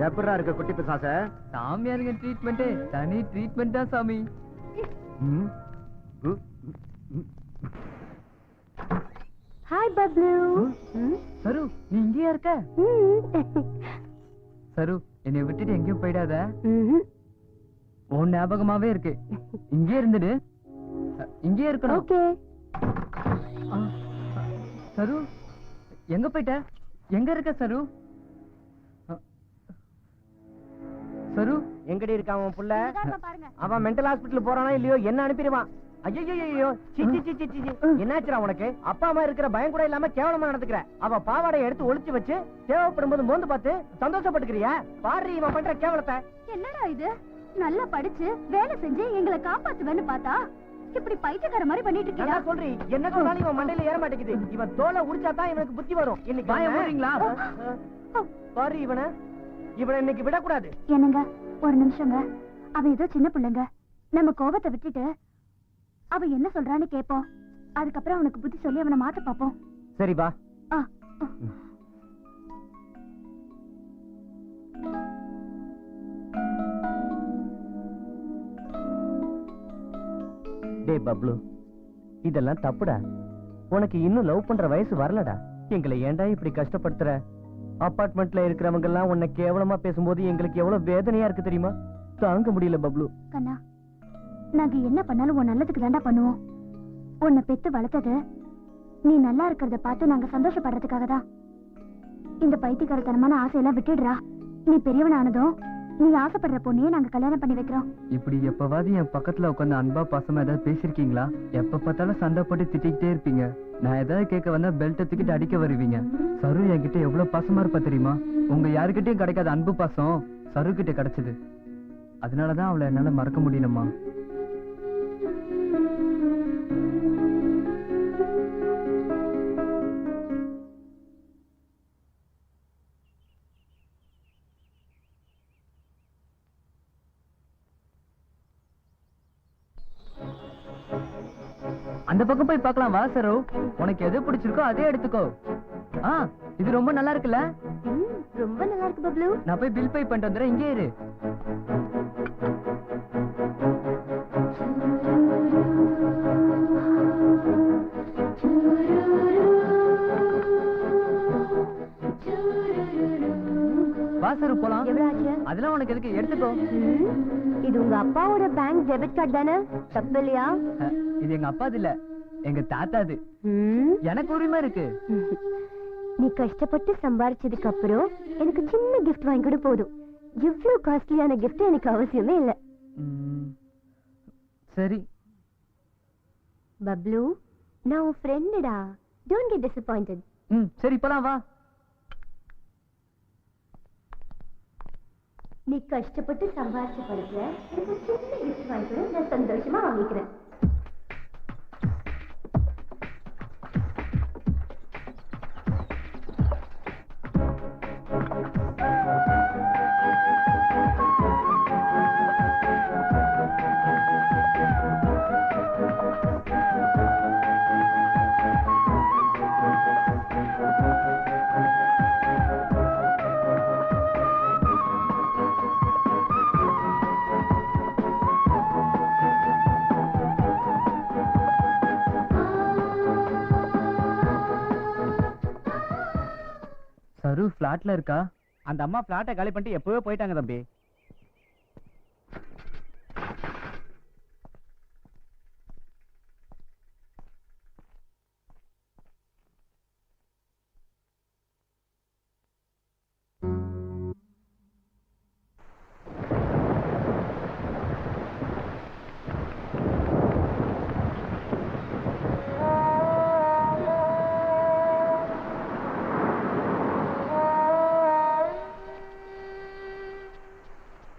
எப்படா இருக்கு குட்டி பிசாச? சாமியாருங்க ட்ரீட்மெண்ட் தனி ட்ரீட்மெண்ட் தான் சாமி. ஹாய் பப்ளு. சரு, நீ இங்கேயா இருக்க? சரு, என்னை விட்டுட்டு எங்கேயும் போயிடாத. உன் ஞாபகமாவே இருக்கு. இங்கே இருந்துடு. இங்கே இருக்கணும். ஓகே. சரு, எங்க போயிட்ட? எங்க இருக்க சரு? சரு, எங்கடி இருக்கான் அவன் புள்ள? அவன் மென்டல் ஹாஸ்பிட்டல் போறானா இல்லையோ என்ன அனுப்பிடுவான். ஐயோ, என்னாச்சுடா உனக்கு? அப்பா அம்மா இருக்கிற பயம் கூட இல்லாம கேவலமா நடந்துக்கிற. அவ பாவாடையை எடுத்து ஒளிச்சு வச்சு தேவைப்படும் போது மோந்து பார்த்து சந்தோஷப்பட்டுக்கிறியா? பாரு இவன் பண்ற கேவலத்தை. என்னடா இது? நல்லா படிச்சு வேலை செஞ்சு எங்களை காப்பாத்துவேன்னு பார்த்தா இப்படி பைத்தியக்கார மாதிரி பண்ணிட்டு இருக்கியா? சொல்றீ என்ன சொன்னாலும் இவன் மண்டையில ஏற மாட்டேங்குது. இவன் தோலை உரிச்சாதான் இவனுக்கு புத்தி வரும். இன்னைக்கு பயம் போறீங்களா? பாரு இவனை இன்னைக்கு விடக்கூடாது. என்னங்க ஒரு நிமிஷங்க. அவன் ஏதோ சின்ன பிள்ளைங்க. நம்ம கோபத்தை விட்டுட்டு அவன் என்ன சொல்றான்னு கேட்போம். அதுக்கப்புறம் அவனுக்கு புத்தி சொல்லி அவனை மாத்த பாப்போம். சரிப்பா. டே பப்ளு, இதெல்லாம் தப்புடா. உனக்கு இன்னும் லவ் பண்ற வயசு வரலடா. எங்களை ஏன்டா இப்படி கஷ்டப்படுத்துற? அபார்ட்மெண்ட்ல இருக்கிறவங்க எல்லாம் உன்னை கேவலமா பேசும்போது எங்களுக்கு எவ்வளவு வேதனையா இருக்கு தெரியுமா? தாங்க முடியல பப்ளு. கண்ணா, நாங்க என்ன பண்ணாலும் உன் நல்லதுக்கு தாண்டா பண்ணுவோம். உன்னை பெத்து வளர்த்தது நீ நல்லா இருக்கிறத பார்த்து நாங்க சந்தோஷப்படுறதுக்காக தான். இந்த பைத்தியக்காரத்தனமான ஆசையெல்லாம் விட்டுடுறா. நீ பெரியவன் ஆனதும் நீ ஆசைப்படுற பொண்ணையே நாங்க கல்யாணம் பண்ணி வைக்கிறோம். இப்படி எப்பவாவது என் பக்கத்துல உட்காந்து அன்பா பாசமா ஏதாவது பேசிருக்கீங்களா? எப்ப பார்த்தாலும் சண்டை போட்டு திட்டிக்கிட்டே இருப்பீங்க. நான் ஏதாவது கேட்க வந்தா பெல்ட் தூக்கிட்டு அடிக்க வருவீங்க. சரு என்கிட்ட எவ்வளவு பாசமா இருப்பா தெரியுமா? உங்க யாருக்கிட்டையும் கிடைக்காத அன்பு பாசம் சரு கிட்ட கிடைச்சது. அதனாலதான் அவளை என்னால மறக்க முடியலம்மா. அந்த பக்கம் போய் பார்க்கலாம் வா சரு. உனக்கு எது பிடிச்சிருக்கோ அதே எடுத்துக்கோ. இது ரொம்ப நல்லா இருக்குல்ல? ரொம்ப நல்லா இருக்கு பப்ளு. நான் போய் பில் பே பண்ணிட்டு வந்துறேன். இங்கே இரு. வா சரு போலாம். எவ்வளவு ஆச்சு? அதெல்லாம் உனக்கு எதுக்கு, எடுத்துக்கோ. இது உங்க அப்பாவோட பேங்க் டெபிட் கார்டு தானே? தப்பு இல்லையா? இது எங்க அப்பாது இல்ல, எங்க தாத்தாது. எனக்கு உரிமை இருக்கு. நீ கஷ்டப்பட்டு சம்பாரிச்சதுக்கு அப்புறம் எனக்கு சின்ன கிஃப்ட் வாங்கி கூட போதும். இவ்வளவு காஸ்ட்லியான கிஃப்ட் எனக்கு அவசியமே இல்ல. சரி பப்ளு, நான் உன் ஃப்ரெண்டுடா. Don't get disappointed. சரி இப்பலாம் வா. நீ கஷ்டப்பட்டு சம்பாதிச்ச பணத்துல எனக்கு சின்ன கிஃப்ட் வாங்கிக்கிறேன். நான் சந்தோஷமா வாங்கிக்கிறேன். சரு பிளாட்ல இருக்கா? அந்த அம்மா பிளாட்டை காலி பண்ணிட்டு எப்பவே போயிட்டாங்க தம்பி.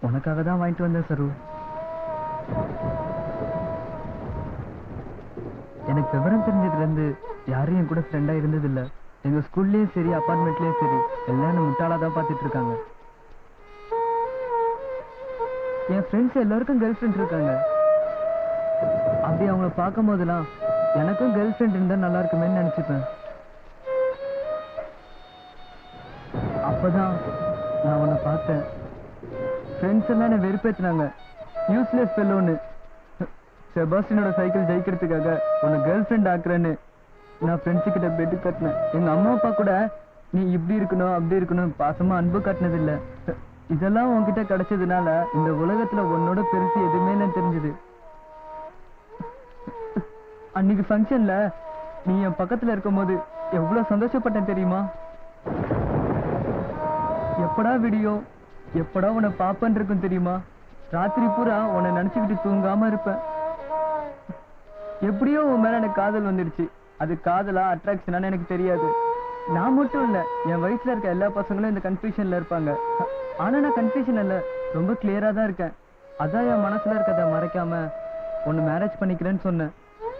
உனக்காக தான் வாங்கிட்டு வந்தேன் சரு. எனக்கு விவரம் தெரிஞ்சதுல இருந்து யாரும் என் கூட ஃப்ரெண்டா இருந்தது இல்ல. எங்க ஸ்கூல்லயும் சரி அபார்ட்மெண்ட்லயும் சரி எல்லாரும் முட்டாளா தான் பாத்துட்டு இருக்காங்க. என் ஃப்ரெண்ட்ஸ் எல்லாருக்கும் கேர்ள் ஃப்ரெண்ட் இருக்காங்க. அப்படி அவங்கள பார்க்கும் போதெல்லாம் எனக்கும் கேர்ள் ஃப்ரெண்ட் இருந்தா நல்லா இருக்குமேன்னு நினைச்சுப்பேன். அப்பதான் நான் உன்னை பார்த்தேன். ஃப்ரெண்ட்ஸ் எல்லாம் என்ன வெறுப்பேத்துனாங்க. யூஸ்லெஸ் ஃபெல்லோன்னு. செபாஸ்டினோட சைக்கிள் ஜெயிக்கிறதுக்காக உன்னை கேர்ள் ஃப்ரெண்ட் ஆக்குறேன்னு நான் ஃப்ரெண்ட்ஸு கிட்ட பெட்டு கட்டினேன். எங்க அம்மா அப்பா கூட நீ இப்படி இருக்கணும் அப்படி இருக்கணும் பாசமா அன்பு காட்டினது இல்ல. இதெல்லாம் உன்கிட்ட கிடைச்சதுனால இந்த உலகத்துல உன்னோட பெருசு எதுவுமே இல்லைன்னு தெரிஞ்சது. அன்னைக்கு ஃபங்க்ஷன்ல நீ என் பக்கத்துல இருக்கும் போது எவ்வளவு சந்தோஷப்பட்டேன் தெரியுமா? எப்படா வீடியோ எப்படா உன்னை பாப்பன்னு இருக்கும் தெரியுமா? ராத்திரி பூரா உன்னை நினைச்சுக்கிட்டு தூங்காம இருப்பேன். எப்படியோ உன் மேல எனக்கு காதல் வந்துடுச்சு. அது காதலா அட்ராக்ஷனான்னு எனக்கு தெரியாது. நான் மட்டும் இல்ல, என் வயசுல இருக்க எல்லா பசங்களும் இந்த கன்ஃபியூஷன்ல இருப்பாங்க. ஆனா நான் கன்ஃபியூஷன் இல்ல, ரொம்ப கிளியரா தான் இருக்கேன். அதான் என் மனசுல இருக்கதை மறைக்காம உன்னை மேரேஜ் பண்ணிக்கிறேன்னு சொன்னேன்.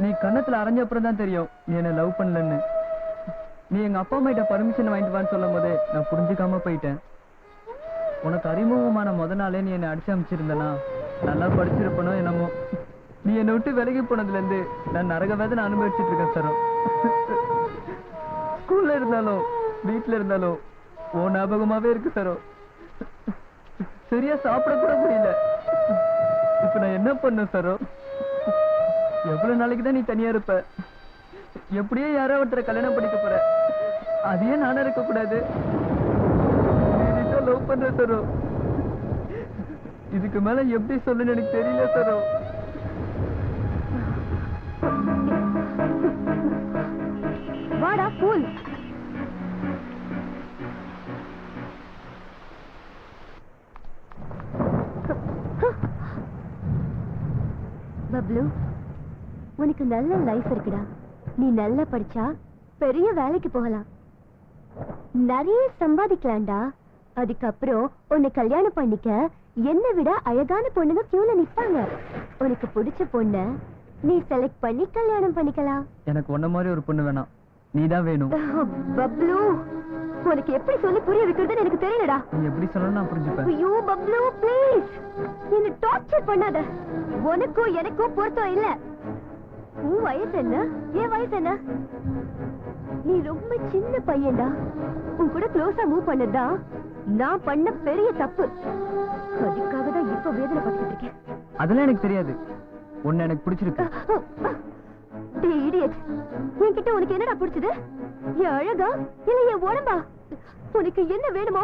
நீ கண்ணத்துல அரைஞ்ச அப்புறம் தான் தெரியும் நீ என்ன லவ் பண்ணலன்னு. நீ எங்க அப்பா அம்மா கிட்ட பர்மிஷன் வாங்கிட்டு வான்னு சொல்லும் போதே நான் புரிஞ்சுக்காம போயிட்டேன். உனக்கு அறிமுகமான முத நாளே நீ என்னை அடிச்சு அமைச்சிருந்தனா நல்லா படிச்சிருப்பனோ என்னமோ. நீ என்னை விட்டு விலகி போனதுல இருந்து நான் நரக வேதனை அனுபவிச்சுட்டு இருக்கேன் சரோ. ஸ்கூல்ல இருந்தாலும் வீட்டுல இருந்தாலும் ஓ ஞாபகமாவே இருக்கு சரோ. சரியா சாப்பிட கூட முடியல. இப்ப நான் என்ன பண்ண சரோ? எவ்வளவு நாளைக்கு தான் நீ தனியா இருப்ப? எப்படியே யாரோ ஒருத்தரை கல்யாணம் பண்ணிக்க போற, அதையே நானும் இருக்க கூடாது. லவ் பண்ற சரோ. இதுக்கு மேல எப்படி சொல்லுன்னு எனக்கு தெரியல சரோ. வாடா கூல். பப்ளு, உனக்கு நல்ல லைஃப் இருக்குடா. நீ நல்லா படிச்சா பெரிய வேலைக்கு போகலாம், நிறைய சம்பாதிக்கலாம்டா. அதுக்கப்புறம் உன்னை கல்யாணம் பண்ணிக்க என்னை விட அழகான பொண்ணுங்க கியூல நிப்பாங்க. உனக்கு பிடிச்ச பொண்ண நீ செலக்ட் பண்ணி கல்யாணம் பண்ணிக்கலாம். எனக்கு உன்ன மாதிரி ஒரு பொண்ணு வேணாம், நீதான் வேணும். பப்ளு, உனக்கு எப்படி சொல்லி புரிய வைக்கிறதுன்னு எனக்கு தெரியலடா. நீ எப்படி சொல்லணும் நான் புரிஞ்சுப்பேன். ஐயோ பப்ளு ப்ளீஸ், என்ன டார்ச்சர் பண்ணாத. உனக்கும் எனக்கும் பொருத்தம் இல்ல. உன் வயசு என்ன, என் வயசு என்ன? நீ ரொம்ப சின்ன பையன்டா. உன் கூட க்ளோஸா மூவ் பண்ணதா நான் பண்ண பெரிய தப்பு. அதுக்காக தான் இப்ப வேதனை பட்டுட்டு இருக்கேன். அதெல்லாம் எனக்கு தெரியாது. உன்னை எனக்கு பிடிச்சிருக்கு. டேய் இடியட், என்கிட்ட உனக்கு என்னடா பிடிச்சது? என் அழகா இல்ல என் உடம்பா? உனக்கு என்ன வேணுமோ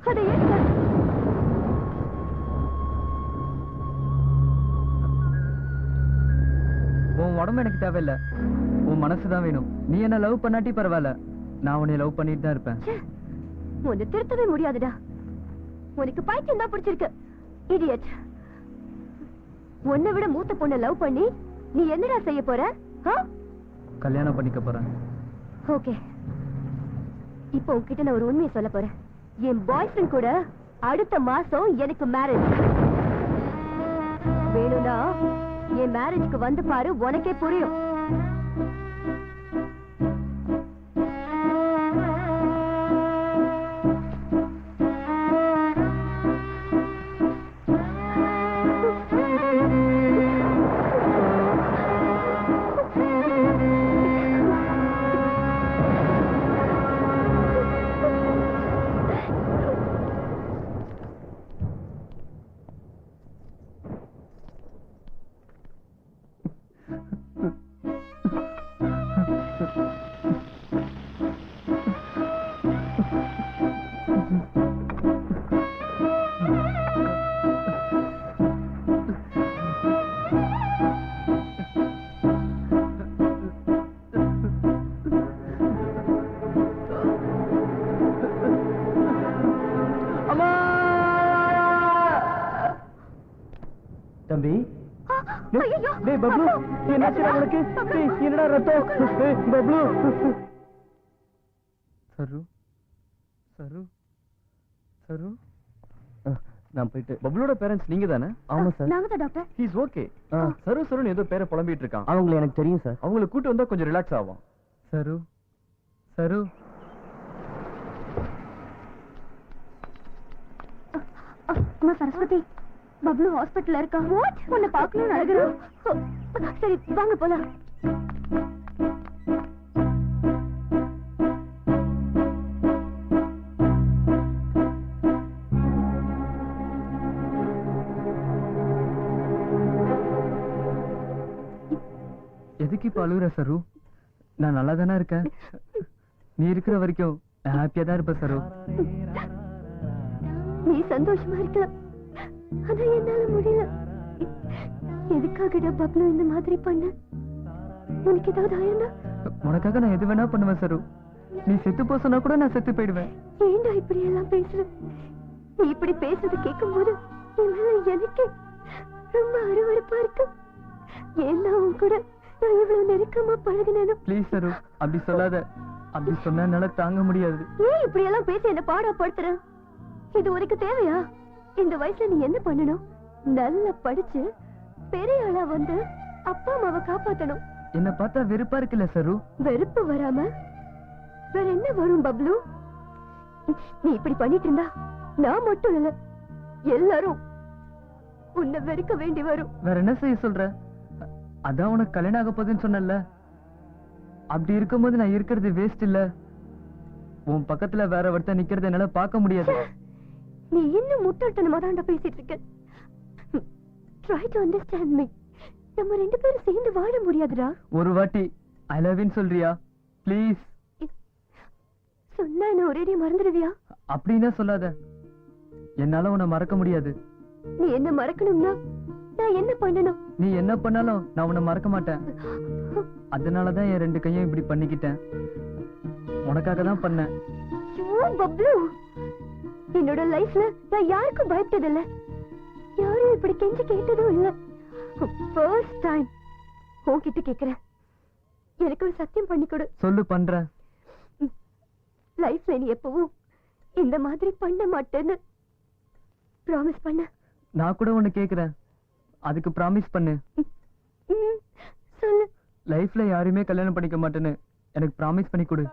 அதை எடுக்க. உன் உடம்பு எனக்கு தேவையில்ல, உன் மனசுதான் வேணும். நீ என்ன லவ் பண்ணாட்டி பரவாயில்ல, நான் உன்னை லவ் பண்ணிட்டு தான் இருப்பேன். உன்னை திருத்தவே முடியாதுடா. உனக்கு பைத்தியம் தான் பிடிச்சிருக்கு இடியட். உன்னை விட மூத்த பொண்ணை லவ் பண்ணி நீ என்னடா செய்ய போற? கல்யாணம் பண்ணிக்க போறேன். ஓகே, இப்போ உன்கிட்ட நான் ஒரு உண்மையை சொல்ல போறேன். என் பாய் ஃப்ரெண்ட் கூட அடுத்த மாசம் எனக்கு மேரேஜ். வேணும்னா என் மேரேஜ்க்கு வந்து பாரு, உனக்கே புரியும். தம்பி, டேய் பப்ளு, என்னாச்சு உங்களுக்கு? டேய் என்னடா ரத்தம்? டேய் பப்ளு. சரு சரு சரு, நான் போயிட்டு. பப்ளோட பேரண்ட்ஸ் நீங்க தானே? ஆமா சார். நாங்க தான் டாக்டர். He's okay. சரு சருன்னு ஏதோ பேரை புலம்பிட்டு இருக்கான். அவங்களை எனக்கு தெரியும் சார். அவங்களை கூட்டு வந்தா கொஞ்சம் ரிலாக்ஸ் ஆகும். சரு சரு, அம்மா சரஸ்வதி, பப்ளு ஹாஸ்பிட்டல்ல இருக்கா. வாட்? உன்னை பார்க்கணும்னு அழகுறோம். சரி வாங்க போலாம். எதுக்கு இப்ப அழுகுற சரு? நான் நல்லா தானே இருக்கேன். நீ இருக்கிற வரைக்கும் ஹாப்பியா தான் இருப்ப சரு. நீ சந்தோஷமா இருக்கலாம், ஆனா என்னால முடியல. எதுக்காகடா பப்ளு இந்த மாதிரி பண்ண? உனக்கு ஏதாவது ஆயிருந்தா? உனக்காக நான் எது வேணா பண்ணுவேன் சரு. நீ செத்து போ சொன்னா கூட நான் செத்து போயிடுவேன். ஏண்டா இப்படி எல்லாம் பேசுற? நீ இப்படி பேசுறது கேட்கும் போது எனக்கு ரொம்ப அருவருப்பா இருக்கு. ஏன்னா உன் கூட நான் இவ்வளவு நெருக்கமா பழகினேன். ப்ளீஸ் சரு, அப்படி சொல்லாத. அப்படி சொன்னா என்னால தாங்க முடியாது. ஏன் இப்படி எல்லாம் பேசி என்ன பாடப்படுத்துற? இது உனக்கு தேவையா? இந்த வயசுல நீ என்ன பண்ணணும்? நல்லா படிச்சு பெரிய ஆளா வந்து அப்பா அம்மாவை காப்பாத்தணும். என்ன பார்த்தா வெறுப்பா இருக்குல்ல சரு? வெறுப்பு வராம வேற என்ன வரும் பப்ளு? நீ இப்படி பண்ணிட்டு இருந்தா நான் மட்டும் இல்ல, எல்லாரும் உன்னை வெறுக்க வேண்டி வரும். வேற என்ன செய்ய சொல்ற? அதான் உனக்கு கல்யாணம் ஆக போகுதுன்னு சொன்னல. அப்படி இருக்கும்போது நான் இருக்கிறது வேஸ்ட் இல்ல. உன் பக்கத்துல வேற ஒருத்தன் நிக்கிறது என்னால பார்க்க முடியாது. நீ இன்னும் முட்டாள்தனமா தான்டா பேசிட்டு இருக்க. Try to understand me. நம்ம ரெண்டு பேரும் சேர்ந்து வாழ முடியாதுடா. ஒரு வாட்டி ஐ லவ் யூ சொல்றியா ப்ளீஸ்? சொன்னா என்ன ஒரேடியா மறந்துடுவியா? அப்படின்னா சொல்லாத. என்னால உன்னை மறக்க முடியாது. நீ என்ன மறக்கணும்னா நான் என்ன பண்ணணும்? நீ என்ன பண்ணாலும் நான் உன்னை மறக்க மாட்டேன். அதனாலதான் என் ரெண்டு கையும் இப்படி பண்ணிக்கிட்டேன். உனக்காக தான் பண்ணேன். பப்ளு, என்னோட லைஃப்ல நான் யாருக்கும் பயப்பட்டதில்ல, யாரும் இப்படி கெஞ்சி கேட்டதும் இல்ல. ஃபர்ஸ்ட் டைம் உன்கிட்ட கேக்குறேன், எனக்கு ஒரு சத்தியம் பண்ணி கொடு. சொல்லு, பண்றேன். லைஃப்ல நீ எப்பவும் இந்த மாதிரி பண்ண மாட்டேன்னு ப்ராமிஸ் பண்ண. நான் கூட ஒண்ணு கேக்குறேன், அதுக்கு ப்ராமிஸ் பண்ணு. சொல்லு. லைஃப்ல யாரையுமே கல்யாணம் பண்ணிக்க மாட்டேன்னு எனக்கு ப்ராமிஸ் பண்ணி கொடு.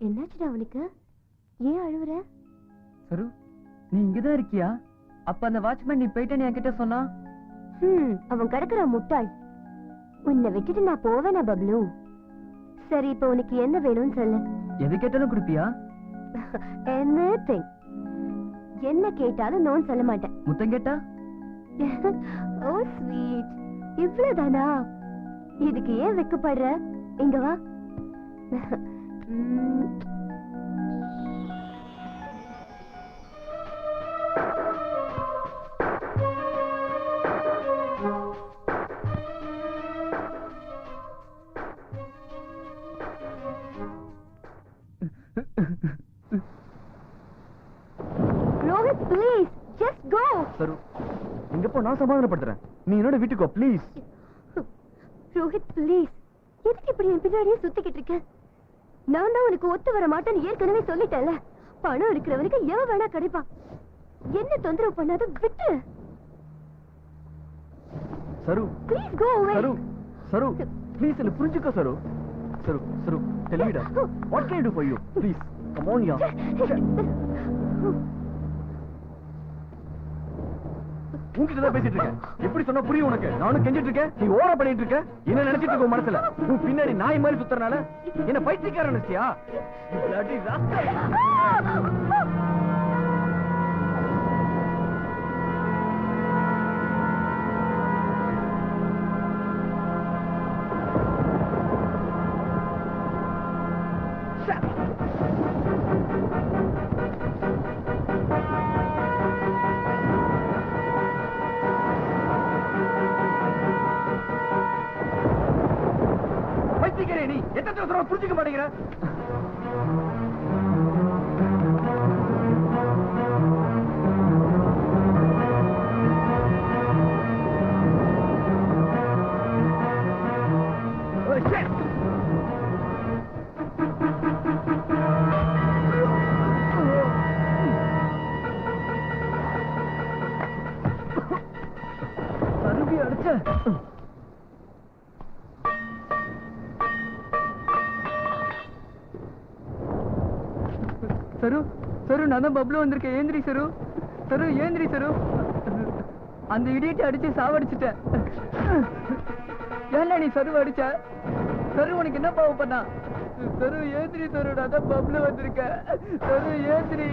என்னாச்சுடா அவனுக்கு? ஏன் அழுவுற? சரு, நீ இங்கதான் இருக்கியா? அப்ப அந்த வாட்ச்மேன் நீ போயிட்டேன்னு என்கிட்ட சொன்னா? அவன் கிடக்குற முட்டாள். உன்னை விட்டுட்டு நான் போவேனா பப்ளு? சரி, இப்ப உனக்கு என்ன வேணும்னு சொல்லு. எது கேட்டாலும் கொடுப்பியா? Anything. என்ன கேட்டாலும் நோன்னு சொல்ல மாட்டேன். முத்தம் கேட்டா? ஓ ஸ்வீட், இவ்வளவுதானா? இதுக்கு ஏன் வெக்கப்படுற? இங்க வா. Rohit, please just go. Saru, இங்க போ, நான் சமாதானப்படுத்துறேன். நீ என்னோட வீட்டுக்கு ப்ளீஸ். ரோஹித் ப்ளீஸ், எதுக்கு இப்படி என் பின்னாடியே சுத்திக்கிட்டு இருக்க? நான் தான் உனக்கு ஒத்து வர மாட்டேன்னு ஏற்கனவே சொல்லிட்டேன்ல. பணம் இருக்கிறவனுக்கு எவன் வேணா கிடைப்பான். என்ன தொந்தரவு பண்ணாத, விட்டு. சரு ப்ளீஸ் கோ அவே. சரு சரு ப்ளீஸ் என்ன புரிஞ்சுக்கோ சரு. சரு சரு tell me that. What can I do for you? Please come on ya. உன்கிட்ட தான் பேசிட்டு இருக்கேன். எப்படி சொன்னா புரியும் உனக்கு? நானும் கெஞ்சிட்டு இருக்கேன், நீ ஓவரா பண்ணிட்டு இருக்க. என்ன நினைச்சிட்டு இருக்க உன் மனசுல? உன் பின்னாடி நாய் மாதிரி சுத்துறனால என்ன பைத்தியக்காரன் நினைச்சியா? You bloody rascal. நீ எத்தனை தடவை புரிஞ்சுக்க மாட்டேங்கிற? அருவி அடிச்ச. சரு சரு, நான் தான் பப்ளு வந்திருக்கேன். ஏந்திரி சரு. சரு ஏந்திரி சரு. அந்த இடியட்டை அடிச்சு சாவடிச்சுட்டேன். ஏன்டா நீ சரு அடிச்ச? சரு உனக்கு என்ன பாவம் பண்ணா? சரு ஏந்திரி சரு, நான் தான் பப்ளு வந்திருக்கேன். சரு ஏந்திரி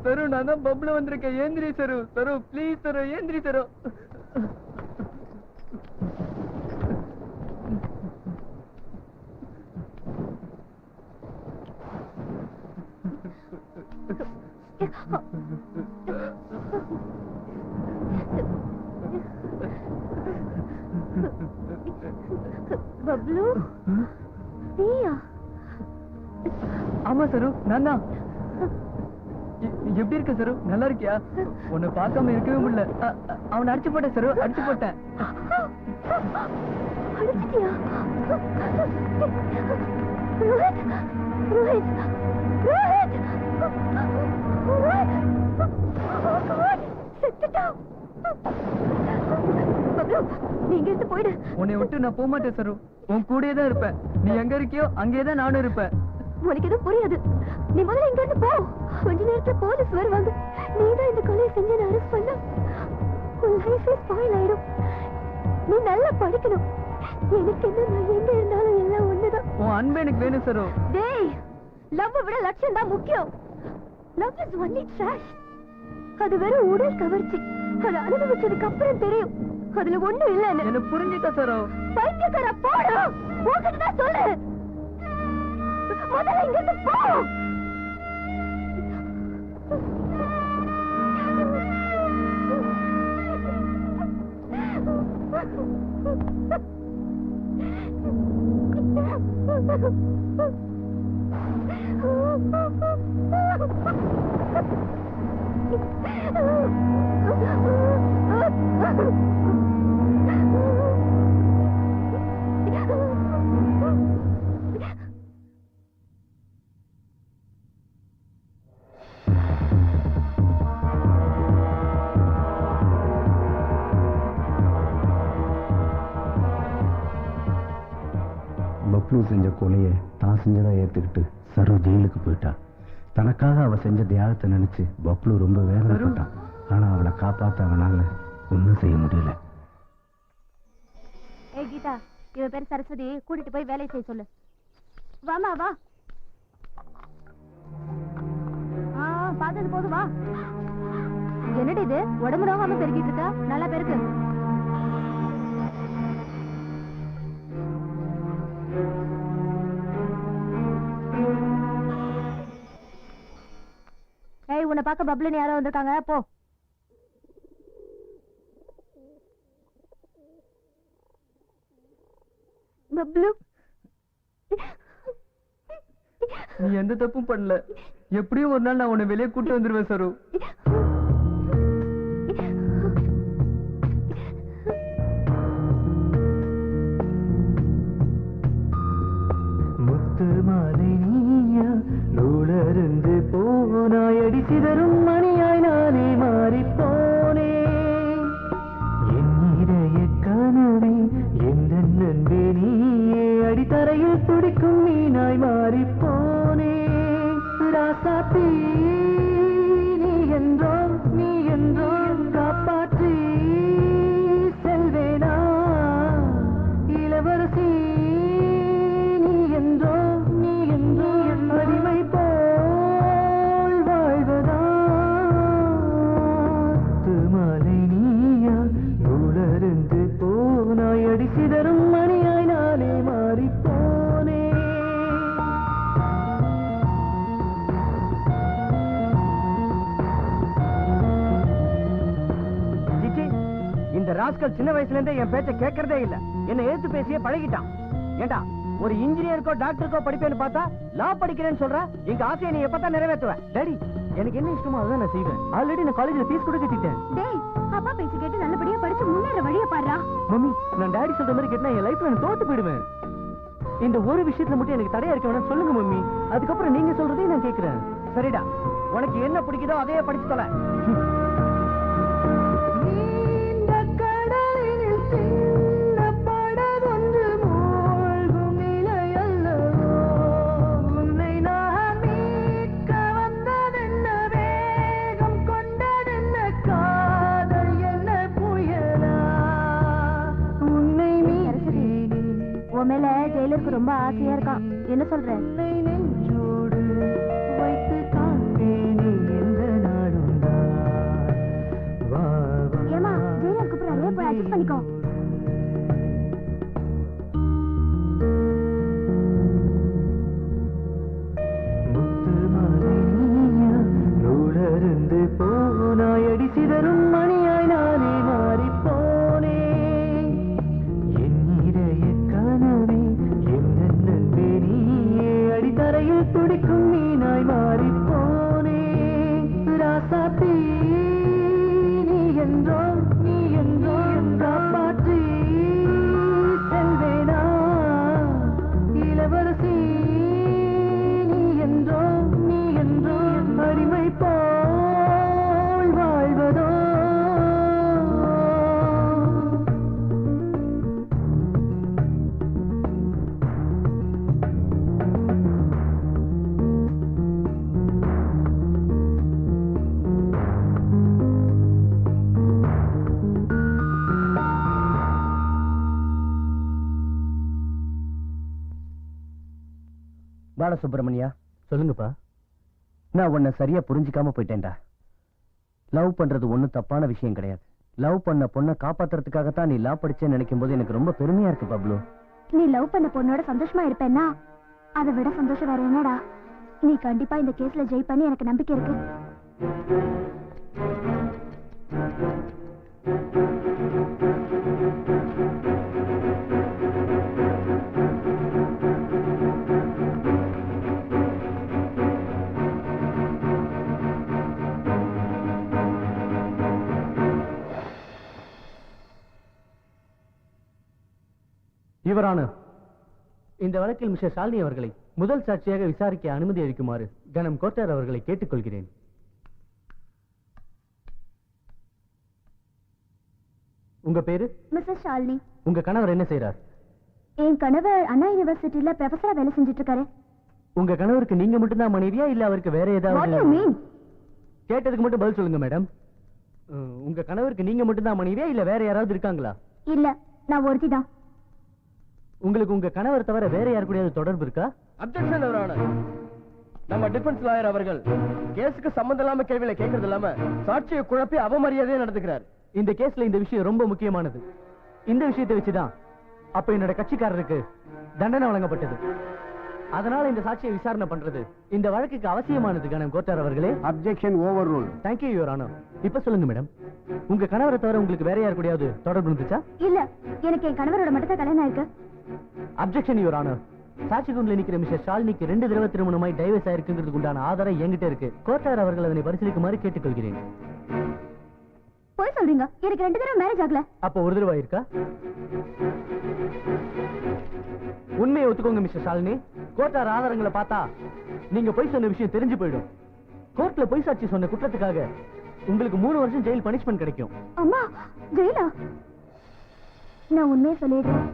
சரு, நான் தான் பப்ளு வந்திருக்கேன். ஏந்திரி சரு. சரு ப்ளீஸ் சரு, ஏந்திரி சரு. பப்ளு, நீயா? ஆமா சரு, நான் தான். எப்படி இருக்க சரு? நல்லா இருக்கியா? உன்னை பார்க்காம இருக்கவே முடியல. அவனை அடிச்சு போட்டேன் சரு, அடிச்சு போட்டேன். அடிச்சிட்டியா? ரோஹித், ரோஹித், ரோஹித், ரோஹித், செத்துட்டான். பப்ளு, நீ இங்க இருந்து போயிடு. உன்னை விட்டு நான் போக மாட்டேன் சரு. உன் கூடயே தான் இருப்பேன். நீ எங்க இருக்கியோ அங்கேயே தான் நானும் இருப்பேன். உனக்கு எதுவும் புரியாது. நீ முதல்ல இங்க இருந்து போ. கொஞ்ச நேரத்துல போலீஸ் வருவாங்க. நீதான் இந்த கொலையை செஞ்சு அரெஸ்ட் பண்ண உன் லைஃபே ஸ்பாயில் ஆயிடும். நீ நல்லா படிக்கணும். எனக்கு என்ன, நான் எங்க இருந்தாலும் எல்லாம் ஒண்ணுதான். உன் அன்பு எனக்கு வேணும் சரு. டேய், லவ் விட லட்சியம் தான் முக்கியம். Love is only trash. அது வெறும் உடல் கவர்ச்சி. அதை அனுபவிச்சதுக்கு அப்புறம் தெரியும் அதுல ஒண்ணும் இல்லன்னு. என்ன புரிஞ்சுக்க சரு. பைத்தியக்கார போடா. உன்கிட்ட தான் சொல்லு. முதல்ல இங்க இருந்து போ. பப்ளு செஞ்ச கொலையை தான் செஞ்சதா ஏத்துக்கிட்டு சரு ஜெயிலுக்கு போயிட்டா. தனக்காக அவ செஞ்ச தியாகத்தை நினைச்சு பப்ளு ரொம்ப வேதனைப்பட்டான். ஆனா அவளை காப்பாத்த அவனால ஒன்றும் செய்ய முடியல. ஏய் கீதா, இவ பேர் சரஸ்வதி, கூட்டிட்டு போய் வேலை செய்ய சொல்லு. வாமா வா. பார்த்தது போதும் வா. என்னடி இது, உடம்பு நோகாம பெருக்கிட்டு இருக்கா? நல்லா பெருக்கு. உன்னை பார்க்க பப்ளுன்னு யாரோ வந்திருக்காங்க, போ. பப்ளு, நீ எந்த தப்பும் பண்ணல. எப்படியும் ஒரு நாள் நான் உன்னை வெளியே கூட்டு வந்துருவேன் சரு. முத்து மாலை நீயா நூலருந்து போனாயடி சிதறும் மணியாய் நானே மாறிப்போனே. என் இதய கனவே எந்த நன்பே நீயே அடித்தரையில் துடிக்கும் மீனாய் மாறிப்போனே. ராசாத்தி நீ என்றோ காப்பாற்றி செல்வேனா. இளவரசி நீ என்றோ அடிமை போல் வாழ்வதா. மாலை நீயா நூலருந்து போனாய் அடி சிதறும் மணியாய் நானே மாறிப்போனே. இந்த ராஸ்கல் சின்ன வயசுல இருந்தே என் பேச்ச கேட்கறதே இல்ல. என்ன ஏத்து பேசியே பழகிட்டான். ஏண்டா, ஒரு இன்ஜினியருக்கோ டாக்டருக்கோ படிப்பேன்னு பார்த்தா லா படிக்கிறேன்னு சொல்ற. எங்க ஆசையை நீ எப்பதான் நிறைவேற்றுவ? டாடி, எனக்கு என்ன இஷ்டமோ அதான் நான் செய்வேன். ஆல்ரெடி நான் காலேஜ்ல ஃபீஸ் கூட கட்டிட்டேன். டேய், அப்பா பேச்சு கேட்டு நல்லபடியா படிச்சு முன்னேற வழியை பாருடா. மம்மி, நான் டாடி சொல்ற மாதிரி கேட்டா என் லைஃப்ல நான் தோத்து போயிடுவேன். இந்த ஒரு விஷயத்துல மட்டும் எனக்கு தடையா இருக்க வேணாம் சொல்லுங்க மம்மி. அதுக்கப்புறம் நீங்க சொல்றதையும் நான் கேட்கிறேன். சரிடா, உனக்கு என்ன பிடிக்குதோ அதையே படிச்சு தொலை. உன் மேல ஜெயிலருக்கு ரொம்ப ஆசையா இருக்கான். என்ன சொல்ற? ஏமா, ஜெயிலர் கூப்பிடுறாரு, போய் அட்ஜஸ்ட் பண்ணிக்கோ. நூலருந்து போனாயடி சிதறும் மணியாய் நானே மாறிப்போனே. என் இதய கனவே எந்த நன்பே நீயே அடித்தரையில் துடிக்கும் மீனாய் மாறிப்போனே. ராசாத்தி நீ என்றோ காப்பாற்றி செல்வேனா. இளவரசி நீ என்றோ அடிமை போல் வாழ்வதோ. பாலசுப்ரமணியா, சொல்லுங்கப்பா. நான் உன்னை சரியா புரிஞ்சுக்காம போயிட்டேன்டா. லவ் பண்றது ஒண்ணும் தப்பான விஷயம் கிடையாது. லவ் பண்ண பொண்ணை காப்பாத்துறதுக்காகத்தான் நீ லா படிச்சேன்னு நினைக்கும் போது எனக்கு ரொம்ப பெருமையா இருக்கு பப்ளு. நீ லவ் பண்ண பொண்ணோட சந்தோஷமா இருப்பேன்னா அதை விட சந்தோஷம் வேற என்னடா. நீ கண்டிப்பா இந்த கேஸ்ல ஜெயிப்பேன்னு எனக்கு நம்பிக்கை இருக்கு. இவரான இந்த வழக்கில் மிஸ்டர் ஷாலினி அவர்களை முதல் சாட்சியாக விசாரிக்க அனுமதி அளிக்குமாறு கனம் கோட்டார் அவர்களை கேட்டுக்கொள்கிறேன். உங்க பேரு? மிஸ்ஸஸ் ஷாலினி. உங்க கணவர் என்ன செய்யறார்? என் கணவர் அண்ணா யூனிவர்சிட்டியில ப்ரொஃபஸரா வேலை செஞ்சுட்டு இருக்காரு. உங்க கணவருக்கு நீங்க மட்டும்தான் மனைவியா இல்ல அவருக்கு வேற What ஏதாவது? do you mean? கேட்டதுக்கு மட்டும் பதில் சொல்லுங்க மேடம். உங்க கணவருக்கு நீங்க மட்டும்தான் மனைவியா இல்ல வேற யாராவது இருக்காங்களா? இல்ல, நான் ஒருத்தி தான். உங்களுக்கு உங்க கணவர் தவிர வேற யாரு கூடயாவது தொடர்பு இருக்கா? Objection your honour. நம்ம டிஃபென்ஸ் லாயர் அவர்கள் கேஸுக்கு சம்பந்தம் இல்லாம கேள்வியில கேட்கறது இல்லாம சாட்சியை குழப்பி அவமரியாதையா நடந்துக்கிறார். இந்த கேஸ்ல இந்த விஷயம் ரொம்ப முக்கியமானது. இந்த விஷயத்தை வச்சுதான் அப்ப என்னோட கட்சிக்காரருக்கு தண்டனை வழங்கப்பட்டது. அதனால இந்த சாட்சியை விசாரணை பண்றது இந்த வழக்குக்கு அவசியமானது கணம் கோட்டார் அவர்களே. Objection over rule. Thank you your honour. இப்ப சொல்லுங்க மேடம், உங்க கணவரை தவிர உங்களுக்கு வேற யார் கூடயாவது தொடர்பு இருந்துச்சா? இல்ல, எனக்கு என் கணவரோட மட்டும் கல்யாணம் ஆயிருக்கு. Objection your honour. சாட்சி கூண்டில் நிக்கிற மிஸ்டர் ஷாலினிக்கு 2 தடவை திருமணமாய் டைவர்ஸ் ஆயிருக்குங்கிறதுக்கு உண்டான ஆதாரம் என்கிட்ட இருக்கு. கோட்டார் அவர்கள் அதனை பரிசீலிக்குமாறு கேட்டுக்கொள்கிறேன். போய் சொல்றீங்க, எனக்கு 2 தடவை மேரேஜ் ஆகல. அப்ப ஒரு தடவை இருக்கா? உண்மையை ஒத்துக்கோங்க மிஸ்டர் ஷாலினி. கோட்டார் ஆதாரங்களை பார்த்தா நீங்க பொய் சொன்ன விஷயம் தெரிஞ்சு போயிடும். கோர்ட்ல பொய் சாட்சி சொன்ன குற்றத்துக்காக உங்களுக்கு 3 வருஷம் ஜெயில் பனிஷ்மெண்ட் கிடைக்கும். அம்மா, ஜெயிலா? நான் உண்மையை சொல்லிடுறேன்.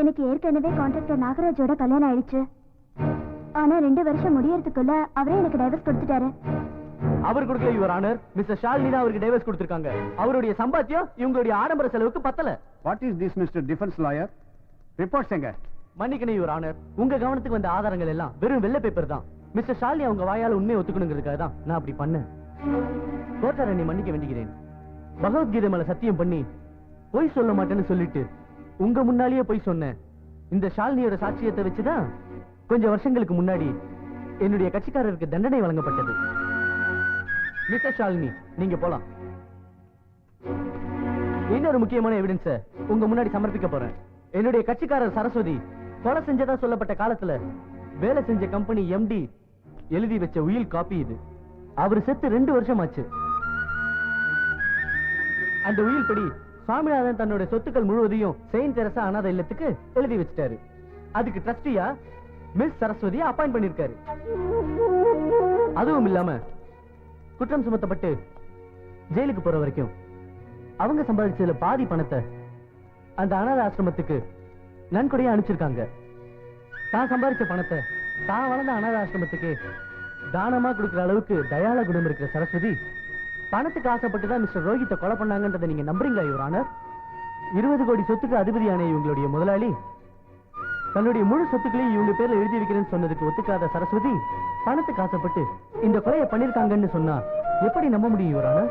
எனக்கு ஏற்கனவே கான்ட்ராக்டர் நாகராஜோட கல்யாணம் ஆயிடுச்சு. ஆனா 2 வருஷம் முடியறதுக்குள்ள அவரே எனக்கு டைவர்ஸ் கொடுத்துட்டாரு. அவர் கொடுக்கல யுவர் ஆனர். மிஸ்டர் ஷாலினி தான் அவருக்கு டைவர்ஸ் கொடுத்திருக்காங்க. அவருடைய சம்பாத்தியம் இவங்களுடைய ஆடம்பர செலவுக்கு பத்தல. What is this mister defence lawyer? Reports எங்க? மன்னிக்கணும் யுவர் ஆனர், உங்க கவனத்துக்கு வந்த ஆதாரங்கள் எல்லாம் வெறும் வெள்ளை பேப்பர் தான். மிஸ்டர் ஷாலினி அவங்க வாயால உண்மையை ஒத்துக்கணுங்கிறதுக்காக தான் நான் அப்படி பண்ணேன். கோட்டார் என்னை மன்னிக்க வேண்டிக்கிறேன். பகவத்கீதை மேல சத்தியம் பண்ணி பொய் சொல்ல மாட்டேன்னு சொல்லிட்டு உங்க முன்னாலேயே பொய் சொன்னேன். இந்த ஷாலினியோட சாட்சியத்தை வச்சுதான் கொஞ்சம் வருஷங்களுக்கு முன்னாடி என்னுடைய கட்சிக்காரருக்கு தண்டனை வழங்கப்பட்டது. மிஸ்டர் ஷாலினி, நீங்க போலாம். இன்னொரு முக்கியமான எவிடன்ஸ உங்க முன்னாடி சமர்ப்பிக்க போறேன். என்னுடைய கட்சிக்காரர் சரஸ்வதி கொலை செஞ்சதா சொல்லப்பட்ட காலத்துல வேலை செஞ்ச கம்பெனி எம்டி எழுதி வச்ச உயில் காப்பி இது. அவர் செத்து 2 வருஷம் ஆச்சு. அந்த உயில் படி சுவாமிநாதன் தன்னுடைய சொத்துக்கள் முழுவதையும் செயின்ட் தெரசா அனாதை இல்லத்துக்கு எழுதி வச்சிட்டாரு. அதுக்கு ட்ரஸ்டியா மிஸ் சரஸ்வதியை அப்பாயிண்ட் பண்ணிருக்காரு. அதுவும் இல்லாம குற்றம் சுமத்தப்பட்டு ஜெயிலுக்கு போற வரைக்கும் அவங்க சம்பாதிச்சதுல பாதி பணத்தை அந்த அனாதை ஆசிரமத்துக்கு நன்கொடையா அனுப்பிச்சிருக்காங்க. தான் சம்பாதிச்ச பணத்தை தான் வளர்ந்த அனாதை ஆசிரமத்துக்கு தானமா கொடுக்கிற அளவுக்கு தயாள குணம் இருக்கிற சரஸ்வதி பணத்துக்கு ஆசைப்பட்டுதான் மிஸ்டர் ரோஹித்தை கொலை பண்ணாங்கன்றதை நீங்க நம்புறீங்களா யுவர் ஆனர்? 20 கோடி சொத்துக்கு அதிபதியான இவங்களுடைய முதலாளி தன்னுடைய முழு சொத்துக்களையும் இவங்க பேர்ல எழுதி வைக்கிறேன்னு சொன்னதுக்கு ஒத்துக்காத சரஸ்வதி பணத்துக்கு ஆசைப்பட்டு இந்த கொலையை பண்ணிருக்காங்கன்னு சொன்னா எப்படி நம்ப முடியும் யுவர் ஆனர்?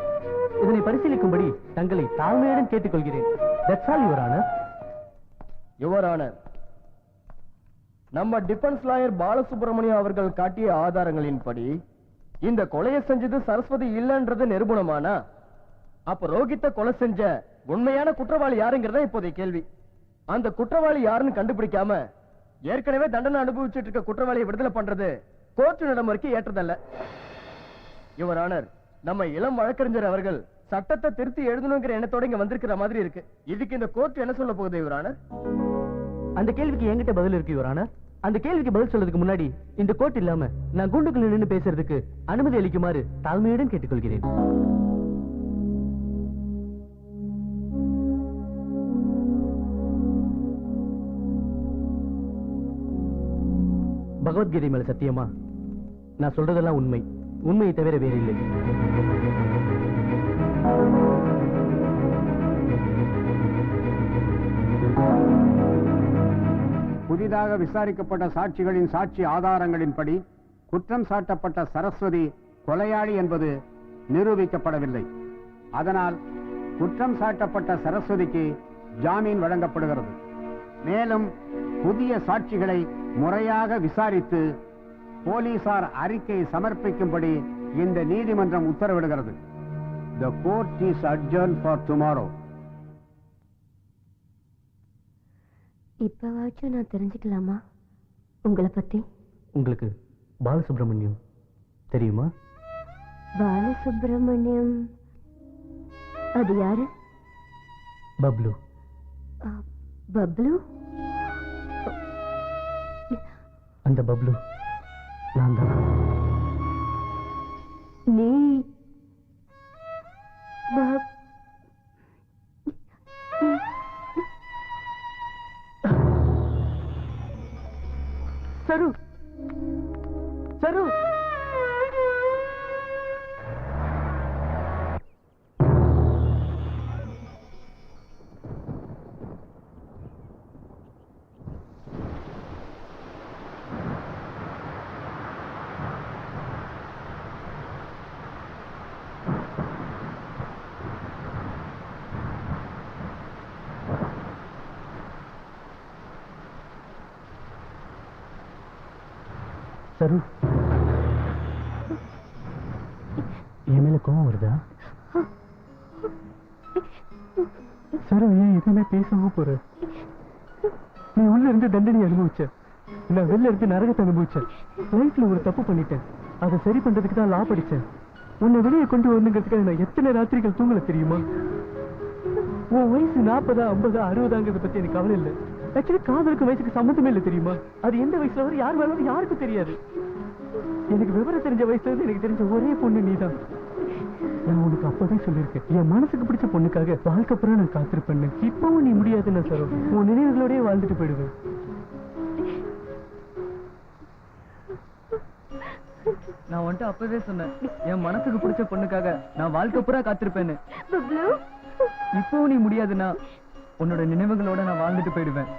இதனை பரிசீலிக்கும்படி தங்களை தாழ்மையுடன் கேட்டுக்கொள்கிறேன். That's all your honour. Your honour, நம்ம டிஃபென்ஸ் லாயர் பாலசுப்ரமணியம் அவர்கள் காட்டிய ஆதாரங்களின்படி இந்த கொலையை செஞ்சது சரஸ்வதி இல்லன்றது நிரூபணமானா அப்ப ரோஹித்தை கொலை செஞ்ச உண்மையான குற்றவாளி யாருங்கிறத இப்போதைய கேள்வி. அந்த குற்றவாளி யாருன்னு கண்டுபிடிக்காம ஏற்கனவே தண்டனை அனுபவிச்சுட்டு இருக்க குற்றவாளியை விடுதலை பண்றது கோர்ட் நடைமுறைக்கு ஏற்றதல்ல. யுவர் ஆனர், நம்ம இளம் வழக்கறிஞர் அவர்கள் சட்டத்தை திருத்தி எழுதணுங்கிற எண்ணத்தோட இங்க வந்திருக்கிற மாதிரி இருக்கு. இதுக்கு இந்த கோர்ட் என்ன சொல்ல போகுது யுவர் ஆனர்? அந்த கேள்விக்கு என்கிட்ட பதில் இருக்கு யுவர் ஆனர். அந்த கேள்விக்கு பதில் சொல்றதுக்கு முன்னாடி இந்த கோர்ட் இல்லாம நான் கூண்டுக்குள்ள நின்று பேசுறதுக்கு அனுமதி அளிக்குமாறு தாழ்மையுடன் கேட்டுக்கொள்கிறேன். பகவத்கீதை மேல சத்தியமா நான் சொல்றதெல்லாம் உண்மை, உண்மையை தவிர வேற இல்லை. புதிதாக விசாரிக்கப்பட்ட சாட்சிகளின் சாட்சி ஆதாரங்களின்படி குற்றம் சாட்டப்பட்ட சரஸ்வதி கொலையாளி என்பது நிரூபிக்கப்படவில்லை. அதனால் குற்றம் சாட்டப்பட்ட சரஸ்வதிக்கு ஜாமீன் வழங்கப்படுகிறது. மேலும் புதிய சாட்சிகளை முறையாக விசாரித்து போலீசார் அறிக்கை சமர்ப்பிக்கும்படி இந்த நீதிமன்றம் உத்தரவிடுகிறது. The court is adjourned for tomorrow. இப்பவாச்சும் நான் தெரிஞ்சுக்கலாமா உங்களை பத்தி? உங்களுக்கு பாலசுப்ரமணியம் தெரியுமா? பாலசுப்ரமணியம் அது யாரு? பப்ளு. பப்ளு? அந்த பப்ளு நான் தான். நீ சரு சரு சரு, என் மேல கோவம் வருதா? சரு, ஏன் எதுவுமே பேசவும் போற? நீ உள்ள இருந்து தண்டனை அனுபவிச்ச, நான் வெளில இருந்து நரகத்தை அனுபவிச்சேன். லைஃப்ல ஒரு தப்பு பண்ணிட்டேன், அதை சரி பண்றதுக்கு தான் லா படிச்சேன். உன்னை வெளியே கொண்டு வரணுங்கிறதுக்காக நான் எத்தனை ராத்திரிகள் தூங்கல தெரியுமா? உன் வயசு 40, 50, 60ங்கிறத பத்தி எனக்கு கவலை இல்லை. ஆக்சுவலி காதலுக்கு வயசுக்கு சம்மந்தமே இல்லை தெரியுமா? அது எந்த வயசுல வரும், யார் மேலும் யாருக்கும் தெரியாது. எனக்கு விவரம் தெரிஞ்ச வயசுல இருந்து எனக்கு தெரிஞ்ச ஒரே பொண்ணு நீதான். நான் உனக்கு அப்பதான் சொல்லியிருக்கேன், என் மனசுக்கு பிடிச்ச பொண்ணுக்காக வாழ்க்கை அப்புறம் நான் காத்திருப்பேன். இப்பவும் நீ முடியாதுன்னு சரோ, உன் நினைவுகளோடய வாழ்ந்துட்டு போயிடுவேன். நான் வந்துட்டு அப்பவே சொன்னேன், என் மனசுக்கு பிடிச்ச பொண்ணுக்காக நான் வாழ்க்கை பூரா காத்திருப்பேன்னு. இப்பவும் நீ முடியாதுன்னா உன்னோட நினைவுகளோட நான் வாழ்ந்துட்டு போயிடுவேன்.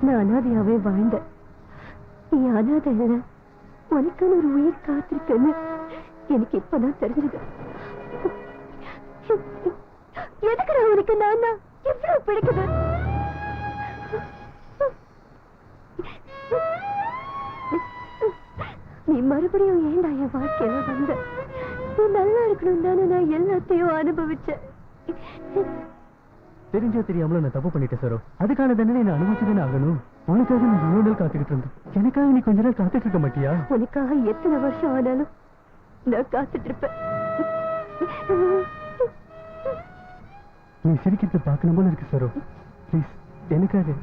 நான் அனாதையாவே வாழ்ந்தேன். நீ அனாதை இல்ல, உனக்கான ஒரு உயிர் காத்திருக்கேன்னு எனக்கு இப்பதான் தெரிஞ்சது. எதுக்கு உனக்கு நான் எவ்வளவு பிடிக்குது? நீ மறுபடியும் ஏண்டா என் வாழ்க்கையில வந்த? நீ நல்லா இருக்கணும் தானே நான் எல்லாத்தையும் அனுபவிச்சேன். தெரிஞ்சோ தெரியாமல நான் தப்பு பண்ணிட்டேன் சரோ, அதுக்கான தண்டனை நான் அனுபவிச்சுதானே ஆகணும். உனக்காக நான் இவ்வளவு நாள் காத்துக்கிட்டு இருந்தேன், எனக்காக நீ கொஞ்ச நாள் காத்துட்டு இருக்க மாட்டியா? உனக்காக எத்தனை வருஷம் ஆனாலும் நான் காத்துட்டு இருப்பேன். நீ சிரிக்கிறத பார்க்கணும் போல இருக்கு சரோ, ப்ளீஸ் எனக்காக.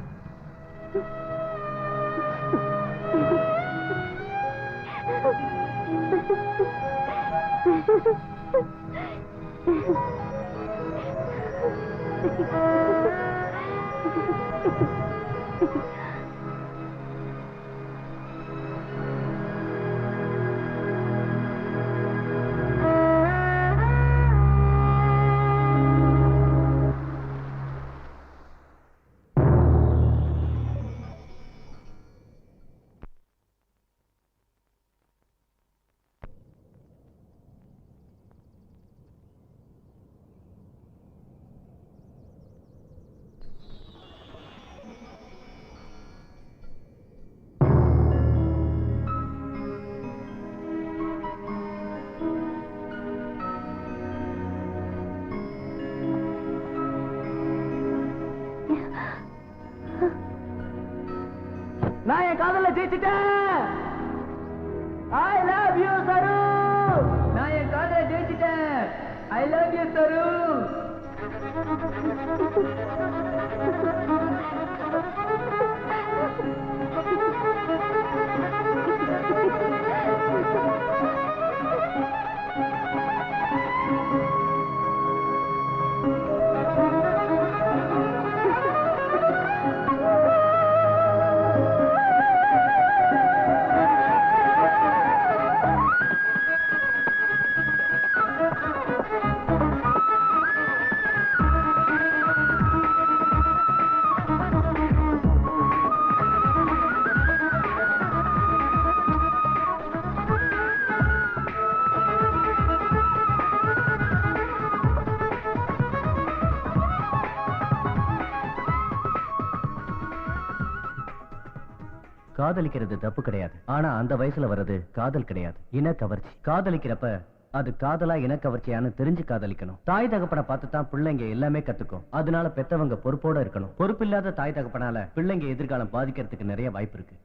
நான் என் காதல ஜெயிச்சிட்டேன். I love you சரு. நான் என் காதல ஜெயிச்சிட்டேன். I love you சரு. காதலிக்கிறது தப்பு கிடையாது, ஆனா அந்த வயசுல வர்றது காதல் கிடையாது, இனக்கவர்ச்சி. காதலிக்கிறப்ப அது காதலா இனக்கவர்ச்சியான்னு தெரிஞ்சு காதலிக்கணும். தாய் தகப்பனை பார்த்து தான் பிள்ளைங்க எல்லாமே கத்துக்கும். அதனால பெத்தவங்க பொறுப்போட இருக்கணும். பொறுப்பில்லாத தாய் தகப்பனால பிள்ளைங்க எதிர்காலம் பாதிக்கிறதுக்கு நிறைய வாய்ப்பு இருக்கு.